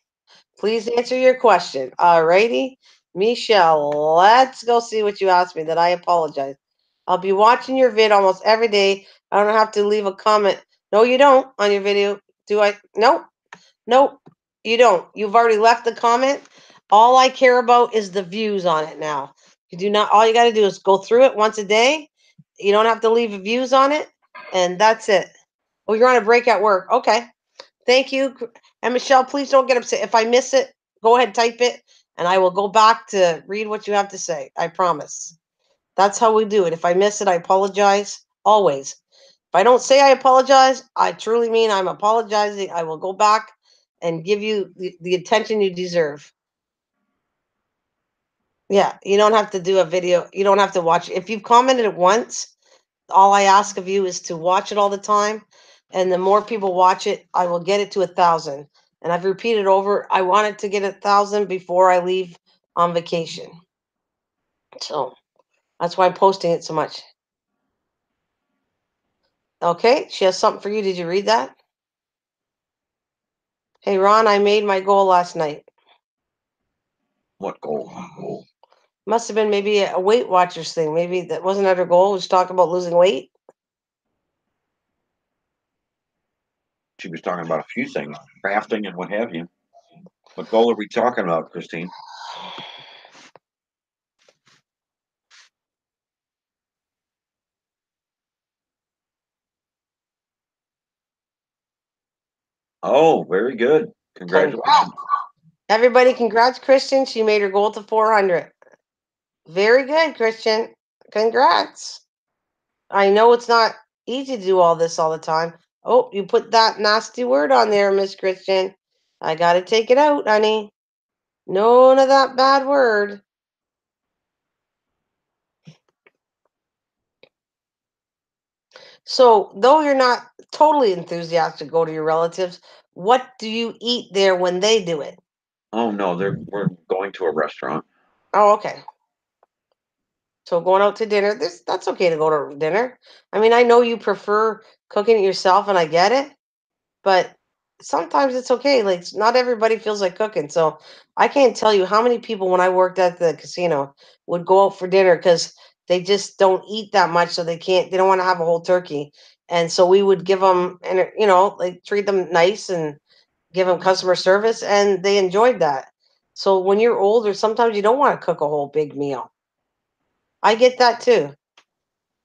Please answer your question. All righty. Michelle, let's go see what you asked me that I apologize. I'll be watching your vid almost every day. I don't have to leave a comment. No, you don't on your video. Do I? Nope. Nope. You don't. You've already left the comment. All I care about is the views on it now. You do not, all you got to do is go through it once a day. You don't have to leave views on it. And that's it. Oh, you're on a break at work. Okay. Thank you. And Michelle, please don't get upset. If I miss it, go ahead, type it, and I will go back to read what you have to say. I promise. That's how we do it. If I miss it, I apologize always. If I don't say I apologize, I truly mean I'm apologizing. I will go back and give you the attention you deserve. Yeah, you don't have to do a video. You don't have to watch. If you've commented it once, all I ask of you is to watch it all the time. And the more people watch it, I will get it to 1,000. And I've repeated over, I want it to get 1,000 before I leave on vacation. So that's why I'm posting it so much. Okay, she has something for you. Did you read that? Hey, Ron, I made my goal last night.
What goal?
Must have been maybe a Weight Watchers thing. Maybe that wasn't that her goal, was talk about losing weight.
She was talking about a few things, crafting and what have you. What goal are we talking about, Christine? Oh, very good. Congratulations.
Everybody, congrats, Christian. She made her goal to 400. Very good, Christian. Congrats. I know it's not easy to do all this all the time. Oh, you put that nasty word on there, Miss Christian. I got to take it out, honey. None of that bad word. So, though you're not totally enthusiastic to go to your relatives, what do you eat there when they do it?
Oh no, we're going to a restaurant.
Oh, okay. So going out to dinner, that's okay to go to dinner. I mean, I know you prefer cooking it yourself, and I get it, but sometimes it's okay. Like not everybody feels like cooking. So I can't tell you how many people when I worked at the casino would go out for dinner because they just don't eat that much, so they don't want to have a whole turkey. And so we would give them, and like treat them nice and give them customer service, and they enjoyed that. So when you're older, sometimes you don't want to cook a whole big meal. I get that too.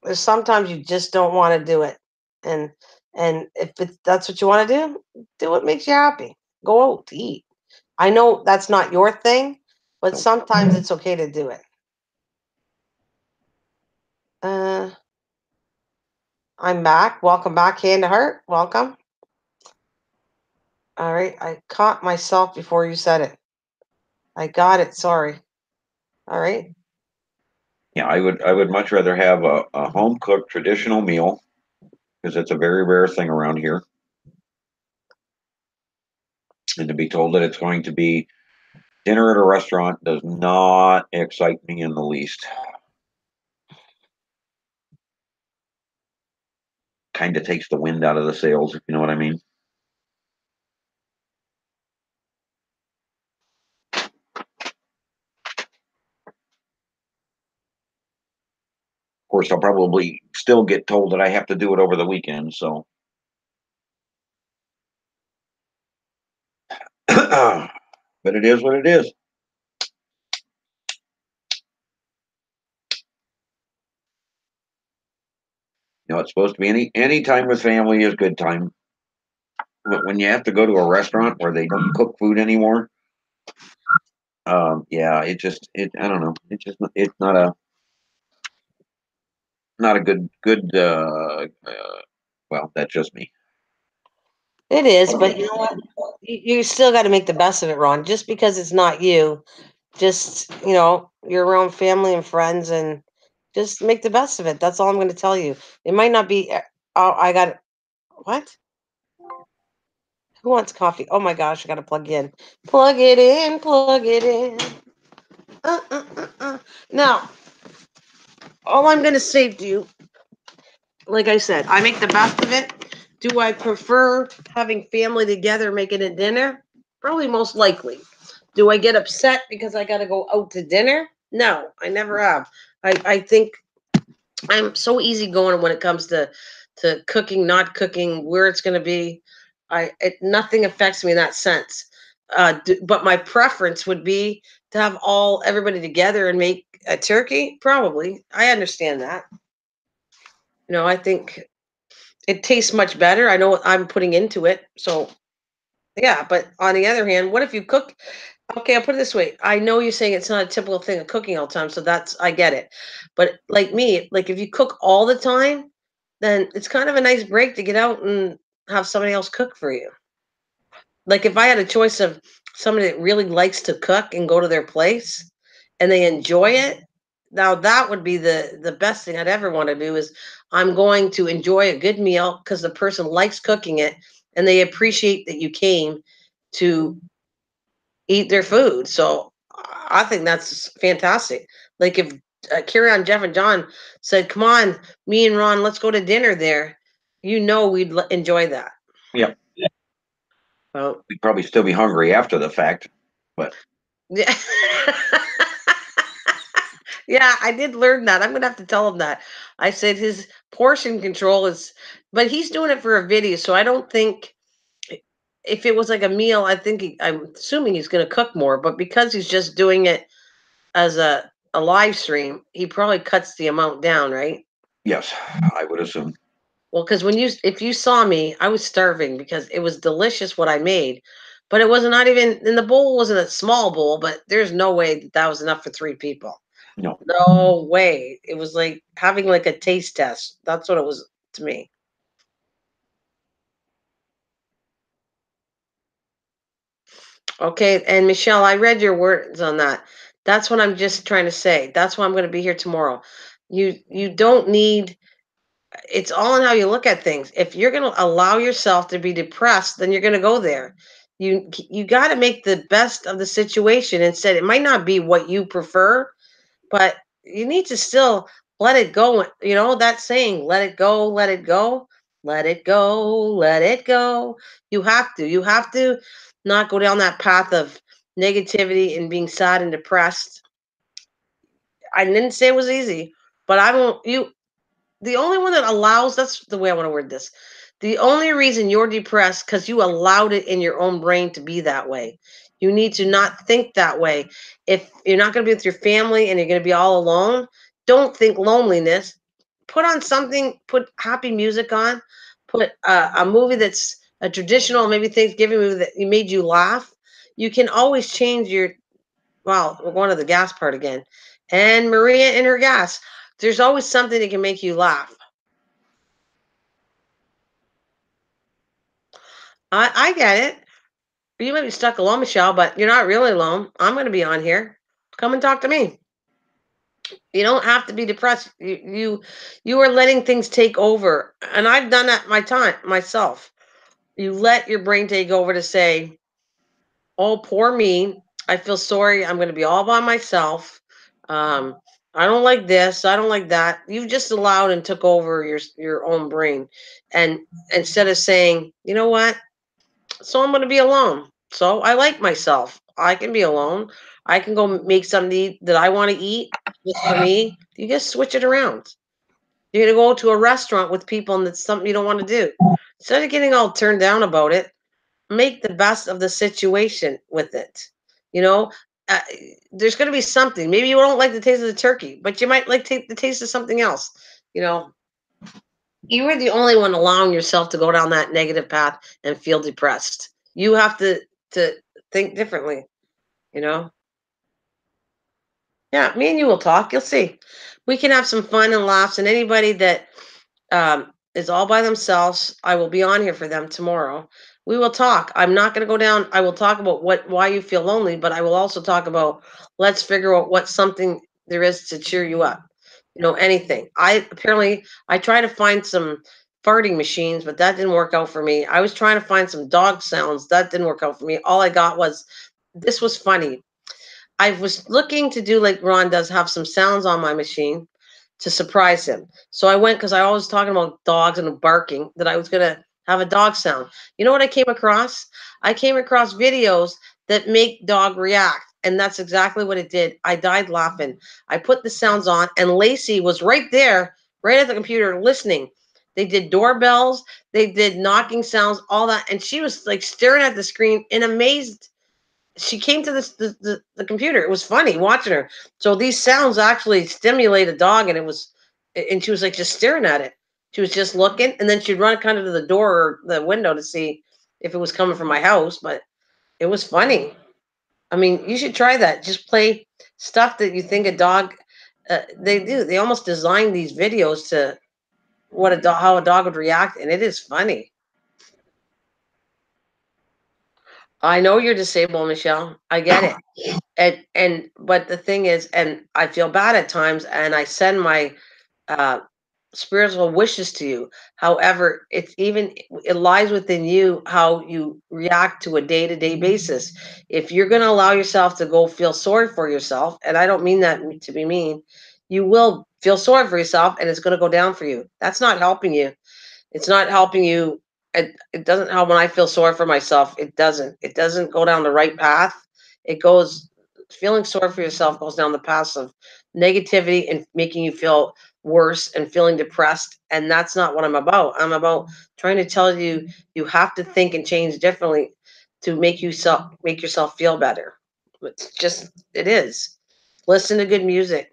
There's sometimes you just don't want to do it, and if that's what you want to do what makes you happy. Go out to eat. I know that's not your thing, but
Nope.
sometimes it's okay to do it. Uh, I'm back. Welcome back, Hand to Heart. Welcome. All right, I caught myself before you said it. I got it. Sorry. All right.
Yeah, I would much rather have a home cooked traditional meal because it's a very rare thing around here. And to be told that it's going to be dinner at a restaurant does not excite me in the least. Kind of takes the wind out of the sails, if you know what I mean. Of course, I'll probably still get told that I have to do it over the weekend. So, but it is what it is. It's supposed to be any time with family is good time. But when you have to go to a restaurant where they don't cook food anymore, yeah, I don't know. It's not a good. Well, that's just me.
It is, but you know what? You still got to make the best of it, Ron. Just because it's not you, just you're around family and friends, and just make the best of it. That's all I'm going to tell you. It might not be. Oh, I got what? Who wants coffee? Oh my gosh, I got to plug in. Plug it in. Plug it in. Now, all I'm going to say to you, like I said, I make the best of it. Do I prefer having family together making a dinner? Probably most likely. Do I get upset because I got to go out to dinner? No, I never have. I think I'm so easygoing when it comes to cooking, not cooking, where it's going to be. Nothing affects me in that sense. But my preference would be to have everybody together and make a turkey. Probably, I understand that. I think it tastes much better. I know what I'm putting into it, so yeah. But on the other hand, what if you cook? Okay, I'll put it this way. I know you're saying it's not a typical thing of cooking all the time, so I get it. But like me, like if you cook all the time, then it's kind of a nice break to get out and have somebody else cook for you. Like if I had a choice of somebody that really likes to cook and go to their place and they enjoy it, now that would be the best thing I'd ever want to do is I'm going to enjoy a good meal because the person likes cooking it and they appreciate that you came to eat their food. So I think that's fantastic. Like if Carry On Jeff and John said, "Come on, me and Ron, let's go to dinner there," we'd enjoy that.
Yeah,
Well,
we'd probably still be hungry after the fact, but
yeah. Yeah, I did learn that. I'm gonna have to tell him that. I said his portion control is, but he's doing it for a video, so I don't think if it was like a meal, I'm assuming he's gonna cook more. But because he's just doing it as a live stream, he probably cuts the amount down, right?
yes, I would assume.
Well, because if you saw me, I was starving because it was delicious what I made, but it was not even, and the bowl wasn't a small bowl, but there's no way that was enough for 3 people.
No,
No way. It was like having like a taste test. That's what it was to me. Okay, and Michelle, I read your words on that. That's what I'm just trying to say. That's why I'm going to be here tomorrow. You don't need, it's all in how you look at things. If you're going to allow yourself to be depressed, then you're going to go there. You got to make the best of the situation. Instead, it might not be what you prefer, but you need to still let it go. You know that saying, let it go, let it go, let it go, let it go. You have to not go down that path of negativity and being sad and depressed. I didn't say it was easy, but I won't you the only one that allows, that's the way I want to word this. The only reason you're depressed because you allowed it in your own brain to be that way. You need to not think that way. If you're not going to be with your family and you're going to be all alone, don't think loneliness. Put on something, put happy music on, put a movie that's a traditional, maybe Thanksgiving movie that made you laugh. You can always change your, well, we're going to the gas part again. And Maria and her gas. There's always something that can make you laugh. I get it. You might be stuck alone, Michelle, but you're not really alone. I'm going to be on here. Come and talk to me. You don't have to be depressed. You are letting things take over, and I've done that my time myself. You let your brain take over to say, "Oh, poor me. I feel sorry. I'm going to be all by myself. Um, I don't like this. I don't like that." You just allowed and took over your own brain, and instead of saying, "You know what? So I'm going to be alone. So I like myself. I can be alone. I can go make something that I want to eat just for me." You just switch it around. You're going to go to a restaurant with people and it's something you don't want to do. Instead of getting all turned down about it, make the best of the situation with it. You know, uh, there's going to be something. Maybe you don't like the taste of the turkey, but you might like the taste of something else. You know, you were the only one allowing yourself to go down that negative path and feel depressed. You have to think differently, you know? Yeah, me and you will talk. You'll see. We can have some fun and laughs, and anybody that is all by themselves, I will be on here for them tomorrow. We will talk. I'm not going to go down. I will talk about why you feel lonely, but I will also talk about, let's figure out what something there is to cheer you up. You know, anything. I try to find some farting machines, but that didn't work out for me. I was trying to find some dog sounds. That didn't work out for me. All I got was, this was funny. I was looking to do like Ron does, have some sounds on my machine to surprise him. So I went, because I always talking about dogs and barking, that I was gonna have a dog sound. You know what I came across? I came across videos that make dog react, and that's exactly what it did. I died laughing. I put the sounds on, and Lacey was right there, right at the computer, listening. They did doorbells, they did knocking sounds, all that, and she was like staring at the screen in amazed. She came to the computer. It was funny watching her. So these sounds actually stimulate a dog, and she was like just staring at it. She was just looking, and then she'd run kind of to the door or the window to see if it was coming from my house. But it was funny. I mean, you should try that. Just play stuff that you think a dog. They do. They almost design these videos to how a dog would react, and it is funny. I know you're disabled, Michelle. I get it. And but the thing is, and I feel bad at times, and I send my uh spiritual wishes to you. However, it lies within you how you react to a day-to-day basis. If you're going to allow yourself to go feel sorry for yourself, and I don't mean that to be mean, you will feel sorry for yourself and it's going to go down for you. That's not helping you. It's not helping you. It doesn't help when I feel sorry for myself. It doesn't. It doesn't go down the right path. It goes feeling sorry for yourself goes down the path of negativity and making you feel worse and feeling depressed. And that's not what I'm about. I'm about trying to tell you you have to think and change differently to make yourself feel better. It's just it is. Listen to good music.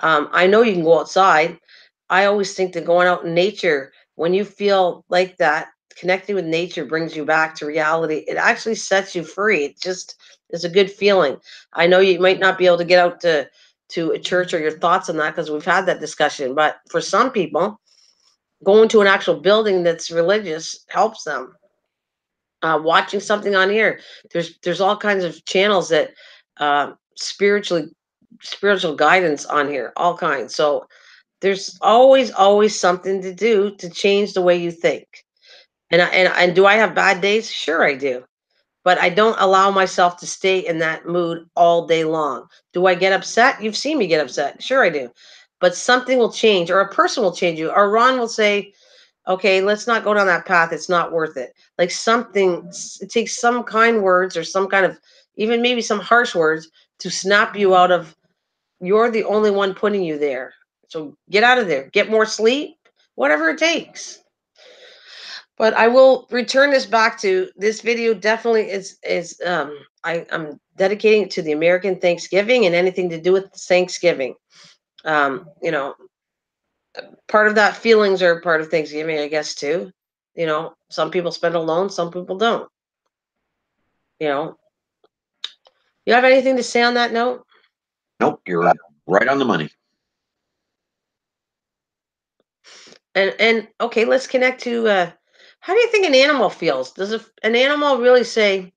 I know you can go outside. I always think that going out in nature, when you feel like that, connecting with nature brings you back to reality. It actually sets you free. It just is a good feeling. I know you might not be able to get out to a church or your thoughts on that because we've had that discussion. But for some people, going to an actual building that's religious helps them. Watching something on here, there's all kinds of channels that spiritual guidance on here, all kinds. So there's always something to do to change the way you think. And do I have bad days? Sure I do. But I don't allow myself to stay in that mood all day long. Do I get upset? You've seen me get upset. Sure I do. But something will change or a person will change you. Or Ron will say, "Okay, let's not go down that path. It's not worth it." Like it takes some kind words or some kind of even maybe some harsh words to snap you out of you're the only one putting you there. So get out of there. Get more sleep, whatever it takes. But I will return this back to this video definitely I'm dedicating it to the American Thanksgiving and anything to do with Thanksgiving. You know, part of that feelings are part of Thanksgiving, I guess too. You know, some people spend alone, some people don't. You know, you have anything to say on that note?
Nope, you're right on the money.
And okay, let's connect to how do you think an animal feels? Does an animal really say,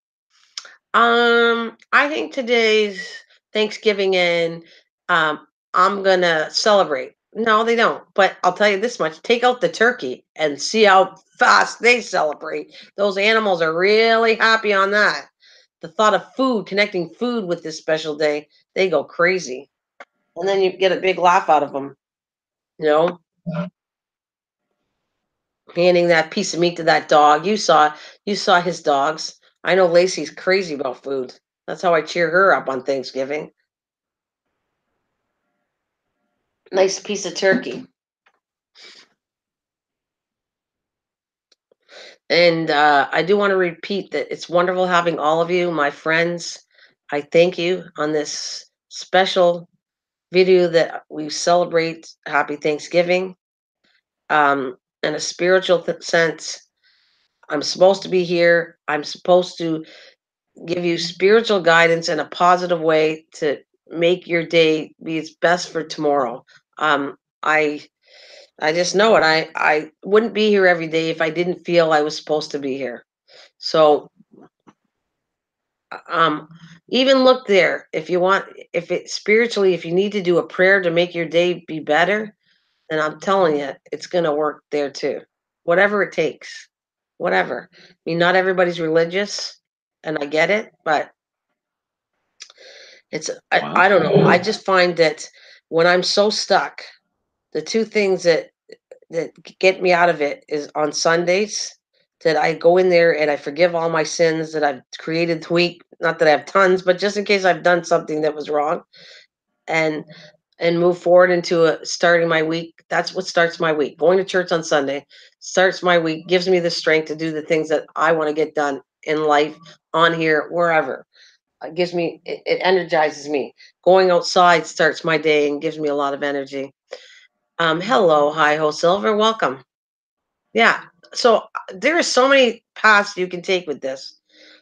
I think today's Thanksgiving and I'm gonna celebrate. No, they don't. But I'll tell you this much: take out the turkey and see how fast they celebrate. Those animals are really happy on that. The thought of food, connecting food with this special day, they go crazy, and then you get a big laugh out of them. You know, handing that piece of meat to that dog. You saw his dogs. I know Lacey's crazy about food. That's how I cheer her up on Thanksgiving. Nice piece of turkey. And I do want to repeat that it's wonderful having all of you, my friends. I thank you on this special video that we celebrate Happy Thanksgiving. In a spiritual sense, I'm supposed to be here. I'm supposed to give you spiritual guidance in a positive way to make your day be its best for tomorrow. Um, I I just know it. I wouldn't be here every day if I didn't feel I was supposed to be here. So um even look there if you want if it spiritually if you need to do a prayer to make your day be better, then I'm telling you it's going to work there too. Whatever it takes. Whatever. I mean not everybody's religious and I get it, but I
Wow.
don't know. I just find that when I'm so stuck, the two things that get me out of it is on Sundays that I go in there and I forgive all my sins that I've created the week. Not that I have tons, but just in case I've done something that was wrong, and and move forward into starting my week. That's what starts my week. Going to church on Sunday starts my week, gives me the strength to do the things that I want to get done in life, on here, wherever. It energizes me. Going outside starts my day and gives me a lot of energy. Hello, hi ho silver, welcome. Yeah. So there are so many paths you can take with this.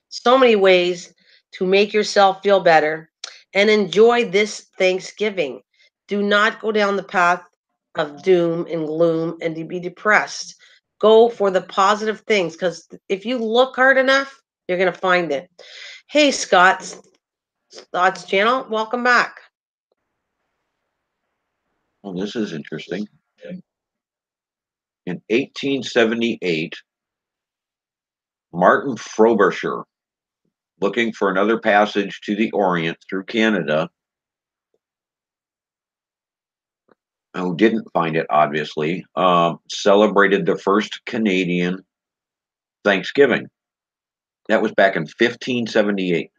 So many ways to make yourself feel better and enjoy this Thanksgiving. Do not go down the path of doom and gloom and to be depressed. Go for the positive things because if you look hard enough, you're going to find it. Hey, Scott's Thoughts Channel, welcome back.
Well, this is interesting. In 1878, Martin Frobisher, looking for another passage to the Orient through Canada, who didn't find it, obviously, celebrated the first Canadian Thanksgiving. That was back in 1578.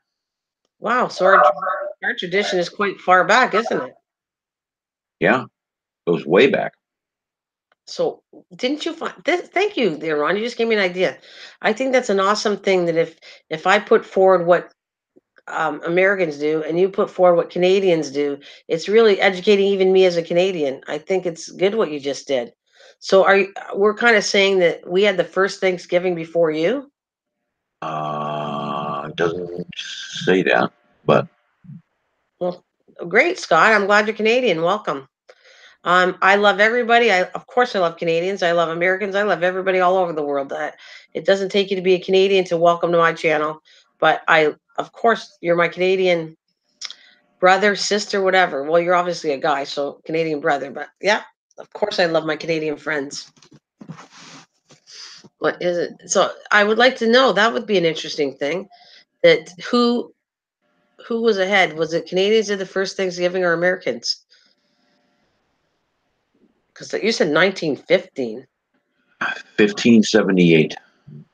Wow. So our tradition is quite far back, isn't it?
Yeah, goes way back.
So didn't you find this? Thank you, there, Ron. You just gave me an idea. I think that's an awesome thing that if I put forward what Americans do and you put forward what Canadians do, it's really educating even me as a Canadian. I think it's good what you just did. So we're kind of saying that we had the first Thanksgiving before you?
Doesn't say that, but
Well, great, Scott. I'm glad you're Canadian. Welcome. I love everybody. Of course, I love Canadians. I love Americans. I love everybody all over the world. It doesn't take you to be a Canadian to welcome to my channel, but of course, you're my Canadian brother, sister, whatever. Well, you're obviously a guy, so Canadian brother. But yeah, of course, I love my Canadian friends. What is it? So I would like to know. That would be an interesting thing. That who was ahead? Was it Canadians did the first Thanksgiving or Americans? Because you said 1915.
1578.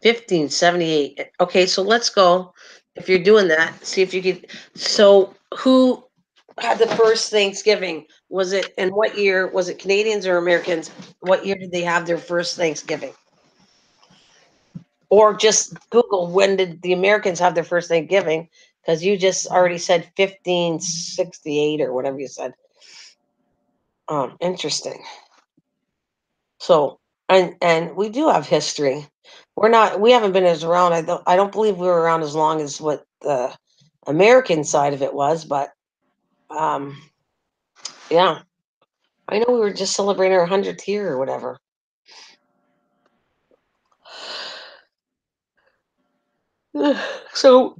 1578. Okay, so let's go. If you're doing that, see if you could. So, who had the first Thanksgiving? Was it in what year? Was it Canadians or Americans? What year did they have their first Thanksgiving? Or just Google when did the Americans have their first Thanksgiving? Because you just already said 1568 or whatever you said. Interesting. So, and we do have history. We haven't been as around. I don't believe we were around as long as what the American side of it was, but um, yeah, I know we were just celebrating our 100th year or whatever. So,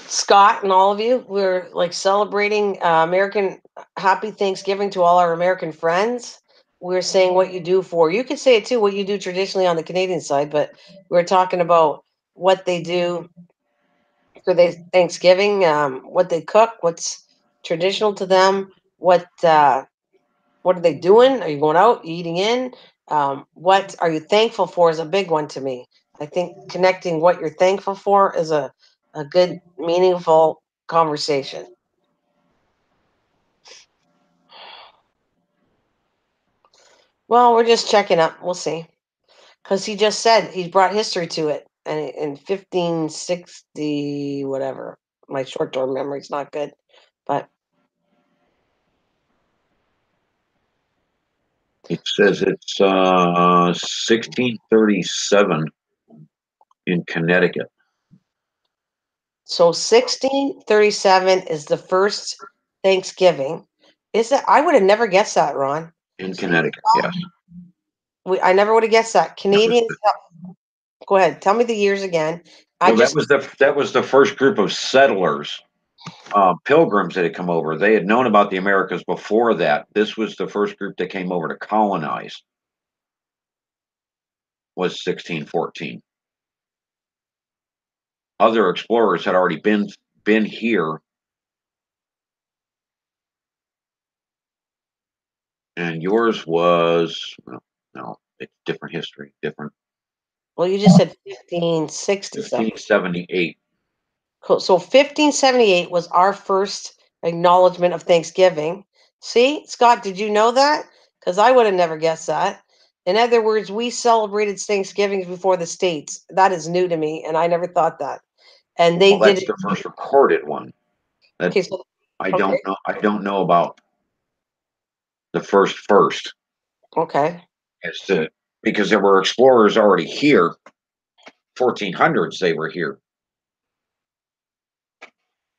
Scott and all of you, we're like celebrating American Happy Thanksgiving to all our American friends. We're saying what you do for. You could say it too, what you do traditionally on the Canadian side, but we're talking about what they do for their Thanksgiving, what they cook, what's traditional to them, what are they doing? Are you going out, eating in? What are you thankful for is a big one to me. I think connecting what you're thankful for is a good, meaningful conversation. Well, we're just checking up. We'll see. Because he just said he brought history to it. And in 1560, whatever. My short term memory's not good. But
It says it's 1637 in Connecticut.
so 1637 is the first Thanksgiving. Is it? I would have never guessed that, Ron.
In
See,
Connecticut, yes.
I never would have guessed that.
That was
Canadians, go ahead. Tell me the years again. I
well,
just,
that was the first group of settlers, pilgrims that had come over. They had known about the Americas before that. This was the first group that came over to colonize. Was 1614. Other explorers had already been here, and yours was well, no, it's different history, different.
well, you just said 1560 something.
1578.
Cool. So 1578 was our first acknowledgement of Thanksgiving. See, Scott, did you know that? Because I would have never guessed that. In other words, we celebrated Thanksgivings before the States. That is new to me, and I never thought that. And they
Well,
did
that's
it.
the first recorded one. That
Okay, so
I
okay,
don't know. I don't know about the first
okay.
as to because there were explorers already here. 1400s they were here.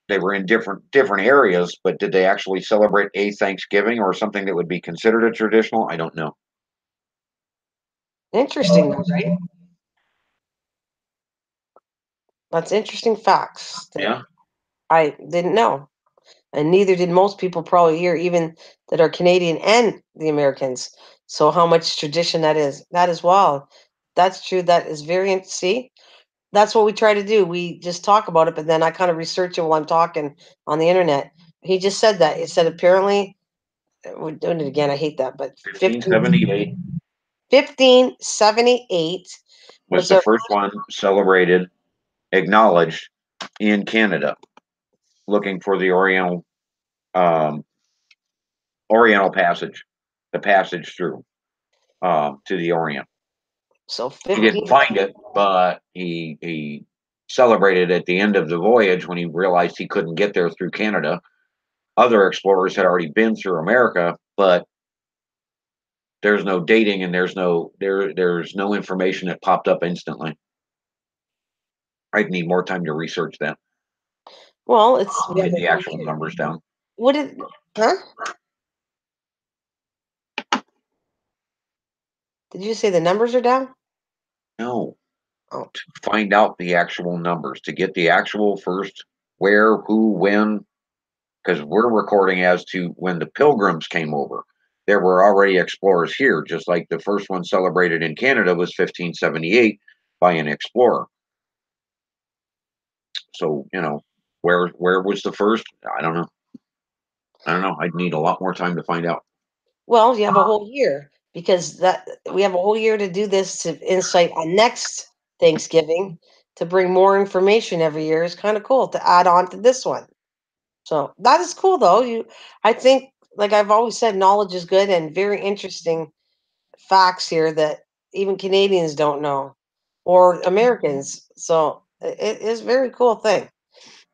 They were in different areas, but did they actually celebrate a Thanksgiving or something that would be considered a traditional? I don't know.
Interesting, though, right? That's interesting facts that
Yeah.
I didn't know. and neither did most people probably here, even that are Canadian and the Americans. So how much tradition that is. That as well. That's true. That is very see. That's what we try to do. We just talk about it, but then I kind of research it while I'm talking on the internet. He just said that. He said apparently we're doing it again. I hate that, but
1578
1578
was
was
the
our
first one celebrated, acknowledged in Canada, looking for the um, Oriental passage, the passage through to the Orient.
so
He didn't
15.
find it, but he celebrated at the end of the voyage when he realized he couldn't get there through Canada. Other explorers had already been through America, but there's no dating and there's no information that popped up instantly. I'd need more time to research that,
Well, it's we have
get
a
the
whole
actual
year.
numbers down.
What did huh? Did you say the numbers are down?
No,
Oh,
to find out the actual numbers, to get the actual first where, who, when, because we're recording as to when the Pilgrims came over. There were already explorers here, just like the first one celebrated in Canada was 1578 by an explorer. So, where was the first? I don't know. I don't know. I'd need a lot more time to find out.
well, you have a whole year because that we have a whole year to do this to insight on next Thanksgiving to bring more information every year is kind of cool to add on to this one. So that is cool though. I think, like I've always said, knowledge is good and very interesting facts here that even Canadians don't know or Americans. So it is a very cool thing.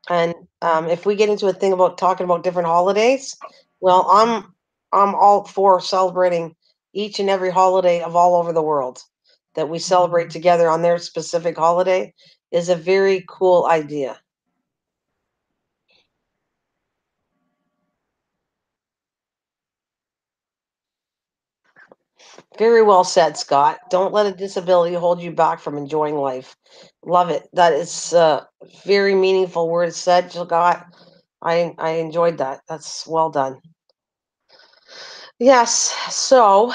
And if we get into a thing about talking about different holidays, well, I'm all for celebrating each and every holiday of all over the world that we celebrate together on their specific holiday is a very cool idea. Very well said, Scott. Don't let a disability hold you back from enjoying life. Love it. That is very meaningful words said, Scott. I enjoyed that. That's well done. Yes. So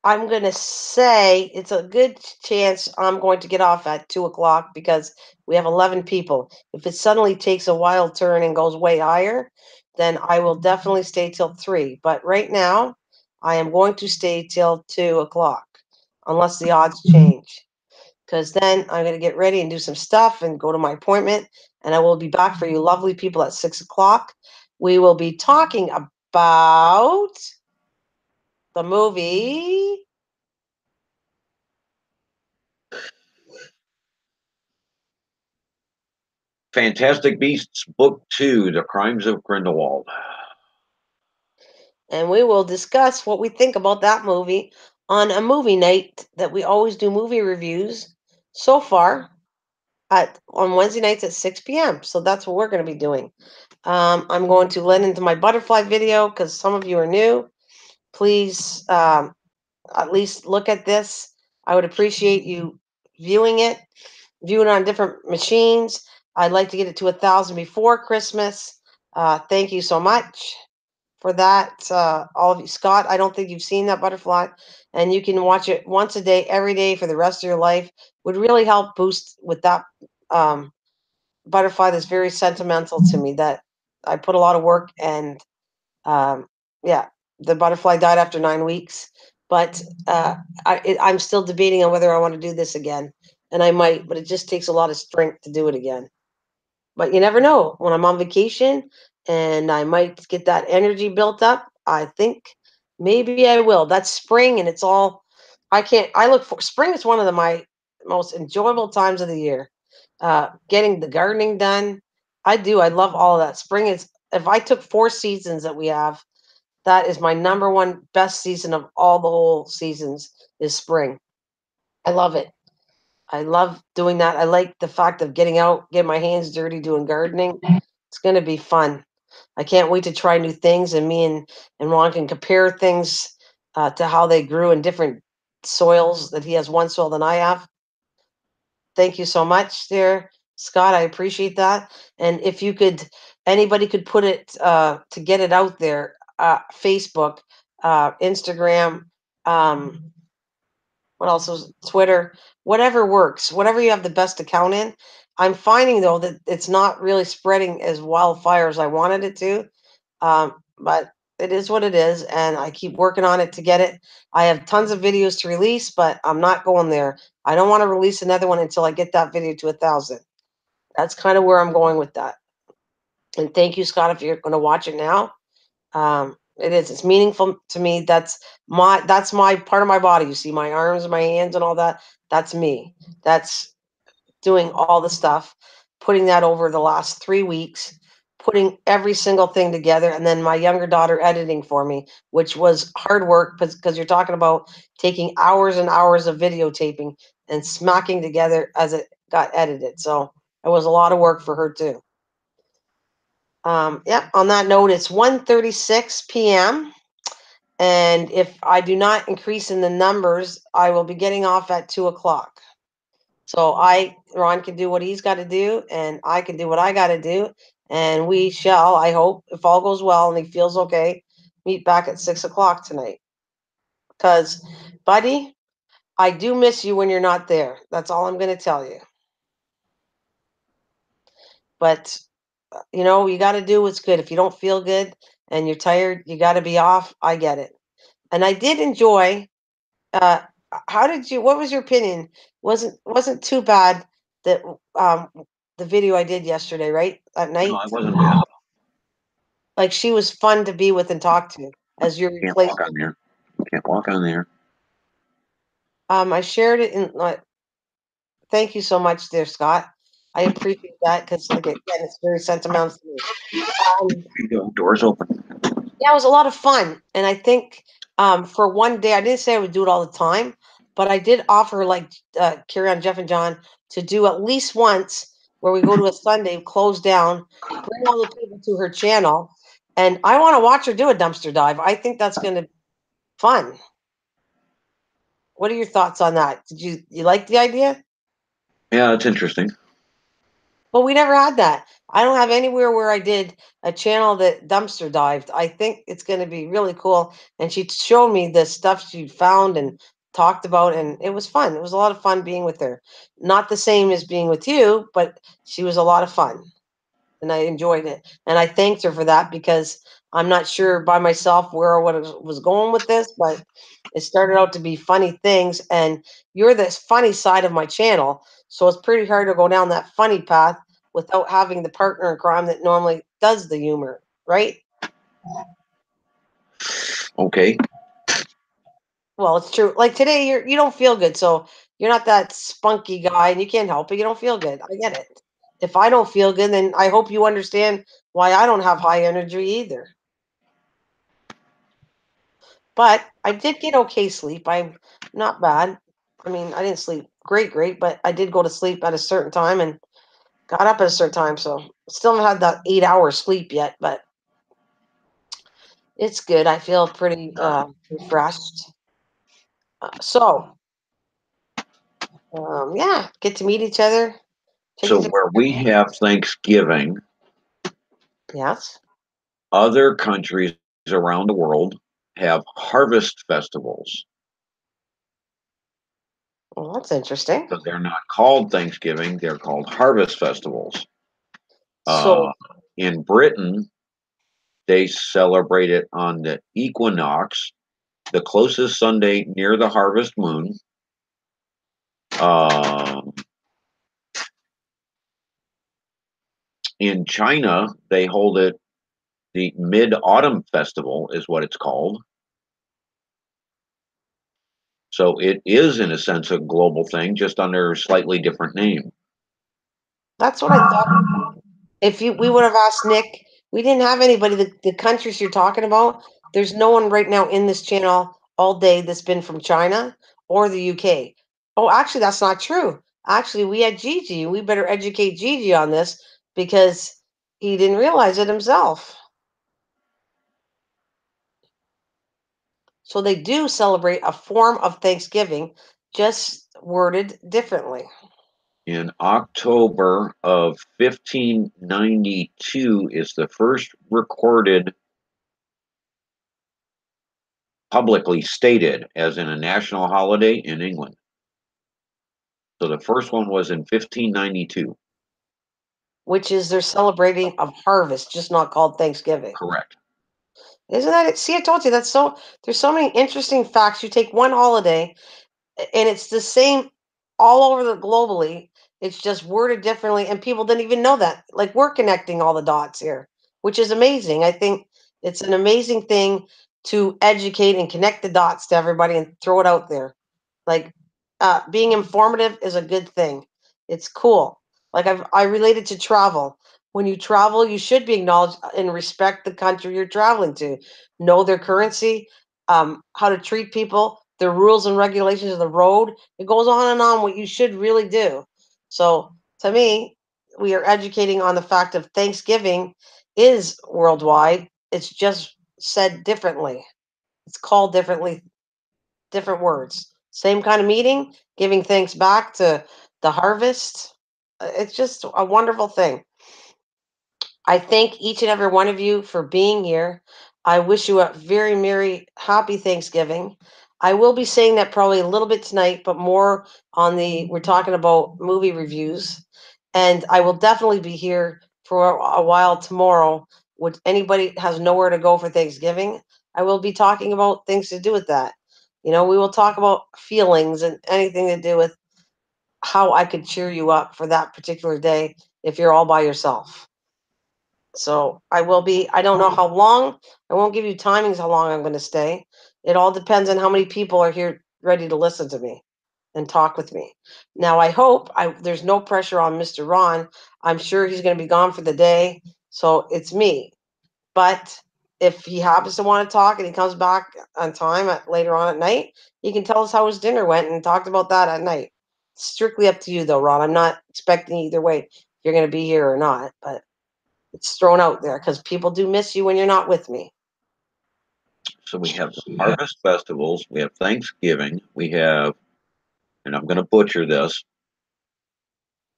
I'm gonna say it's a good chance I'm going to get off at 2 o'clock because we have 11 people. If it suddenly takes a wild turn and goes way higher, then I will definitely stay till 3. But right now, I am going to stay till 2 o'clock, unless the odds change. Because then I'm gonna get ready and do some stuff and go to my appointment, and I will be back for you lovely people at 6 o'clock. We will be talking about the movie.
Fantastic Beasts Book 2, The Crimes of Grindelwald.
And we will discuss what we think about that movie on a movie night that we always do movie reviews so far at on Wednesday nights at 6 p.m. So that's what we're going to be doing. I'm going to let into my butterfly video because some of you are new. Please at least look at this. I would appreciate you viewing it, viewing it on different machines. I'd like to get it to 1,000 before Christmas. Thank you so much for that, all of you. Scott, I don't think you've seen that butterfly, and you can watch it once a day, every day for the rest of your life. Would really help boost with that um, butterfly that's very sentimental to me. That I put a lot of work and um, yeah, the butterfly died after 9 weeks, but I'm still debating on whether I want to do this again, and I might, but it just takes a lot of strength to do it again. But you never know. When I'm on vacation and I might get that energy built up, I think maybe I will. That's spring and it's all I look for spring is one of my most enjoyable times of the year. Getting the gardening done. I do. I love all of that. Spring is if I took 4 seasons that we have, that is my number one best season of all the whole seasons is spring. I love it. I love doing that. I like the fact of getting out, getting my hands dirty doing gardening. It's going to be fun. I can't wait to try new things, and me and Ron can compare things to how they grew in different soils. That he has one soil than I have. Thank you so much, dear Scott. I appreciate that. And if you could anybody could put it to get it out there. Facebook, Instagram, um, what else was Twitter, whatever works, whatever you have the best account in. I'm finding though that it's not really spreading as wildfire as I wanted it to. But it is what it is, and I keep working on it to get it. I have tons of videos to release, but I'm not going there. I don't want to release another one until I get that video to 1,000. That's kind of where I'm going with that. And thank you, Scott, if you're going to watch it now. It is. It's meaningful to me. That's my part of my body. You see my arms, my hands, and all that. That's me. That's doing all the stuff, putting that over the last 3 weeks, putting every single thing together, and then my younger daughter editing for me, which was hard work because you're talking about taking hours and hours of videotaping and smacking together as it got edited. So it was a lot of work for her too. Yeah. On that note, it's 1:36 p.m. And if I do not increase in the numbers, I will be getting off at 2 o'clock. So Ron can do what he's got to do, and I can do what I got to do, and we shall, I hope, if all goes well and he feels okay, meet back at 6 o'clock tonight. Because, buddy, I do miss you when you're not there. That's all I'm going to tell you. But you got to do what's good. If you don't feel good and you're tired, you got to be off. I get it. And I did enjoy. Uh, how did you? What was your opinion? Wasn't too bad that um the video I did yesterday, right at
No,
night.
I wasn't bad.
Like she was fun to be with and talk to as your
Can't walk
replacement.
on there. Can't walk on there.
I shared it in. Thank you so much, dear Scott. I appreciate that because again, it's very sentimental to me. Um,
There you go. Doors open.
Yeah, it was a lot of fun, and I think for one day, I didn't say I would do it all the time, but I did offer, like Carry On Jeff and John, to do at least once where we go to a Sunday, close down, bring all the people to her channel, and I want to watch her do a dumpster dive. I think that's going to be fun. What are your thoughts on that? Did you like the idea?
Yeah, it's interesting.
Well, we never had that. I don't have anywhere where I did a channel that dumpster dived. I think it's going to be really cool. And she showed me the stuff she found and talked about, and it was fun. It was a lot of fun being with her. Not the same as being with you, but she was a lot of fun and I enjoyed it. And I thanked her for that because I'm not sure by myself where or what it was going with this, but it started out to be funny things. And you're this funny side of my channel. So it's pretty hard to go down that funny path without having the partner in crime that normally does the humor, right?
Okay.
Well, it's true. Like today, you don't feel good, so you're not that spunky guy, and you can't help it. You don't feel good. I get it. If I don't feel good, then I hope you understand why I don't have high energy either. But I did get okay sleep. I'm not bad. I mean, I didn't sleep great, but I did go to sleep at a certain time and got up at a certain time. So still haven't had that 8 hours sleep yet, but it's good. I feel pretty refreshed. So yeah, get to meet each other. Take
So
each
where we have Thanksgiving,
Yes.
other countries around the world have harvest festivals.
Well, that's interesting.
So they're not called Thanksgiving, they're called harvest festivals. Uh,
So
in Britain, they celebrate it on the equinox, the closest Sunday near the harvest moon. Um, in China, they hold it the Mid Autumn Festival, is what it's called. So it is, in a sense, a global thing, just under a slightly different name.
that's what I thought. If we would have asked Nick, we didn't have anybody. The countries you're talking about, there's no one right now in this channel all day that's been from China or the UK. Oh, actually, that's not true. Actually, we had Gigi. We better educate Gigi on this because he didn't realize it himself. So they do celebrate a form of Thanksgiving, just worded differently.
In October of 1592 is the first recorded publicly stated as in a national holiday in England. So the first one was in 1592.
which is they're celebrating of harvest, just not called Thanksgiving.
Correct.
Isn't that it? See, I told you that's so. There's so many interesting facts. You take one holiday, and it's the same all over the globally. It's just worded differently, and people didn't even know that. Like we're connecting all the dots here, which is amazing. I think it's an amazing thing to educate and connect the dots to everybody and throw it out there. Like being informative is a good thing. It's cool. Like I related to travel. When you travel, you should be acknowledged and respect the country you're traveling to. Know their currency, how to treat people, the rules and regulations of the road. It goes on and on what you should really do. So to me, we are educating on the fact of Thanksgiving is worldwide. It's just said differently. It's called differently, different words. Same kind of meeting, giving thanks back to the harvest. It's just a wonderful thing. I thank each and every one of you for being here. I wish you a very merry, happy Thanksgiving. I will be saying that probably a little bit tonight, but more on we're talking about movie reviews. And I will definitely be here for a while tomorrow. Would anybody has nowhere to go for Thanksgiving? I will be talking about things to do with that. We will talk about feelings and anything to do with how I could cheer you up for that particular day if you're all by yourself. So I will be, I don't know how long. I won't give you timings how long I'm going to stay. It all depends on how many people are here ready to listen to me and talk with me. Now I hope there's no pressure on Mr. Ron. I'm sure he's going to be gone for the day. So it's me. But if he happens to want to talk and he comes back on time later on at night, he can tell us how his dinner went and talked about that at night. Strictly up to you though, Ron. I'm not expecting either way if you're going to be here or not, but it's thrown out there because people do miss you when you're not with me.
So we have the harvest festivals, we have Thanksgiving, we have, and I'm going to butcher this,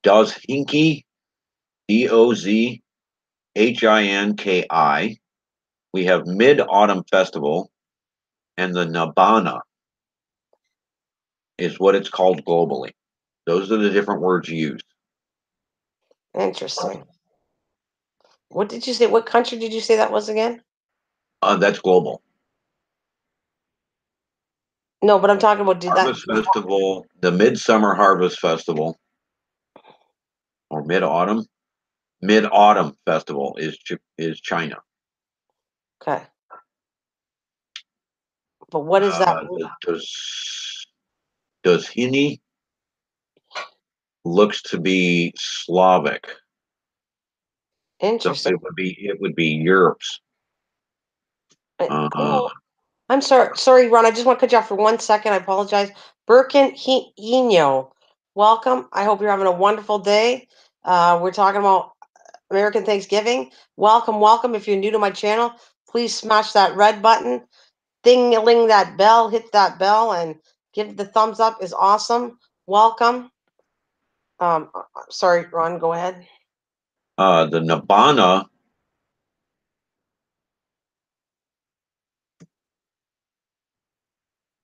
Dozhinki, Dozhinki. We have Mid Autumn Festival, and the Nabana is what it's called globally. Those are the different words used.
Interesting. What did you say? What country did you say that was again?
That's global.
No, but I'm talking about did that
Harvest Festival, the Midsummer Harvest Festival, or Mid Autumn Festival is China.
okay. But what is that?
Does Hini looks to be Slavic. So
Interesting.
it would be Europe's. Uh,
Oh, I'm sorry, Ron. I just want to cut you off for 1 second. I apologize. Birkin Hino, welcome. I hope you're having a wonderful day. We're talking about American Thanksgiving. Welcome, welcome. If you're new to my channel, please smash that red button, ding-a-ling that bell, hit that bell, and give the thumbs up is awesome. Welcome. Sorry, Ron, go ahead.
the Nibbana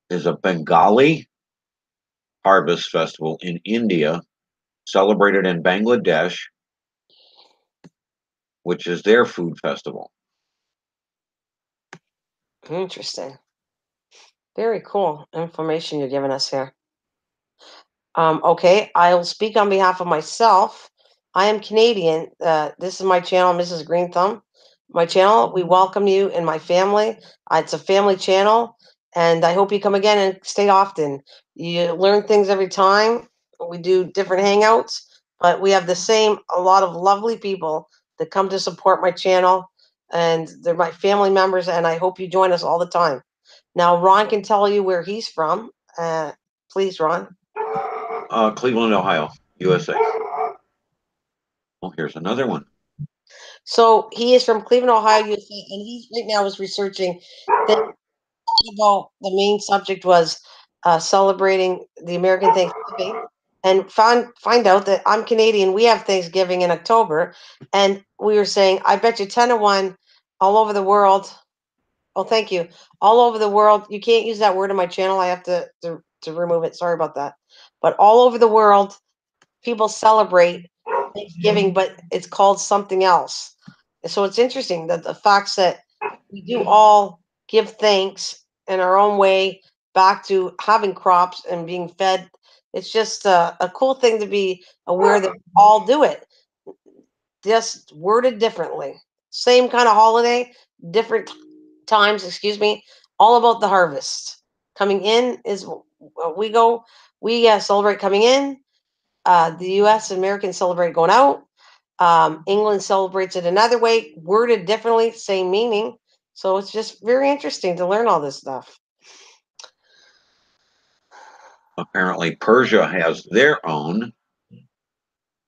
is a Bengali harvest festival in India, celebrated in Bangladesh, which is their food festival.
Interesting. Very cool information you're giving us here. Okay, I'll speak on behalf of myself. I am Canadian. This is my channel, Mrs. Green Thumb. My channel, we welcome you in my family. It's a family channel, and I hope you come again and stay often. You learn things every time. We do different hangouts, but we have a lot of lovely people that come to support my channel, and they're my family members, and I hope you join us all the time. Now, Ron can tell you where he's from. Please, Ron.
Cleveland, Ohio, USA. Oh, here's another one.
So he is from Cleveland, Ohio, USA, and he right now is researching about the main subject was celebrating the American Thanksgiving, and find out that I'm Canadian. We have Thanksgiving in October, and we were saying, I bet you 10 to 1, all over the world. Oh, thank you. All over the world. You can't use that word in my channel. I have to remove it. Sorry about that. But all over the world, people celebrate Thanksgiving, but it's called something else. And so it's interesting that the facts that we do all give thanks in our own way back to having crops and being fed. It's just a cool thing to be aware that we all do it, just worded differently. Same kind of holiday, different times, excuse me, all about the harvest. Coming in is we go, we celebrate coming in. The US Americans celebrate going out. England celebrates it another way, worded differently, same meaning. So it's just very interesting to learn all this stuff.
Apparently, Persia has their own,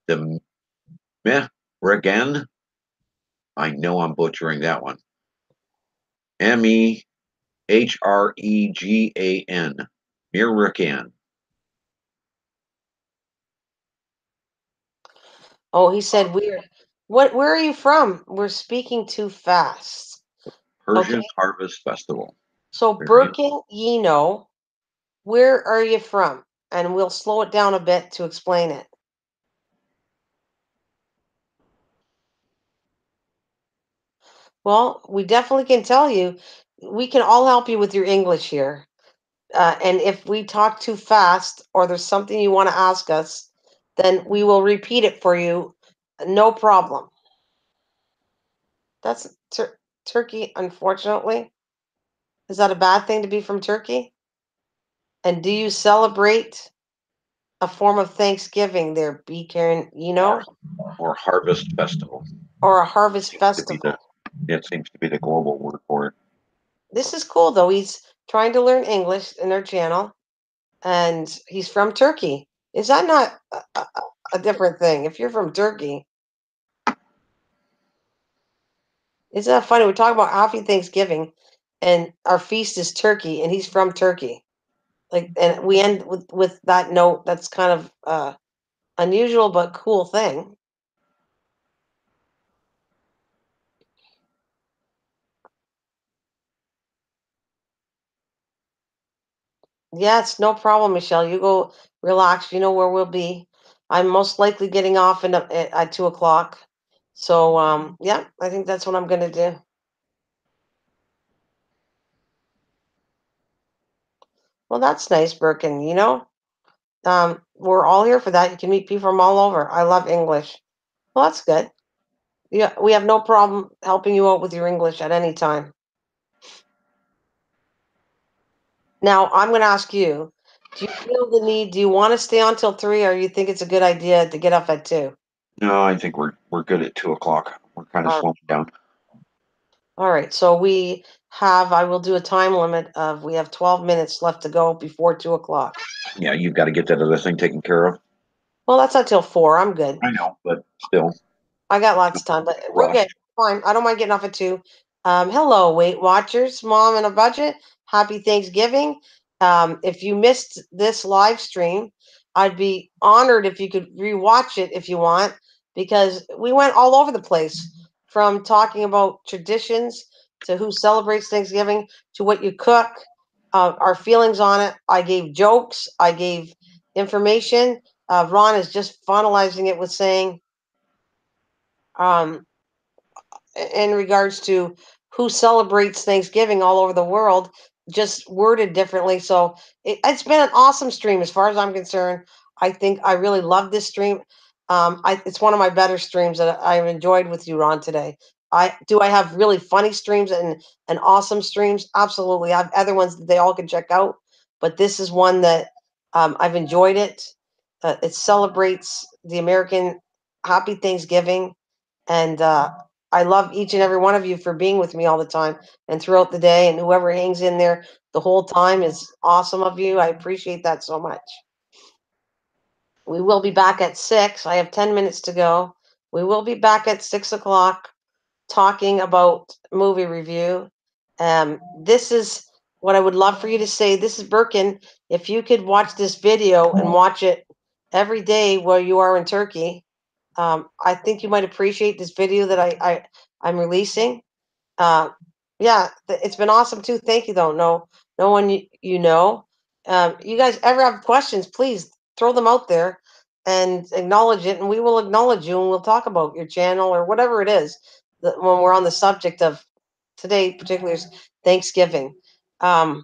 the Mehregan. I know I'm butchering that one. Mehregan. Mehregan.
Oh, he said we're what where are you from? We're speaking too fast. Okay.
Persian Harvest Festival.
So
Very
Birkin, where are you from? And we'll slow it down a bit to explain it. Well, we definitely can tell you. We can all help you with your English here. And if we talk too fast or there's something you want to ask us, then we will repeat it for you. No problem. That's Turkey, unfortunately. Is that a bad thing to be from Turkey? And do you celebrate a form of Thanksgiving there, B. Karen,
or Harvest Festival.
or a harvest
Seems to be
festival?
it seems to be the global word for it.
This is cool, though. He's trying to learn English in our channel, and he's from Turkey. Is that not a different thing? If you're from Turkey, isn't that funny? We're talking about Happy Thanksgiving, and our feast is turkey, and he's from Turkey. Like, and we end with that note. That's kind of unusual but cool thing. Yes, no problem, Michelle. You go relax. You know where we'll be. I'm most likely getting off at 2 o'clock. So yeah, I think that's what I'm gonna do. Well, that's nice, Birkin. We're all here for that. You can meet people from all over. I love English. Well, that's good. Yeah, we have no problem helping you out with your English at any time. Now, I'm going to ask you, do you feel the need, do you want to stay on till 3 or you think it's a good idea to get up at 2?
No, I think we're good at 2 o'clock. We're kind of
All
slowing down.
all right. So I will do a time limit of, we have 12 minutes left to go before 2 o'clock.
Yeah, you've got to get that other thing taken care of.
Well, that's not till 4. I'm good.
I know, but still,
I got lots of time, but we're
rush.
good. Fine. I don't mind getting off at 2. Hello, Weight Watchers, Mom and a Budget. Happy Thanksgiving. If you missed this live stream, I'd be honored if you could rewatch it if you want, because we went all over the place from talking about traditions to who celebrates Thanksgiving to what you cook, our feelings on it. I gave jokes, I gave information. Ron is just finalizing it with saying, um, in regards to who celebrates Thanksgiving all over the world, just worded differently. So it's been an awesome stream as far as I'm concerned. I think I really love this stream. It's one of my better streams that I've enjoyed with you, Ron, today. I have really funny streams and awesome streams. Absolutely, I have other ones that they all can check out, but this is one that I've enjoyed it. It celebrates the American Happy Thanksgiving, and I love each and every one of you for being with me all the time and throughout the day. And whoever hangs in there the whole time is awesome of you. I appreciate that so much. We will be back at 6. I have 10 minutes to go. We will be back at 6 o'clock talking about movie review. This is what I would love for you to say. This is Birkin. If you could watch this video and watch it every day where you are in Turkey. I think you might appreciate this video that I'm releasing. Uh, yeah, it's been awesome too. Thank you, though. No one you know. You guys ever have questions? Please throw them out there and acknowledge it, and we will acknowledge you, and we'll talk about your channel or whatever it is that when we're on the subject of today, particularly is Thanksgiving. Um,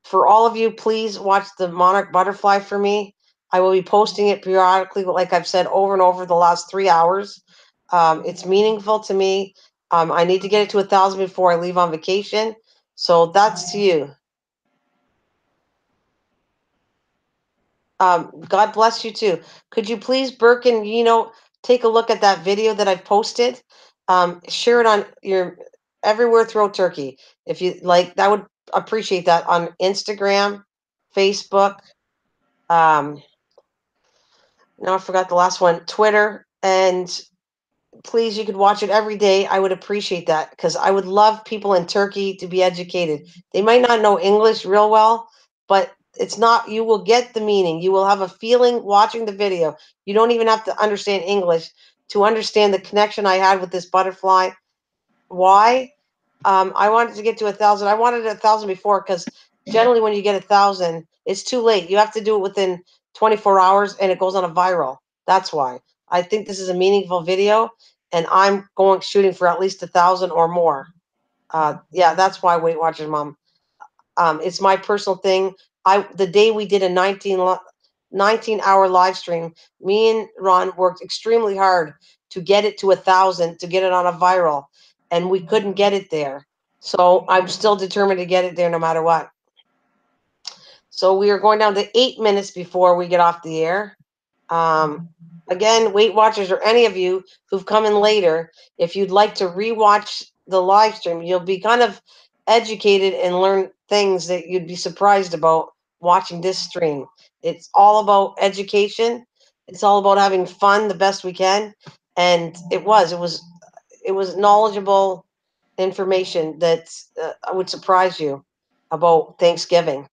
for all of you, please watch the monarch butterfly for me. I will be posting it periodically, like I've said over and over the last 3 hours. It's meaningful to me. I need to get it to 1,000 before I leave on vacation. So that's to you. God bless you too. Could you please, Birkin, take a look at that video that I've posted? Share it on your everywhere throughout Turkey. If you like, that would appreciate that on Instagram, Facebook. Um, now I forgot the last one, Twitter, and please, you could watch it every day. I would appreciate that because I would love people in Turkey to be educated. They might not know English real well, but it's not, you will get the meaning. You will have a feeling watching the video. You don't even have to understand English to understand the connection I had with this butterfly. Why? I wanted to get to 1,000. I wanted 1,000 before because generally when you get 1,000, it's too late. You have to do it within 24 hours and it goes on a viral. That's why. I think this is a meaningful video and I'm going shooting for at least 1,000 or more. Yeah, that's why Weight Watchers Mom. It's my personal thing. The day we did a 19-hour live stream, me and Ron worked extremely hard to get it to 1,000 to get it on a viral, and we couldn't get it there. So I'm still determined to get it there no matter what. So we are going down to 8 minutes before we get off the air. Um, Again, Weight Watchers or any of you who've come in later, if you'd like to rewatch the live stream, you'll be kind of educated and learn things that you'd be surprised about watching this stream. It's all about education. It's all about having fun the best we can. And it was knowledgeable information that would surprise you about Thanksgiving.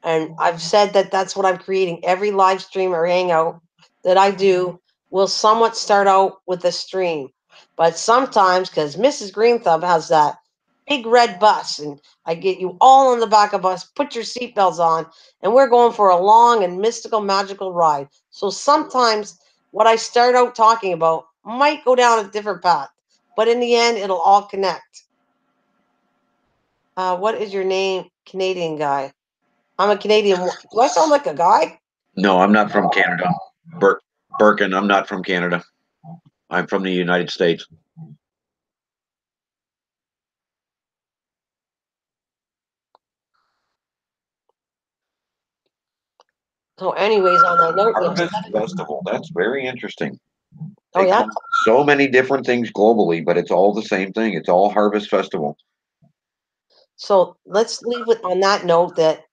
And I've said that that's what I'm creating. Every live stream or hangout that I do will somewhat start out with a stream. But sometimes, because Mrs. Green Thumb has that big red bus, and I get you all on the back of us, put your seatbelts on, and we're going for a long and mystical, magical ride. So sometimes what I start out talking about might go down a different path, but in the end, it'll all connect. What is your name, Canadian guy? I'm a Canadian. Do I sound like a guy?
No, I'm not from Canada. Birkin, I'm not from Canada. I'm from the United States.
So, anyways, on that note,
Harvest Festival. That's very interesting.
oh
They
yeah.
call so many different things globally, but it's all the same thing. It's all Harvest Festival.
So let's leave it on that note that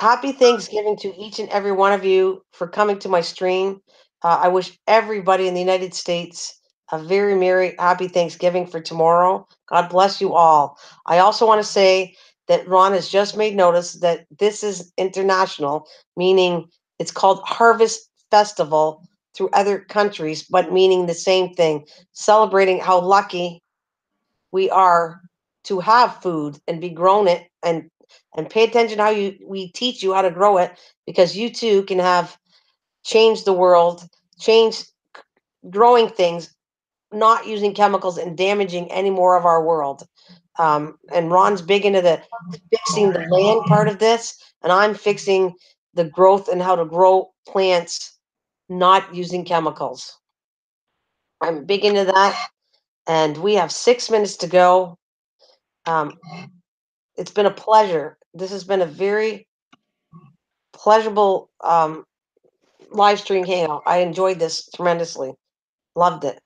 happy Thanksgiving to each and every one of you for coming to my stream. I wish everybody in the United States a very merry, happy Thanksgiving for tomorrow. God bless you all. I also want to say that Ron has just made notice that this is international, meaning it's called Harvest Festival through other countries, but meaning the same thing, celebrating how lucky we are to have food and be grown it and pay attention how we teach you how to grow it because you too can have change the world, change growing things, not using chemicals and damaging any more of our world. And Ron's big into the fixing the land part of this, and I'm fixing the growth and how to grow plants not using chemicals. I'm big into that, and we have 6 minutes to go. Um, it's been a pleasure. This has been a very pleasurable live stream hangout. I enjoyed this tremendously. Loved it.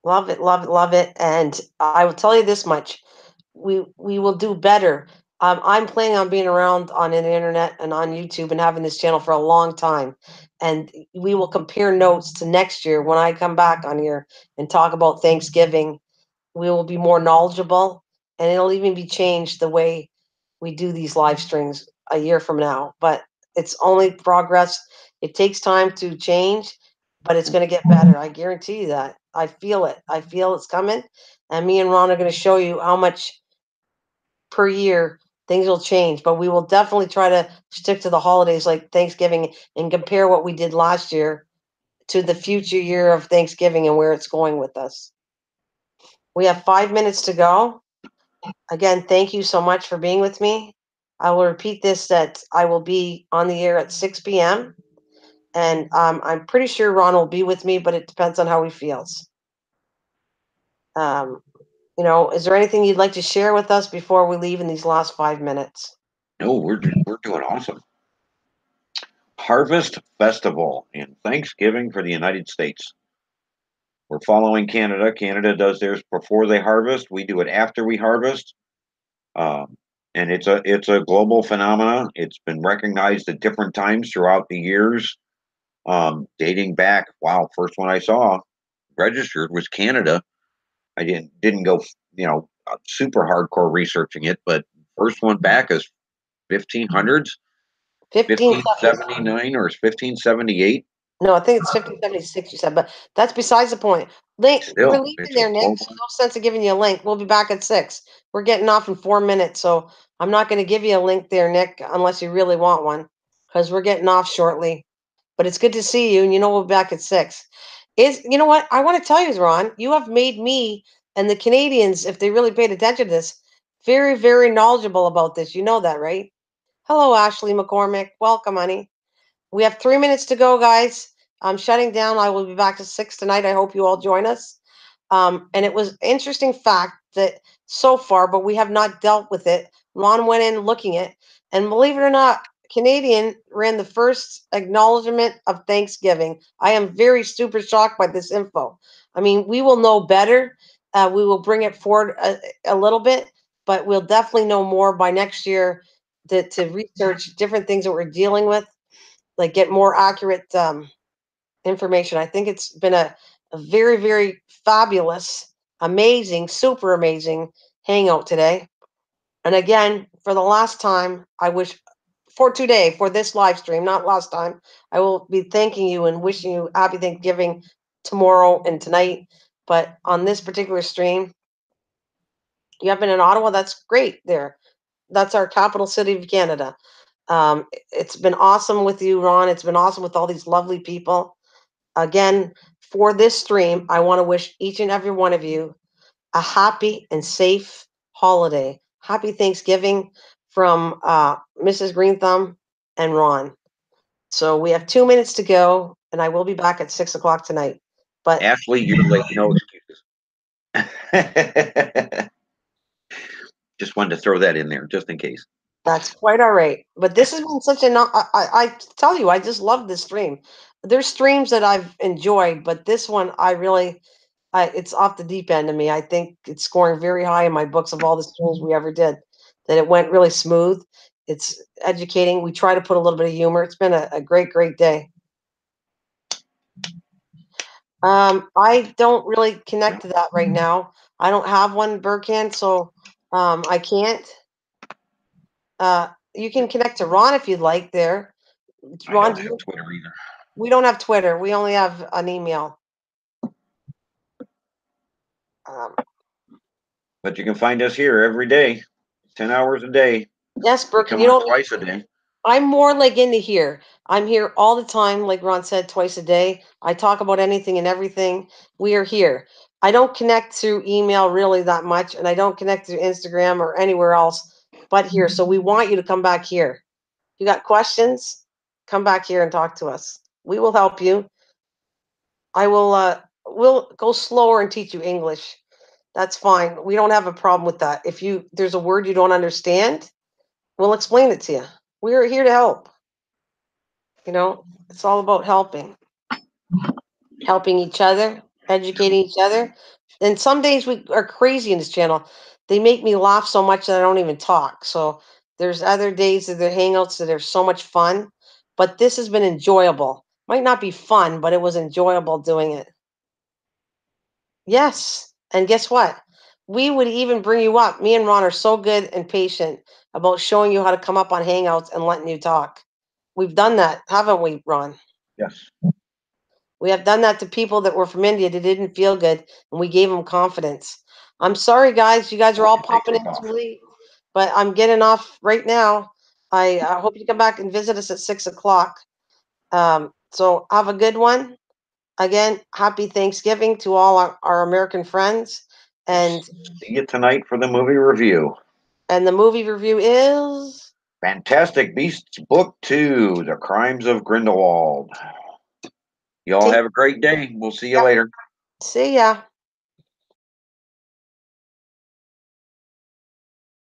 Love it, love it, love it. And I will tell you this much. We will do better. I'm planning on being around on the internet and on YouTube and having this channel for a long time. And we will compare notes to next year when I come back on here and talk about Thanksgiving. We will be more knowledgeable and it'll even be changed the way we do these live streams a year from now. But It's only progress. It takes time to change, but it's going to get better. I guarantee you that. I feel it. I feel it's coming. And me and Ron are going to show you how much per year things will change. But we will definitely try to stick to the holidays like Thanksgiving and compare what we did last year to the future year of Thanksgiving and where it's going with us. We have 5 minutes to go. Again, thank you so much for being with me. I will repeat this that I will be on the air at 6 p.m. And I'm pretty sure Ron will be with me, but it depends on how he feels. Um, is there anything you'd like to share with us before we leave in these last 5 minutes?
No, we're doing awesome. Harvest Festival and Thanksgiving for the United States. We're following Canada. Canada does theirs before they harvest. We do it after we harvest. Um, and it's a global phenomenon. It's been recognized at different times throughout the years, dating back. Wow, first one I saw registered was Canada. I didn't go super hardcore researching it, but first one back is 1500s,
1576.
1579 or 1578.
No, I think it's 1576, you said, but that's besides the point. Link, we're
Still,
leaving
it's a
there, Nick. So
global.
no sense of giving you a link. We'll be back at 6. We're getting off in 4 minutes, so I'm not going to give you a link there, Nick, unless you really want one, because we're getting off shortly. But it's good to see you, and we'll be back at 6. You know what I want to tell you, Ron? You have made me and the Canadians, if they really paid attention to this, very, very knowledgeable about this. You know that, right? Hello, Ashley McCormick. Welcome, honey. We have 3 minutes to go, guys. I'm shutting down. I will be back at 6 tonight. I hope you all join us. And it was interesting fact that so far, but we have not dealt with it. Ron went in looking at, and believe it or not, Canadian ran the first acknowledgement of Thanksgiving. I am very super shocked by this info. I mean, we will know better. We will bring it forward a little bit, but we'll definitely know more by next year to research different things that we're dealing with, like get more accurate information. I think it's been a very, very fabulous, amazing, super amazing hangout today. And again, for the last time, I wish for today, for this live stream, not last time, I will be thanking you and wishing you happy Thanksgiving tomorrow and tonight. But on this particular stream, you have been in Ottawa. That's great there. That's our capital city of Canada. It's been awesome with you, Ron. It's been awesome with all these lovely people. Again, for this stream, I want to wish each and every one of you a happy and safe holiday. Happy Thanksgiving from Mrs. Green Thumb and Ron. So we have 2 minutes to go, and I will be back at 6 o'clock tonight. But
Ashley, you're late. No excuses. Just wanted to throw that in there, just in case.
that's quite all right. But this has been such a I tell you, I just love this stream. There's streams that I've enjoyed, but this one I really it's off the deep end of me. I think it's scoring very high in my books of all the streams we ever did. That it went really smooth. It's educating. We try to put a little bit of humor. It's been a great, great day. I don't really connect to that right now. I don't have one, Burkhand, so I can't. You can connect to Ron if you'd like there.
I
Ron,
don't have Twitter either.
we don't have Twitter. We only have an email. Um,
But you can find us here every day, 10 hours a day.
yes,
We
Burkhand,
come on twice a day.
I'm more like into here. I'm here all the time, like Ron said, twice a day. I talk about anything and everything. We are here. I don't connect through email really that much, and I don't connect through Instagram or anywhere else but here. So we want you to come back here. You got questions? Come back here and talk to us. We will help you. I will we'll go slower and teach you English. That's fine. We don't have a problem with that. If there's a word you don't understand, we'll explain it to you. We're here to help. It's all about helping each other, educating each other. And some days we are crazy in this channel. They make me laugh so much that I don't even talk. So there's other days that the hangouts that are so much fun. But this has been enjoyable. Might not be fun, but it was enjoyable doing it. Yes. And guess what? We would even bring you up. Me and Ron are so good and patient about showing you how to come up on hangouts and letting you talk. We've done that, haven't we, Ron?
Yes.
We have done that to people that were from India that didn't feel good, and we gave them confidence. I'm sorry, guys. You guys are all
Take
popping
this
in
off.
too late, but I'm getting off right now. I hope you come back and visit us at 6 o'clock. So have a good one. Again, happy Thanksgiving to all our American friends. And
See you tonight for the movie review.
the movie review is
Fantastic Beasts Book 2, The Crimes of Grindelwald. You all
take
have a great day. We'll see you
yeah,
later.
see ya.